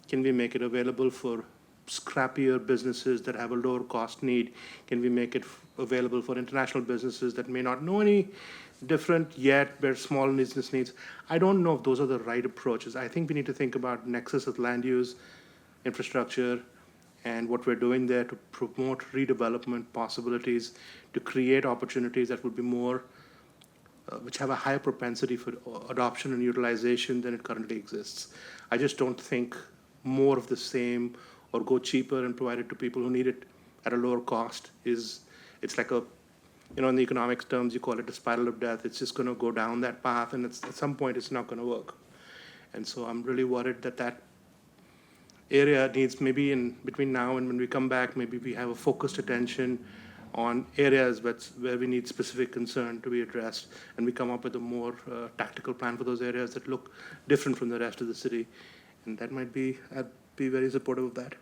can we make it available for scrappier businesses that have a lower cost need? Can we make it available for international businesses that may not know any different yet, but small business needs? I don't know if those are the right approaches. I think we need to think about nexus of land use, infrastructure, and what we're doing there to promote redevelopment possibilities, to create opportunities that would be more, which have a higher propensity for adoption and utilization than it currently exists. I just don't think more of the same or go cheaper and provide it to people who need it at a lower cost it's like a, in the economics terms, you call it a spiral of death. It's just going to go down that path, and at some point it's not going to work. And so I'm really worried that area needs, maybe in between now and when we come back, maybe we have a focused attention on areas where we need specific concern to be addressed, and we come up with a more tactical plan for those areas that look different from the rest of the city. And that might be, I'd be very supportive of that.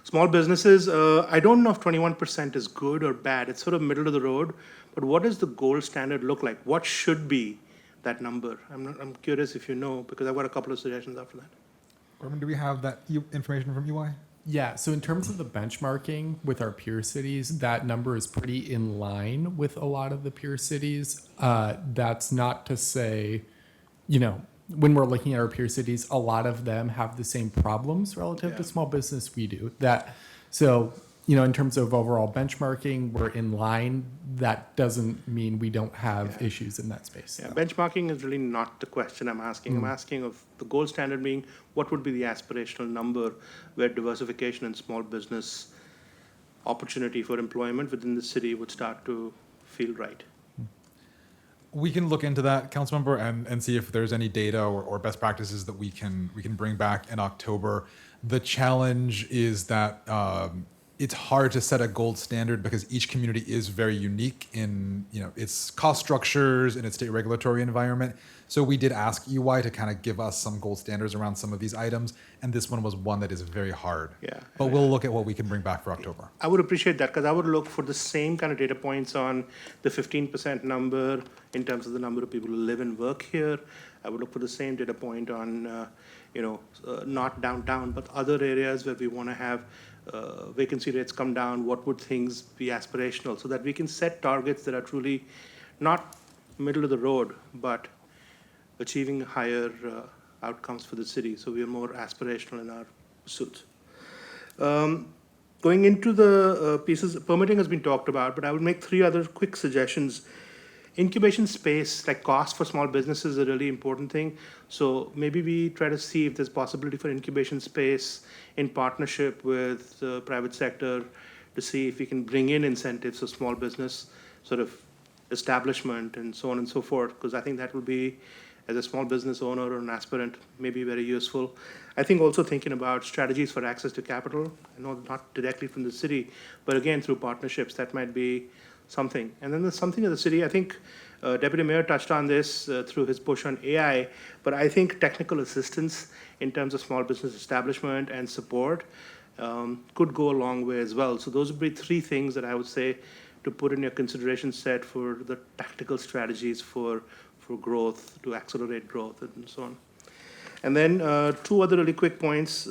Small businesses, I don't know if 21% is good or bad. It's sort of middle of the road, but what does the gold standard look like? What should be that number? I'm curious if you know, because I've got a couple of suggestions after that. Orman, do we have that information from UI? Yeah, so in terms of the benchmarking with our peer cities, that number is pretty in line with a lot of the peer cities. That's not to say, when we're looking at our peer cities, a lot of them have the same problems relative to small business we do. In terms of overall benchmarking, we're in line. That doesn't mean we don't have issues in that space. Yeah, benchmarking is really not the question I'm asking. I'm asking of the gold standard being, what would be the aspirational number where diversification and small business opportunity for employment within the city would start to feel right? We can look into that, Councilmember, and see if there's any data or best practices that we can bring back in October. The challenge is that it's hard to set a gold standard because each community is very unique in its cost structures and its state regulatory environment. So we did ask UI to kind of give us some gold standards around some of these items, and this one was one that is very hard. Yeah. But we'll look at what we can bring back for October. I would appreciate that, because I would look for the same kind of data points on the 15% number in terms of the number of people who live and work here. I would look for the same data point on, not downtown, but other areas where we want to have vacancy rates come down. What would things be aspirational, so that we can set targets that are truly not middle of the road, but achieving higher outcomes for the city. So we are more aspirational in our pursuits. Going into the pieces, permitting has been talked about, but I would make 3 other quick suggestions. Incubation space, like cost for small businesses, is a really important thing. So maybe we try to see if there's possibility for incubation space in partnership with the private sector to see if we can bring in incentives for small business sort of establishment and so on and so forth, because I think that will be, as a small business owner or an aspirant, may be very useful. I think also thinking about strategies for access to capital, not directly from the city, but again through partnerships, that might be something. And then there's something in the city, I think Deputy Mayor touched on this through his push on AI, but I think technical assistance in terms of small business establishment and support could go a long way as well. So those would be 3 things that I would say to put in your consideration set for the tactical strategies for growth, to accelerate growth and so on. And then 2 other really quick points.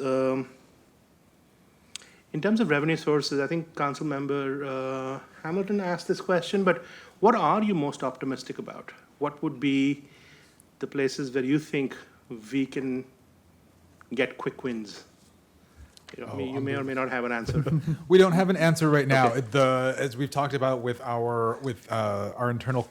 In terms of revenue sources, I think Councilmember Hamilton asked this question, but what are you most optimistic about? What would be the places where you think we can get quick wins? You may or may not have an answer. We don't have an answer right now. Okay. As we've talked about with our internal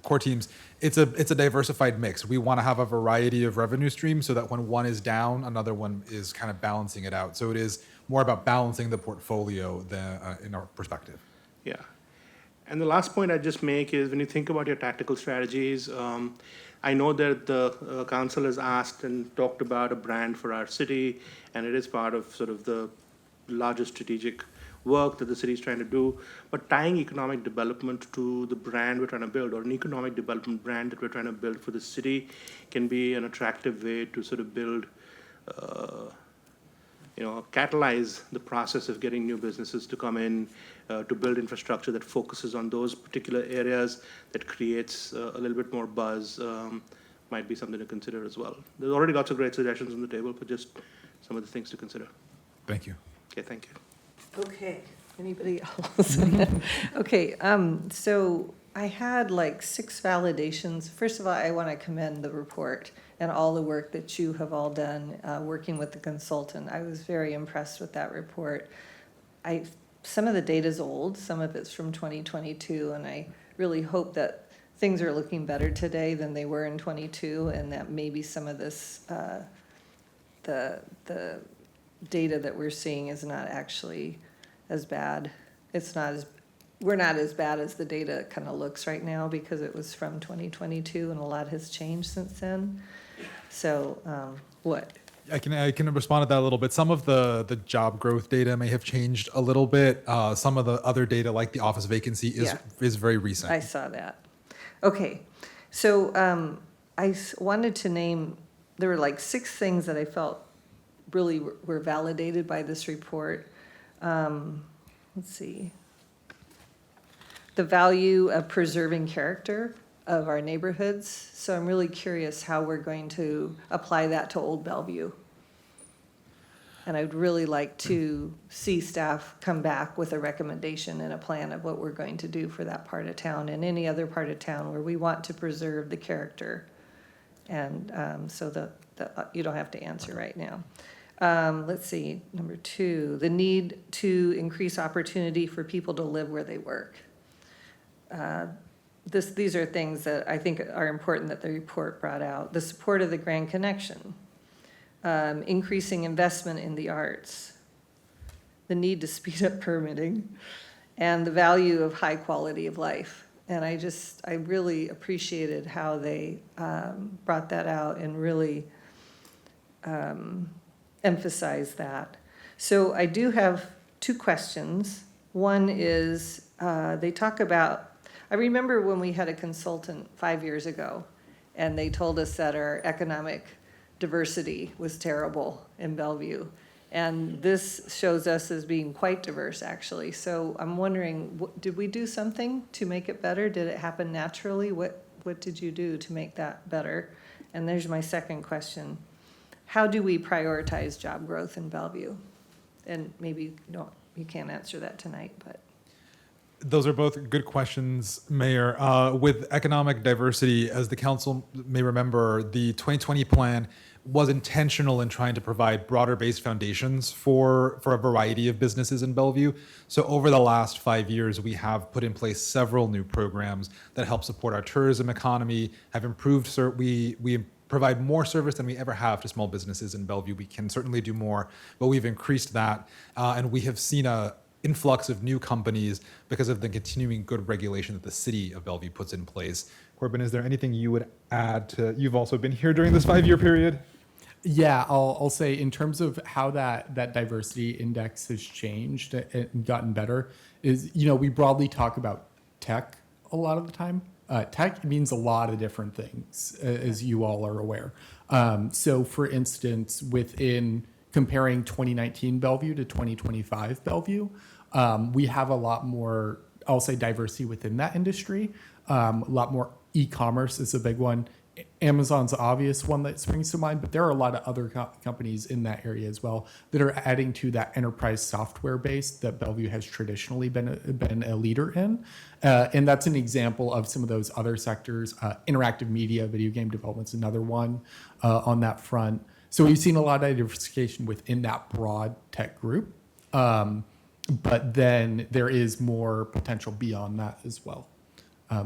core teams, it's a diversified mix. We want to have a variety of revenue streams so that when one is down, another one is kind of balancing it out. So it is more about balancing the portfolio than in our perspective. Yeah. And the last point I'd just make is when you think about your tactical strategies, I know that the council has asked and talked about a brand for our city, and it is part of sort of the larger strategic work that the city is trying to do. But tying economic development to the brand we're trying to build, or an economic development brand that we're trying to build for the city, can be an attractive way to sort of build, catalyze the process of getting new businesses to come in, to build infrastructure that focuses on those particular areas, that creates a little bit more buzz, might be something to consider as well. There's already lots of great suggestions on the table, but just some of the things to consider. Thank you. Okay, thank you. Okay, anybody else? Okay, so I had like 6 validations. First of all, I want to commend the report and all the work that you have all done working with the consultant. I was very impressed with that report. Some of the data's old, some of it's from 2022, and I really hope that things are looking better today than they were in 22, and that maybe some of this, the data that we're seeing is not actually as bad. We're not as bad as the data kind of looks right now, because it was from 2022 and a lot has changed since then. So what? I can respond to that a little bit. Some of the job growth data may have changed a little bit. Some of the other data, like the office vacancy, is very recent. I saw that. Okay, so wanted to name, there were like 6 things that I felt really were validated by this report. Let's see. The value of preserving character of our neighborhoods. So I'm really curious how we're going to apply that to Old Bellevue. And I'd really like to see staff come back with a recommendation and a plan of what we're going to do for that part of town and any other part of town where we want to preserve the character. And so you don't have to answer right now. Let's see, number 2, the need to increase opportunity for people to live where they work. These are things that I think are important that the report brought out. The support of the Grand Connection, increasing investment in the arts, the need to speed up permitting, and the value of high quality of life. And I really appreciated how they brought that out and really emphasize that. So I do have 2 questions. One is they talk about, I remember when we had a consultant 5 years ago, and they told us that our economic diversity was terrible in Bellevue. And this shows us as being quite diverse, actually. So I'm wondering, did we do something to make it better? Did it happen naturally? What did you do to make that better? And there's my second question. How do we prioritize job growth in Bellevue? And maybe you can't answer that tonight, but. Those are both good questions, Mayor. With economic diversity, as the council may remember, the 2020 plan was intentional in trying to provide broader-based foundations for a variety of businesses in Bellevue. So over the last 5 years, we have put in place several new programs that help support our tourism economy, have improved, we provide more service than we ever have to small businesses in Bellevue. We can certainly do more, but we've increased that. And we have seen a influx of new companies because of the continuing good regulation that the city of Bellevue puts in place. Corbin, is there anything you would add to, you've also been here during this 5-year period? Yeah, I'll say in terms of how that diversity index has changed and gotten better is, we broadly talk about tech a lot of the time. Tech means a lot of different things, as you all are aware. So for instance, within comparing 2019 Bellevue to 2025 Bellevue, we have a lot more, I'll say, diversity within that industry. A lot more e-commerce is a big one. Amazon's the obvious one that springs to mind, but there are a lot of other companies in that area as well that are adding to that enterprise software base that Bellevue has traditionally been a leader in. And that's an example of some of those other sectors. Interactive media, video game development's another one on that front. So we've seen a lot of diversification within that broad tech group. But then there is more potential beyond that as well.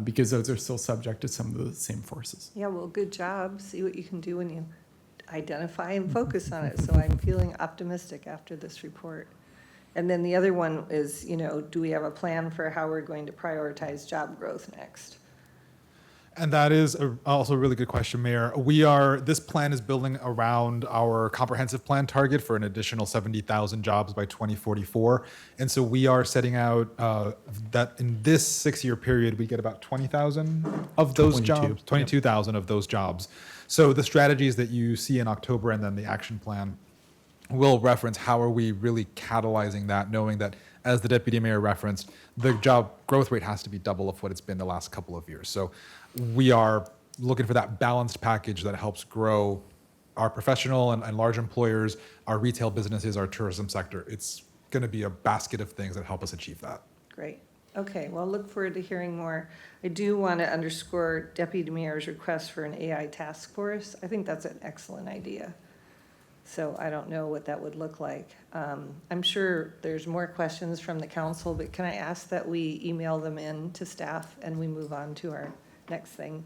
Because those are still subject to some of the same forces. Yeah, well, good job. See what you can do when you identify and focus on it. So I'm feeling optimistic after this report. And then the other one is, do we have a plan for how we're going to prioritize job growth next? And that is also a really good question, Mayor. This plan is building around our comprehensive plan target for an additional 70,000 jobs by 2044. And so we are setting out that in this 6-year period, we get about 20,000 of those jobs, 22,000 of those jobs. So the strategies that you see in October and then the action plan will reference how are we really catalyzing that, knowing that, as the Deputy Mayor referenced, the job growth rate has to be double of what it's been the last couple of years. So we are looking for that balanced package that helps grow our professional and large employers, our retail businesses, our tourism sector. It's going to be a basket of things that help us achieve that. Great. Okay, well, look forward to hearing more. I do want to underscore Deputy Mayor's request for an AI task force. I think that's an excellent idea. So I don't know what that would look like. I'm sure there's more questions from the council, but can I ask that we email them in to staff and we move on to our next thing?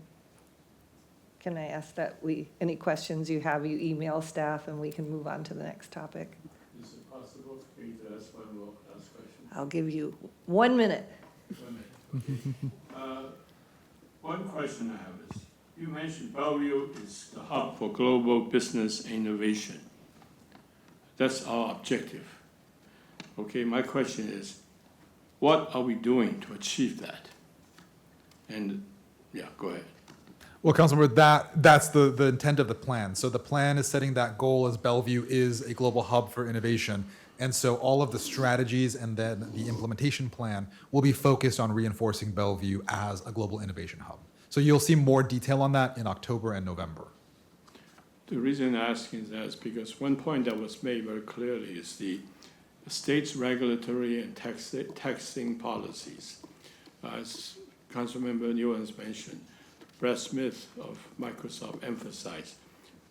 Can I ask that any questions you have, you email staff and we can move on to the next topic? Is it possible for me to ask one more last question? I'll give you 1 minute. 1 minute. Okay. One question I have is, you mentioned Bellevue is the hub for global business innovation. That's our objective. Okay, my question is, what are we doing to achieve that? And, yeah, go ahead. Well, Councilmember, that's the intent of the plan. So the plan is setting that goal as Bellevue is a global hub for innovation. And so all of the strategies and then the implementation plan will be focused on reinforcing Bellevue as a global innovation hub. So you'll see more detail on that in October and November. The reason I'm asking that is because one point that was made very clearly is the state's regulatory and taxing policies. As Councilmember Newlands mentioned, Brad Smith of Microsoft emphasized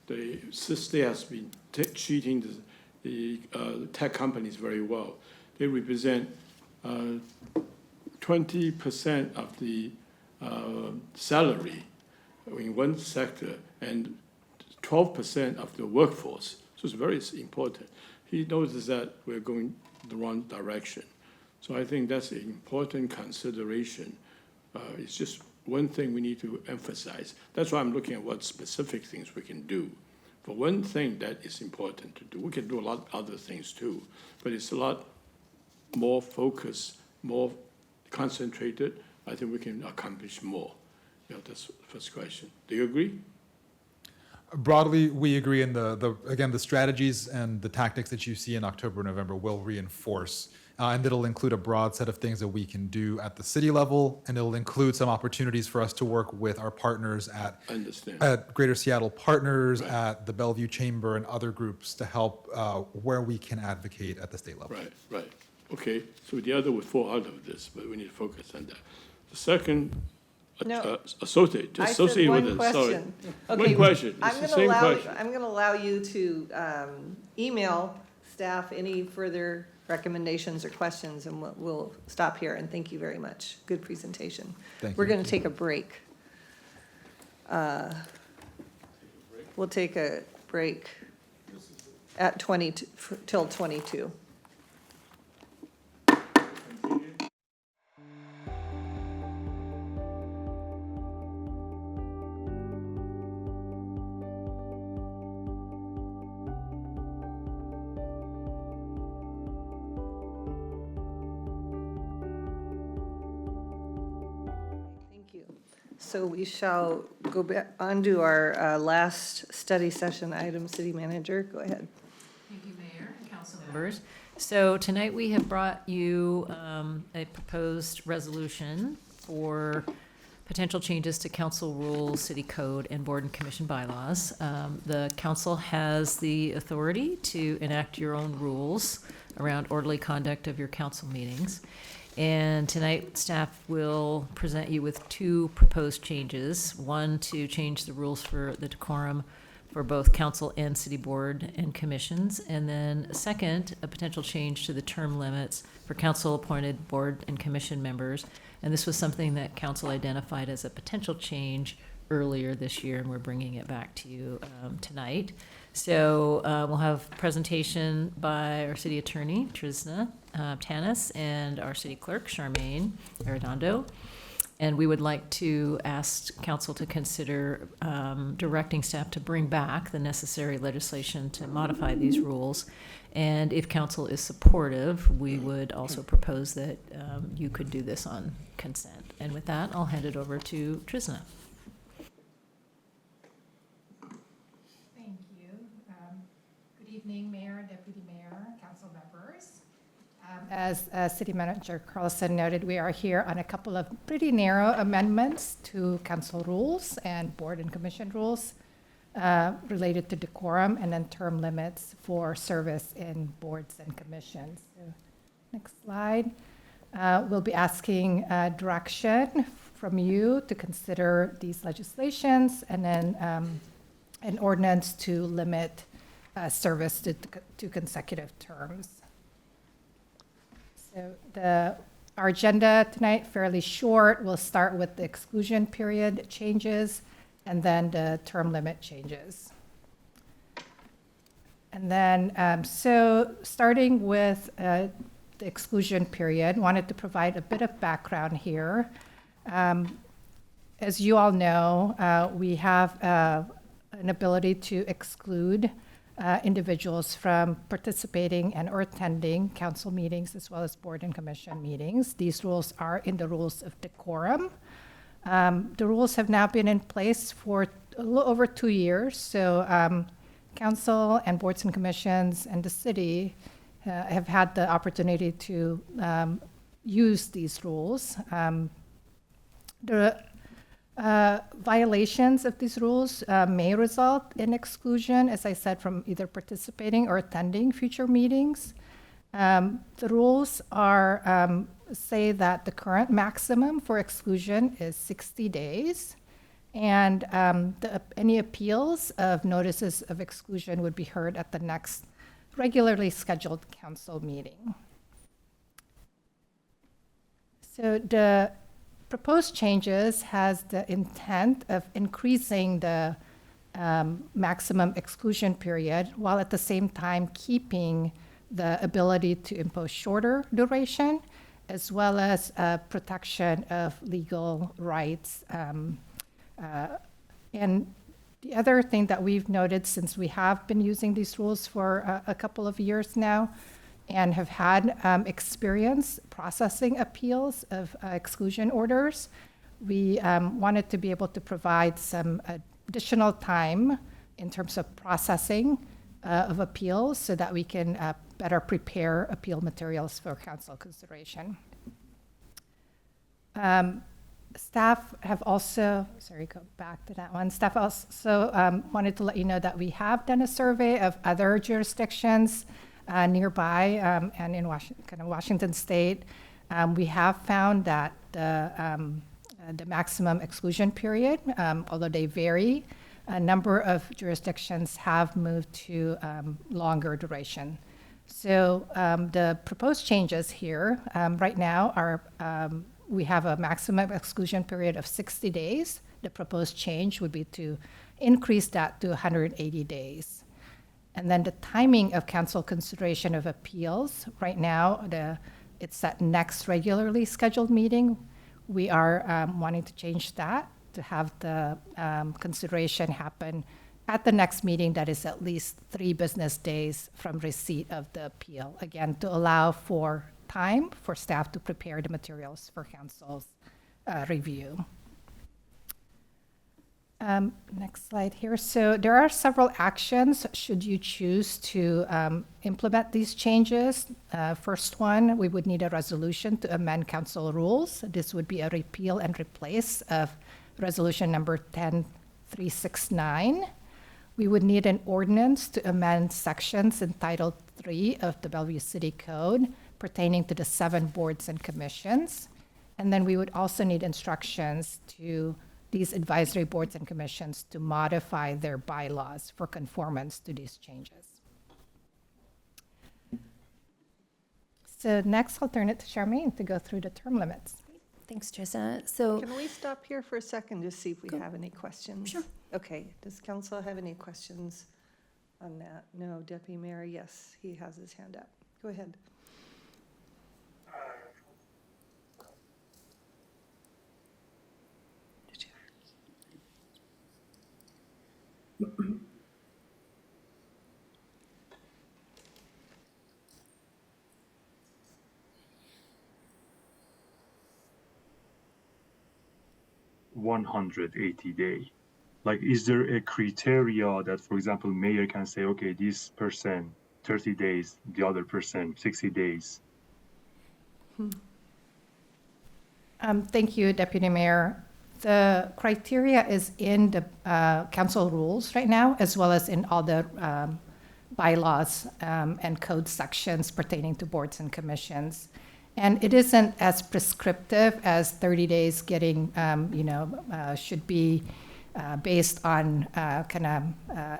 the state has been treating the tech companies very well. They represent 20% of the salary in one sector and 12% of the workforce. So it's very important. He noticed that we're going the wrong direction. So I think that's an important consideration. It's just one thing we need to emphasize. That's why I'm looking at what specific things we can do. For one thing that is important to do, we can do a lot of other things too, but it's a lot more focused, more concentrated. I think we can accomplish more. That's the first question. Do you agree? Broadly, we agree, and again, the strategies and the tactics that you see in October and November will reinforce, and it'll include a broad set of things that we can do at the city level, and it'll include some opportunities for us to work with our partners at Greater Seattle Partners, right, at the Bellevue Chamber, and other groups to help where we can advocate at the state level. Right. Okay, so the other would fall out of this, but we need to focus on that. The second, associate with it. Sorry. Okay, one question. I'm going to allow you to email staff any further recommendations or questions, and we'll stop here. And thank you very much. Good presentation. We're going to take a break. We'll take a break at 20 till 22. So we shall go back on to our last study session item. City Manager, go ahead. Thank you, Mayor and council members. So tonight we have brought you a proposed resolution for potential changes to council rules, city code, and board and commission bylaws. The council has the authority to enact your own rules around orderly conduct of your council meetings. And tonight, staff will present you with two proposed changes. One, to change the rules for the decorum for both council and city board and commissions. And then second, a potential change to the term limits for council-appointed board and commission members. And this was something that council identified as a potential change earlier this year, and we're bringing it back to you tonight. So we'll have presentation by our city attorney, Trisna Tanis, and our city clerk, Charmaine Arredondo. And we would like to ask council to consider directing staff to bring back the necessary legislation to modify these rules. And if council is supportive, we would also propose that you could do this on consent. And with that, I'll hand it over to Trisna. Thank you. Good evening, Mayor, Deputy Mayor, council members. As City Manager Carlson noted, we are here on a couple of pretty narrow amendments to council rules and board and commission rules related to decorum and then term limits for service in boards and commissions. So, next slide. We'll be asking direction from you to consider these legislations and then an ordinance to limit service to consecutive terms. So our agenda tonight, fairly short. We'll start with the exclusion period changes and then the term limit changes. And then, so starting with the exclusion period, wanted to provide a bit of background here. As you all know, we have an ability to exclude individuals from participating and or attending council meetings as well as board and commission meetings. These rules are in the rules of decorum. The rules have now been in place for a little over 2 years. So council and boards and commissions and the city have had the opportunity to use these rules. The violations of these rules may result in exclusion, as I said, from either participating or attending future meetings. The rules are say that the current maximum for exclusion is 60 days, and any appeals of notices of exclusion would be heard at the next regularly scheduled council meeting. So the proposed changes has the intent of increasing the maximum exclusion period while at the same time keeping the ability to impose shorter duration as well as protection of legal rights. And the other thing that we've noted since we have been using these rules for a couple of years now and have had experience processing appeals of exclusion orders, we wanted to be able to provide some additional time in terms of processing of appeals so that we can better prepare appeal materials for council consideration. Staff have also, sorry, go back to that one. Staff also wanted to let you know that we have done a survey of other jurisdictions nearby and in Washington State. We have found that the maximum exclusion period, although they vary, a number of jurisdictions have moved to longer duration. So the proposed changes here right now are we have a maximum exclusion period of 60 days. The proposed change would be to increase that to 180 days. And then the timing of council consideration of appeals, right now, it's that next regularly scheduled meeting. We are wanting to change that to have the consideration happen at the next meeting that is at least 3 business days from receipt of the appeal. Again, to allow for time for staff to prepare the materials for council's review. Next slide here. So there are several actions should you choose to implement these changes. First one, we would need a resolution to amend council rules. This would be a repeal and replace of resolution number 10369. We would need an ordinance to amend sections in Title 3 of the Bellevue City Code pertaining to the 7 boards and commissions. And then we would also need instructions to these advisory boards and commissions to modify their bylaws for conformance to these changes. So next, I'll turn it to Charmaine to go through the term limits. Thanks, Trissa. So Can we stop here for a second to see if we have any questions? Sure. Okay, does council have any questions on that? No, Deputy Mayor, yes, he has his hand up. Go ahead. Did you? 180 day. Like, is there a criteria that, for example, mayor can say, okay, this person 30 days, the other person 60 days? Thank you, Deputy Mayor. The criteria is in the council rules right now, as well as in all the bylaws and code sections pertaining to boards and commissions. And it isn't as prescriptive as 30 days getting, should be based on kind of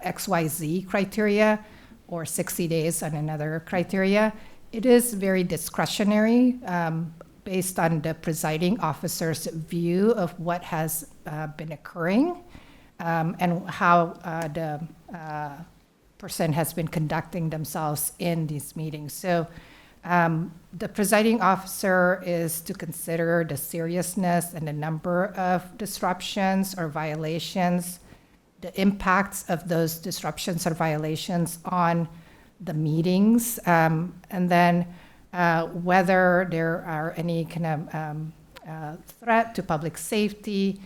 XYZ criteria or 60 days on another criteria. It is very discretionary based on the presiding officer's view of what has been occurring and how the person has been conducting themselves in these meetings. So the presiding officer is to consider the seriousness and the number of disruptions or violations, the impacts of those disruptions or violations on the meetings, and then whether there are any kind of threat to public safety,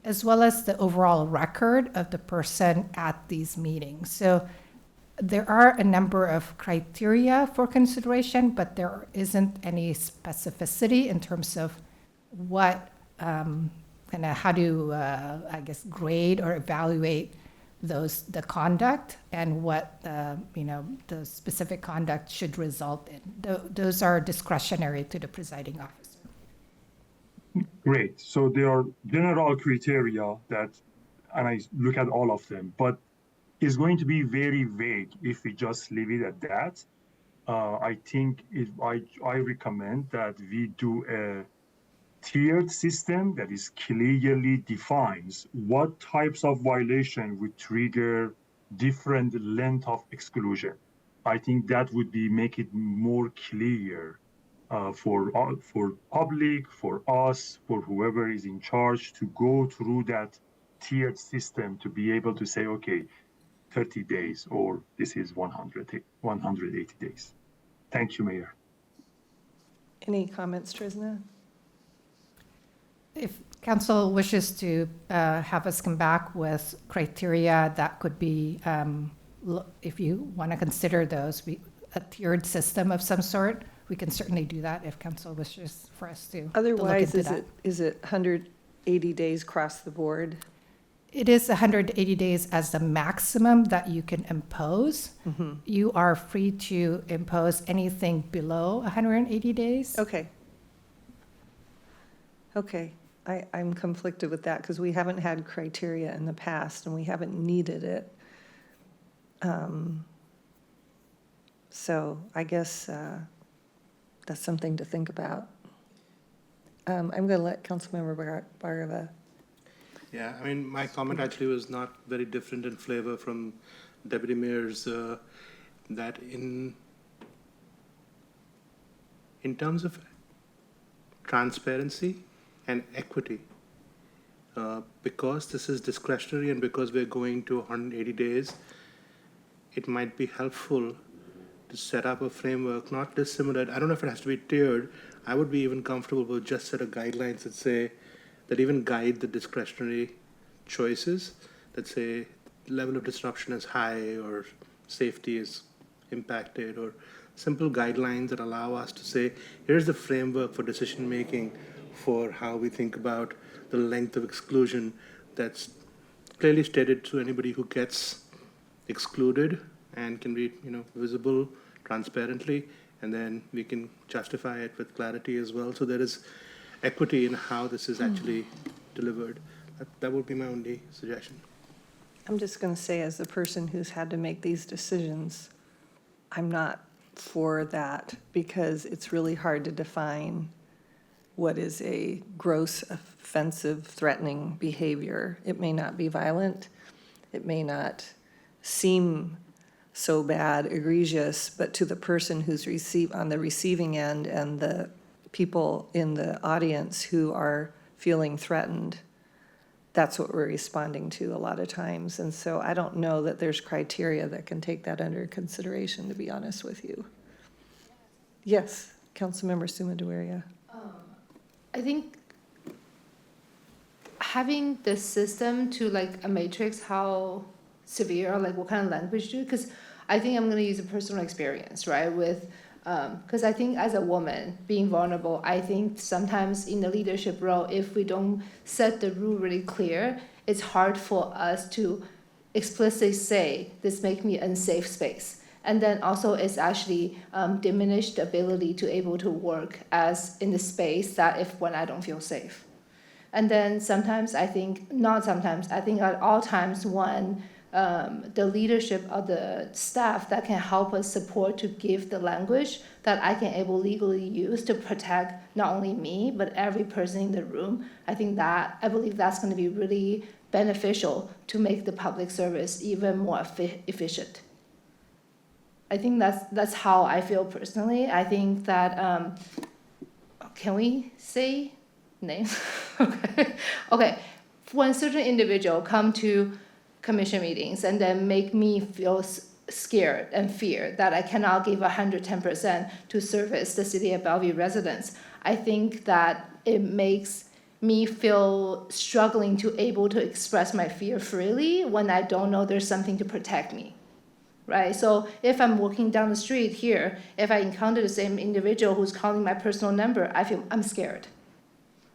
as well as the overall record of the person at these meetings. So there are a number of criteria for consideration, but there isn't any specificity in terms of what, how to, grade or evaluate the conduct and what, the specific conduct should result in. Those are discretionary to the presiding officer. Great. So there are general criteria that, and I look at all of them, but it's going to be very vague if we just leave it at that. I think I recommend that we do a tiered system that is clearly defines what types of violation would trigger different length of exclusion. I think that would make it more clear for public, for us, for whoever is in charge to go through that tiered system to be able to say, okay, 30 days, or this is 180 days. Thank you, Mayor. Any comments, Trisna? If council wishes to have us come back with criteria that could be, if you want to consider those, a tiered system of some sort, we can certainly do that if council wishes for us to. Otherwise, is it 180 days across the board? It is 180 days as the maximum that you can impose. Mm-hmm. You are free to impose anything below 180 days. Okay. Okay, I'm conflicted with that because we haven't had criteria in the past and we haven't needed it. So I guess that's something to think about. I'm going to let Councilmember Barava. Yeah, I mean, my comment actually was not very different in flavor from Deputy Mayor's, that in terms of transparency and equity, because this is discretionary and because we're going to 180 days, it might be helpful to set up a framework, not dissimilar. I don't know if it has to be tiered. I would be even comfortable with just set of guidelines that say, that even guide the discretionary choices, that say level of disruption is high or safety is impacted, or simple guidelines that allow us to say, here's the framework for decision making for how we think about the length of exclusion that's clearly stated to anybody who gets excluded and can be visible transparently, and then we can justify it with clarity as well. So there is equity in how this is actually delivered. That would be my only suggestion. I'm just going to say, as the person who's had to make these decisions, I'm not for that because it's really hard to define what is a gross, offensive, threatening behavior. It may not be violent. It may not seem so bad, egregious, but to the person who's on the receiving end and the people in the audience who are feeling threatened, that's what we're responding to a lot of times. And so I don't know that there's criteria that can take that under consideration, to be honest with you. Yes, Councilmember Suma-Deweria. I think having the system to like a matrix, how severe, like what kind of language do, because I think I'm gonna use a personal experience, right? With, because I think as a woman being vulnerable, I think sometimes in the leadership role, if we don't set the rule really clear, it's hard for us to explicitly say, this make me unsafe space. And then also it's actually diminished the ability to able to work as in the space that if when I don't feel safe. And then sometimes I think, not sometimes, I think at all times when the leadership of the staff that can help us support to give the language that I can able legally use to protect not only me, but every person in the room. I believe that's gonna be really beneficial to make the public service even more efficient. I think that's how I feel personally. I think that, can we say names? Okay. When certain individual come to commission meetings and then make me feel scared and fear that I cannot give 110% to service the City of Bellevue residents, I think that it makes me feel struggling to able to express my fear freely when I don't know there's something to protect me. Right? So if I'm walking down the street here, if I encounter the same individual who's calling my personal number, I'm scared.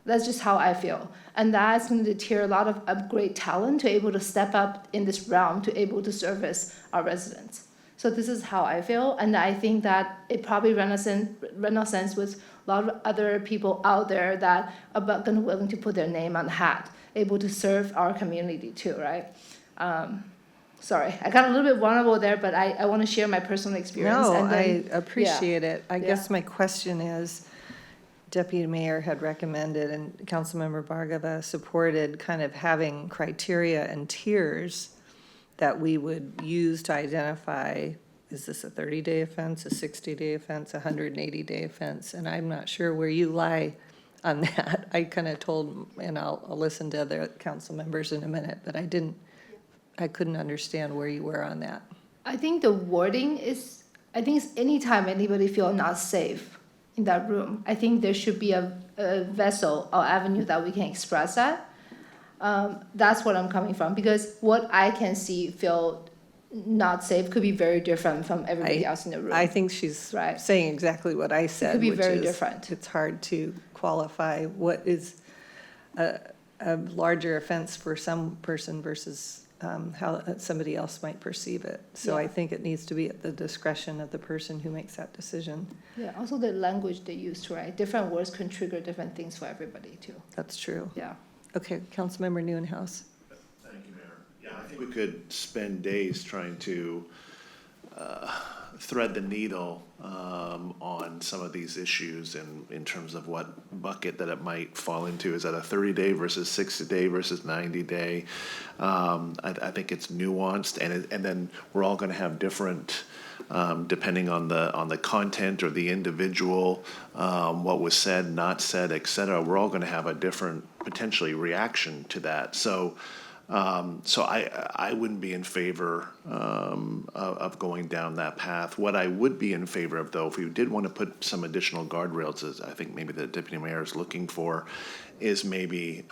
That's just how I feel. And that's going to deter a lot of great talent to able to step up in this realm to able to service our residents. So this is how I feel. And I think that it probably renaissance with a lot of other people out there that are going to willing to put their name on the hat, able to serve our community too, right? Sorry, I got a little bit vulnerable there, but I want to share my personal experience. No, and then, I appreciate it. I Yeah. guess my question is, Deputy Mayor had recommended and Councilmember Bhargava supported kind of having criteria and tiers that we would use to identify, is this a 30-day offense, a 60-day offense, a 180-day offense? And I'm not sure where you lie on that. I kind of told, and I'll listen to other council members in a minute, but I couldn't understand where you were on that. I think the wording is, I think it's anytime anybody feel not safe in that room, I think there should be a vessel or avenue that we can express that. That's what I'm coming from, because what I can feel not safe could be very different from everybody else in the room. I think she's saying exactly what I said. could be which very is different. It's hard to qualify what is a larger offense for some person versus how somebody else might perceive it. So Yeah. I think it needs to be at the discretion of the person who makes that decision. Yeah, also the language they use, right? Different words can trigger different things for everybody too. That's true. Yeah. Okay, Councilmember Newhouse. Thank you, Mayor. Yeah, I think we could spend days trying to thread the needle on some of these issues in terms of what bucket that it might fall into. Is that a 30-day versus 60-day versus 90-day? I think it's nuanced, and then we're all going to have different, depending on the content or the individual, what was said, not said, et cetera. We're all going to have a different potentially reaction to that. So I wouldn't be in favor of going down that path. What I would be in favor of, though, if we did want to put some additional guardrails, as I think maybe the Deputy Mayor is looking for, is maybe,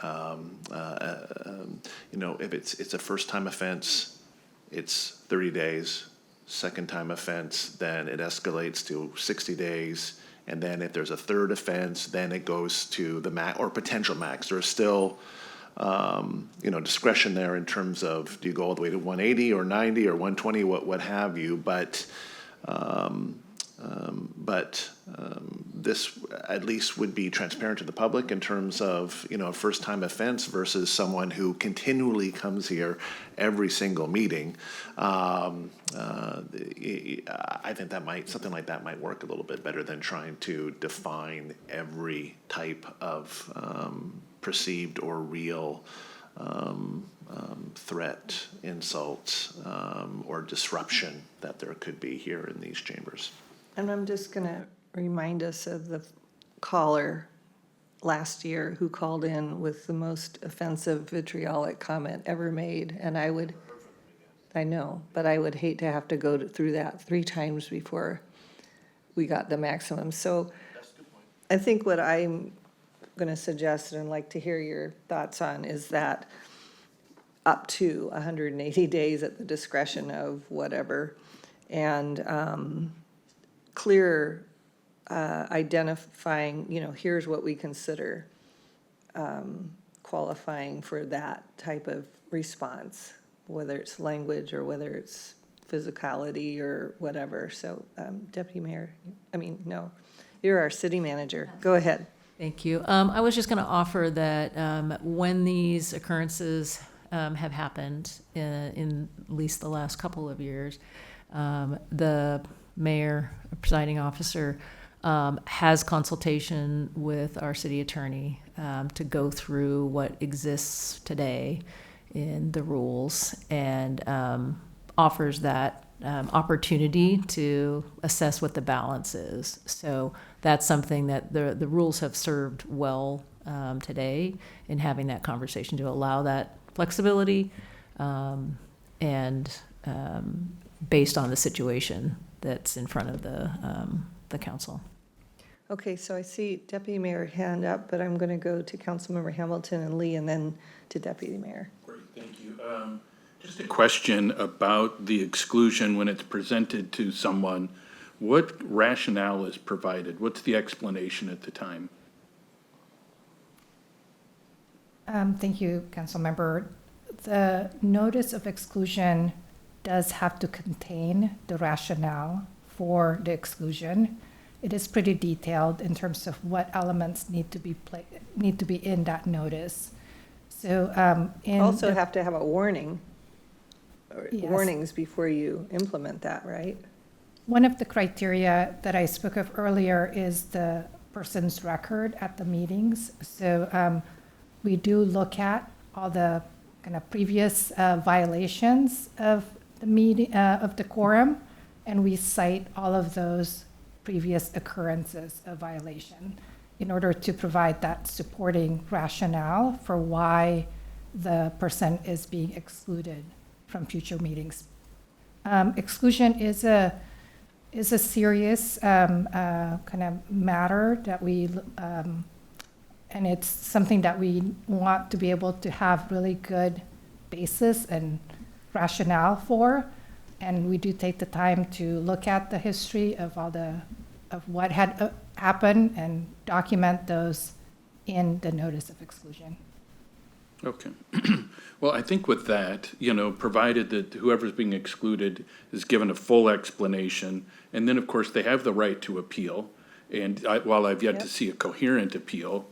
if it's a first-time offense, it's 30 days. Second-time offense, then it escalates to 60 days. And then if there's a third offense, then it goes to the max or potential max. There's still discretion there in terms of, do you go all the way to 180 or 90 or 120, what have you, but this at least would be transparent to the public in terms of, a first-time offense versus someone who continually comes here every single meeting. I think something like that might work a little bit better than trying to define every type of perceived or real threat, insult, or disruption that there could be here in these chambers. And I'm just going to remind us of the caller last year who called in with the most offensive vitriolic comment ever made. And I know, but I would hate to have to go through that 3 times before we got the maximum. So I think what I'm going to suggest, and I'd like to hear your thoughts on, is that up to 180 days at the discretion of whatever, and clear identifying, here's what we consider qualifying for that type of response, whether it's language or whether it's physicality or whatever. So Deputy Mayor, you're our city manager. Go ahead. Thank you. I was just going to offer that when these occurrences have happened in at least the last couple of years, the mayor, presiding officer, has consultation with our city attorney to go through what exists today in the rules and offers that opportunity to assess what the balance is. So that's something that the rules have served well today in having that conversation to allow that flexibility and based on the situation that's in front of the council. Okay, so I see Deputy Mayor hand up, but I'm going to go to Councilmember Hamilton and Lee and then to Deputy Mayor. Great, thank you. Just a question about the exclusion when it's presented to someone. What rationale is provided? What's the explanation at the time? Thank you, Councilmember. The notice of exclusion does have to contain the rationale for the exclusion. It is pretty detailed in terms of what elements need to be in that notice. So also have to have a warning, or Yes. warnings before you implement that, right? One of the criteria that I spoke of earlier is the person's record at the meetings. So we do look at all the kind of previous violations of the meeting of decorum, and we cite all of those previous occurrences of violation in order to provide that supporting rationale for why the person is being excluded from future meetings. Exclusion is a serious kind of matter that we, and it's something that we want to be able to have really good basis and rationale for. And we do take the time to look at the history of of what had happened and document those in the notice of exclusion. Okay. Well, I think with that, provided that whoever's being excluded is given a full explanation, and then, of course, they have the right to appeal. And while I've yet to see a coherent appeal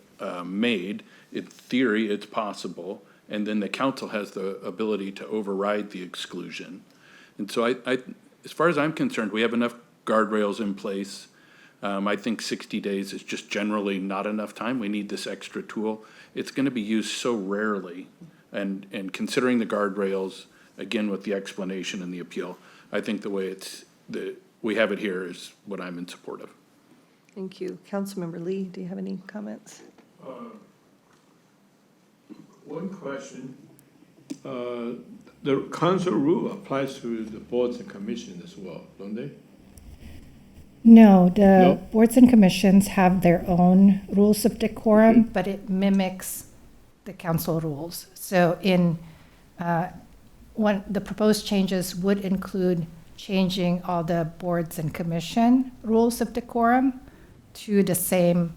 made, in theory, it's possible. And then the council has the ability to override the exclusion. And so as far as I'm concerned, we have enough guardrails in place. I think 60 days is just generally not enough time. We need this extra tool. It's going to be used so rarely. And considering the guardrails, again, with the explanation and the appeal, I think the way we have it here is what I'm in support of. Thank you. Councilmember Lee, do you have any comments? One question. The council rule applies to the boards and commissions as well, don't they? No, the boards and commissions have their own rules of decorum, but it mimics the council rules. So the proposed changes would include changing all the boards and commission rules of decorum to the same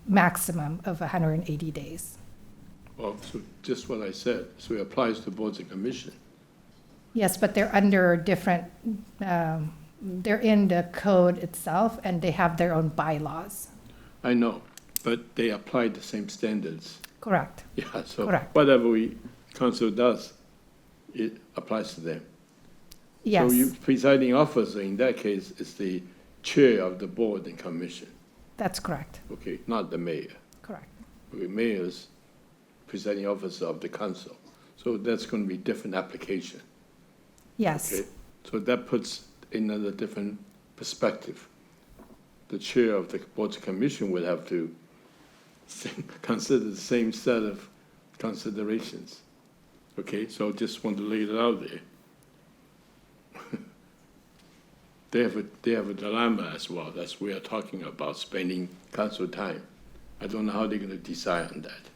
maximum of 180 days. Well, so just what I said, so it applies to boards and commission. Yes, but they're under different, they're in the code itself, and they have their own bylaws. I know, but they apply the same standards. Correct. Yeah, so Correct. whatever council does, it applies to them. Yes. So you presiding officer in that case is the chair of the board and commission. That's correct. Okay, not the mayor. Correct. Okay, mayor's presiding officer of the council. So that's going to be different application. Yes. Okay? So that puts another different perspective. The chair of the board commission would have to consider the same set of considerations. Okay, so just want to lay it out there. They have a dilemma as well. That's we are talking about spending council time. I don't know how they're going to decide on that.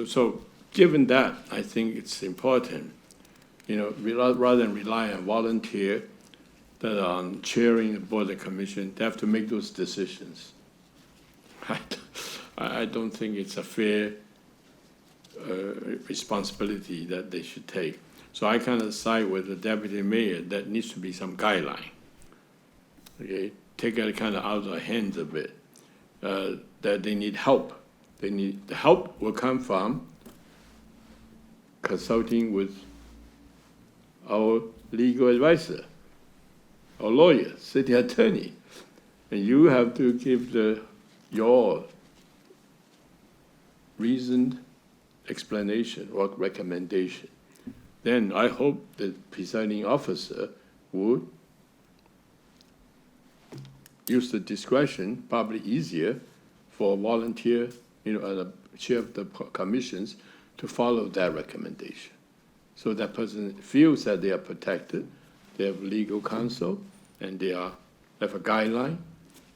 So given that, I think it's important, rather than rely on volunteer that are on chairing the board of commission, they have to make those decisions. I don't think it's a fair responsibility that they should take. So I kind of side with the deputy mayor that needs to be some guideline. Okay, take it kind of out of their hands a bit. That they need help. The help will come from consulting with our legal advisor, our lawyer, city attorney, and you have to give your reasoned explanation or recommendation. Then I hope the presiding officer would use the discretion, probably easier for a volunteer, the chair of the commissions to follow that recommendation. So that person feels that they are protected, they have legal counsel, and they have a guideline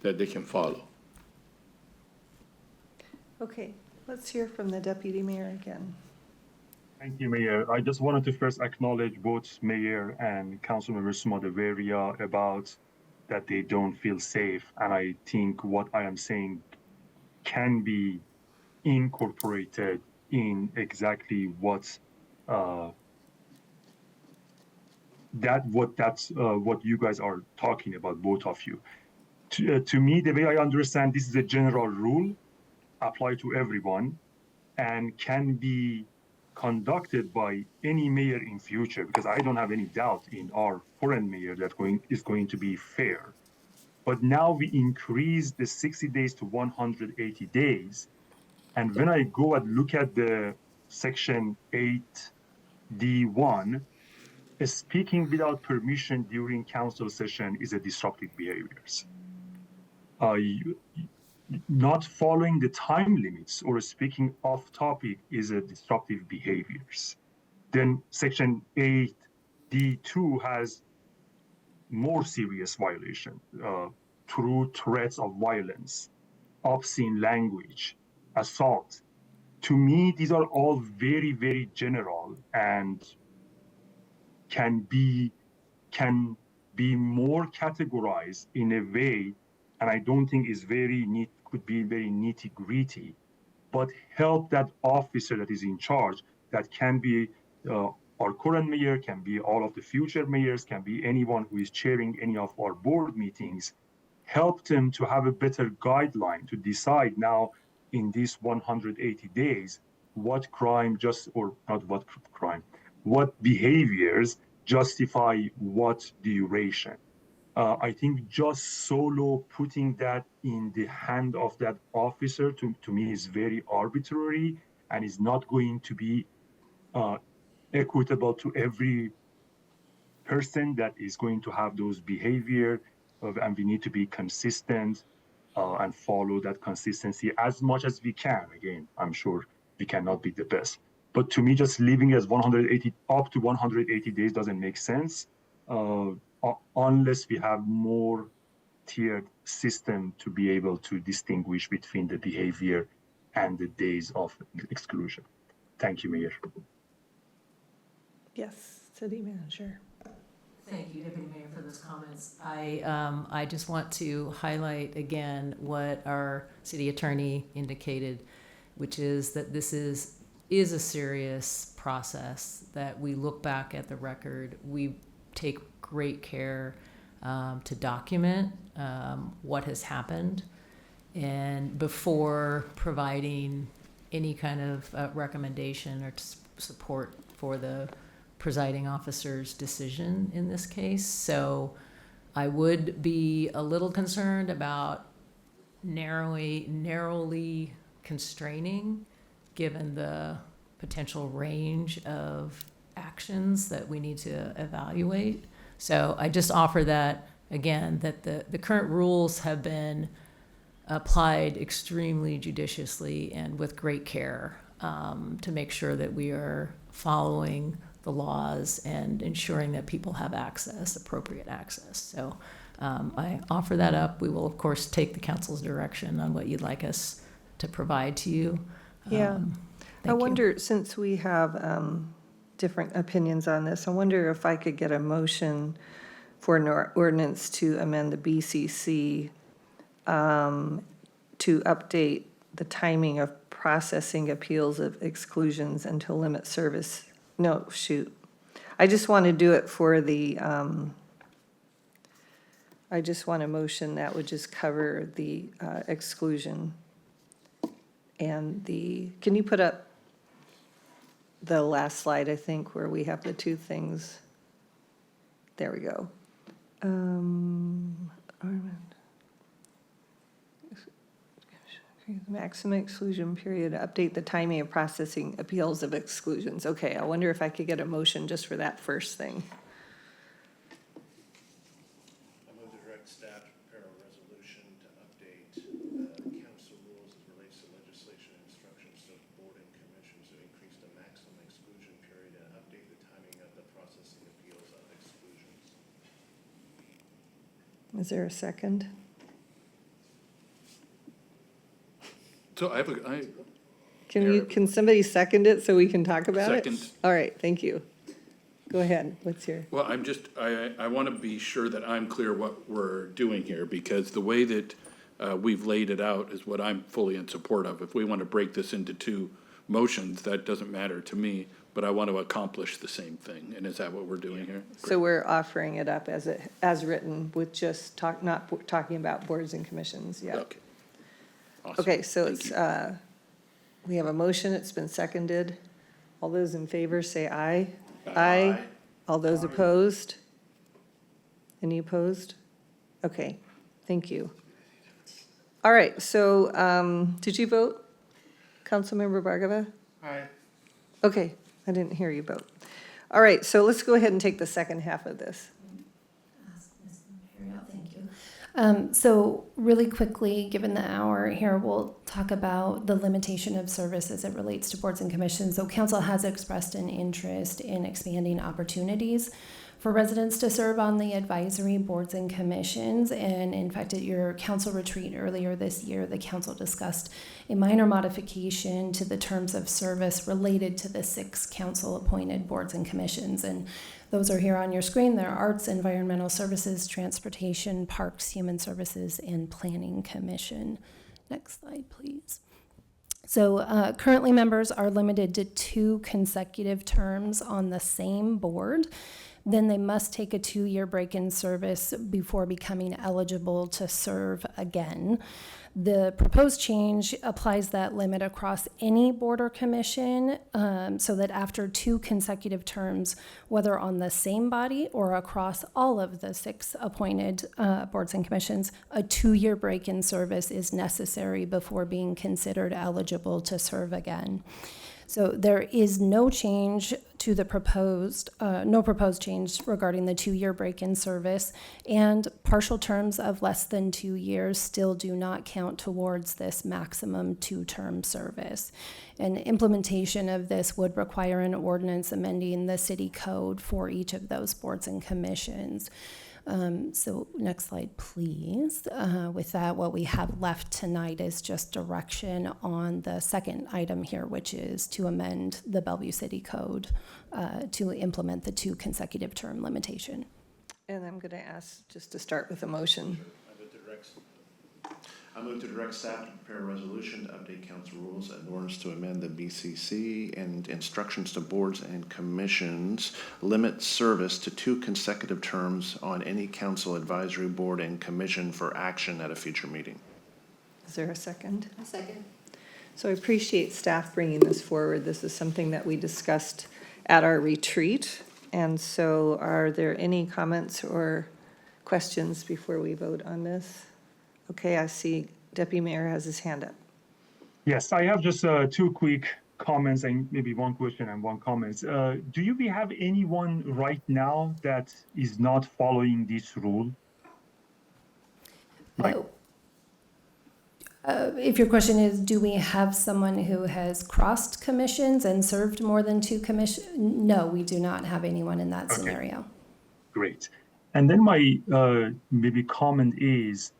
that they can follow. Okay, let's hear from the deputy mayor again. Thank you, Mayor. I just wanted to first acknowledge both Mayor and Councilmember Smodoveria about that they don't feel safe. And I think what I am saying can be incorporated in exactly what you guys are talking about, both of you. To me, the way I understand, this is a general rule applied to everyone and can be conducted by any mayor in future, because I don't have any doubt in our current mayor that is going to be fair. But now we increase the 60 days to 180 days. And when I go and look at the section 8D1, speaking without permission during council session is a disruptive behaviors. Not following the time limits or speaking off topic is a disruptive behaviors. Then section 8D2 has more serious violation through threats of violence, obscene language, assault. To me, these are all very, very general and can be more categorized in a way, and I don't think is could be very nitty-gritty, but help that officer that is in charge, that can be our current mayor, can be all of the future mayors, can be anyone who is chairing any of our board meetings, help them to have a better guideline to decide now in these 180 days, what behaviors justify what duration. I think just solo putting that in the hand of that officer to me is very arbitrary and is not going to be equitable to every person that is going to have those behavior, and we need to be consistent and follow that consistency as much as we can. Again, I'm sure we cannot be the best, but to me, just leaving as 180 up to 180 days doesn't make sense unless we have more tiered system to be able to distinguish between the behavior and the days of exclusion. Thank you, Mayor. Yes, city manager. Thank you, Deputy Mayor, for those comments. I just want to highlight again what our city attorney indicated, which is that this is a serious process, that we look back at the record. We take great care to document what has happened, and before providing any kind of recommendation or support for the presiding officer's decision in this case. So I would be a little concerned about narrowly constraining given the potential range of actions that we need to evaluate. So I just offer that, again, that the current rules have been applied extremely judiciously and with great care to make sure that we are following the laws and ensuring that people have access, appropriate access. So I offer that up. We will, of course, take the council's direction on what you'd like us to provide to you. Yeah. I thank you. wonder, since we have different opinions on this, I wonder if I could get a motion for an ordinance to amend the BCC to update the timing of processing appeals of exclusions and to limit service. No, shoot. I just want to do it for the, I just want a motion that would just cover the exclusion and the, can you put up the last slide, I think, where we have the two things? There we go. Maximum exclusion period, update the timing of processing appeals of exclusions. Okay, I wonder if I could get a motion just for that first thing. I move to direct staff to prepare a resolution to update the council rules as relates to legislation and instructions to board and commissions to increase the maximum exclusion period and update the timing of the processing appeals of exclusions. Is there a second? So I Can somebody second it so we can talk about it? Second. All right, thank you. Go ahead, what's your? Well, I want to be sure that I'm clear what we're doing here, because the way that we've laid it out is what I'm fully in support of. If we want to break this into two motions, that doesn't matter to me, but I want to accomplish the same thing. And is that what we're doing here? So we're offering it up as written with just not talking about boards and commissions yet. Okay. Awesome. Okay, so Thank it's, you. we have a motion, it's been seconded. All those in favor say aye. Aye. All those opposed? Any opposed? Okay, thank you. All right, so, did you vote? Councilmember Bargava? Aye. Okay, I didn't hear you vote. All right, so let's go ahead and take the second half of this. Thank you. So really quickly, given the hour here, we'll talk about the limitation of service as it relates to boards and commissions. So council has expressed an interest in expanding opportunities for residents to serve on the advisory boards and commissions. And in fact, at your council retreat earlier this year, the council discussed a minor modification to the terms of service related to the 6 council-appointed boards and commissions. And those are here on your screen. They're Arts, Environmental Services, Transportation, Parks, Human Services, and Planning Commission. Next slide, please. So currently members are limited to 2 consecutive terms on the same board. Then they must take a 2-year break in service before becoming eligible to serve again. The proposed change applies that limit across any board or commission, so that after 2 consecutive terms, whether on the same body or across all of the 6 appointed boards and commissions, a 2-year break in service is necessary before being considered eligible to serve again. So there is no change to the proposed, no proposed change regarding the 2-year break in service, and partial terms of less than 2 years still do not count towards this maximum 2-term service. And implementation of this would require an ordinance amending the city code for each of those boards and commissions. So next slide, please. With that, what we have left tonight is just direction on the second item here, which is to amend the Bellevue City Code to implement the 2 consecutive term limitation. And I'm going to ask just to start with a motion. I move to direct staff to prepare a resolution to update council rules and ordinance to amend the BCC and instructions to boards and commissions, limit service to 2 consecutive terms on any council advisory board and commission for action at a future meeting. Is there a second? A second. So I appreciate staff bringing this forward. This is something that we discussed at our retreat. And so are there any comments or questions before we vote on this? Okay, I see Deputy Mayor has his hand up. Yes, I have just 2 quick comments and maybe one question and one comment. Do you have anyone right now that is not following this rule? If your question is, do we have someone who has crossed commissions and served more than 2 commissions? No, we do not have anyone in that scenario. Great. And then my maybe comment is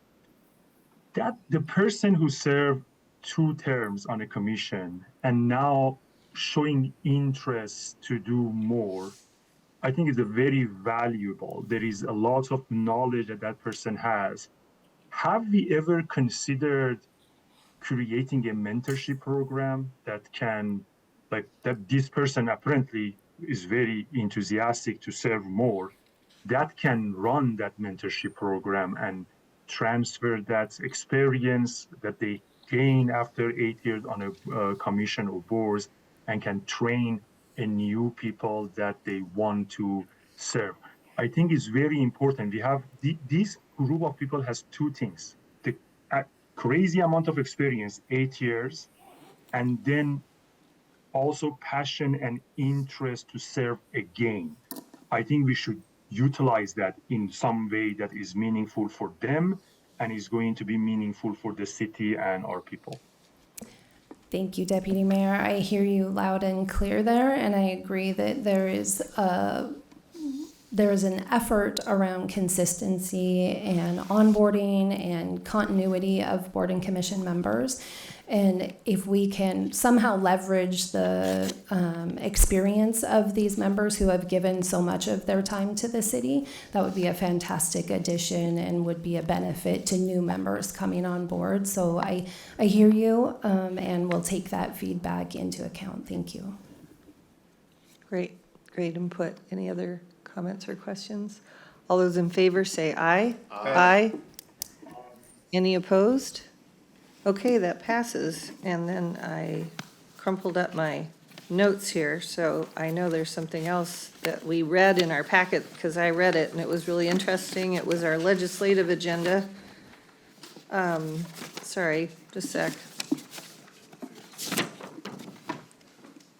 that the person who served 2 terms on a commission and now showing interest to do more, I think is a very valuable. There is a lot of knowledge that that person has. Have we ever considered creating a mentorship program that can, like, that this person apparently is very enthusiastic to serve more, that can run that mentorship program and transfer that experience that they gain after 8 years on a commission or boards and can train a new people that they want to serve. I think it's very important. We have this group of people has 2 things: the crazy amount of experience, 8 years, and then also passion and interest to serve again. I think we should utilize that in some way that is meaningful for them and is going to be meaningful for the city and our people. Thank you, Deputy Mayor. I hear you loud and clear there, and I agree that there is an effort around consistency and onboarding and continuity of board and commission members. And if we can somehow leverage the experience of these members who have given so much of their time to the city, that would be a fantastic addition and would be a benefit to new members coming on board. So I hear you, and we'll take that feedback into account. Thank you. Great input. Any other comments or questions? All those in favor say aye. Aye. Any opposed? Okay, that passes. And then I crumpled up my notes here, so I know there's something else that we read in our packet, because I read it and it was really interesting. It was our legislative agenda. Sorry, just a sec.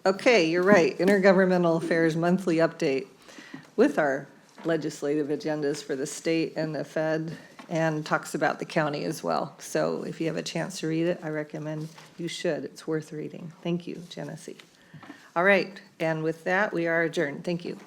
Okay, you're right. Intergovernmental Affairs Monthly Update with our legislative agendas for the state and the Fed, and talks about the county as well. So if you have a chance to read it, I recommend you should. It's worth reading. Thank you, Genesee. All right, and with that, we are adjourned. Thank you.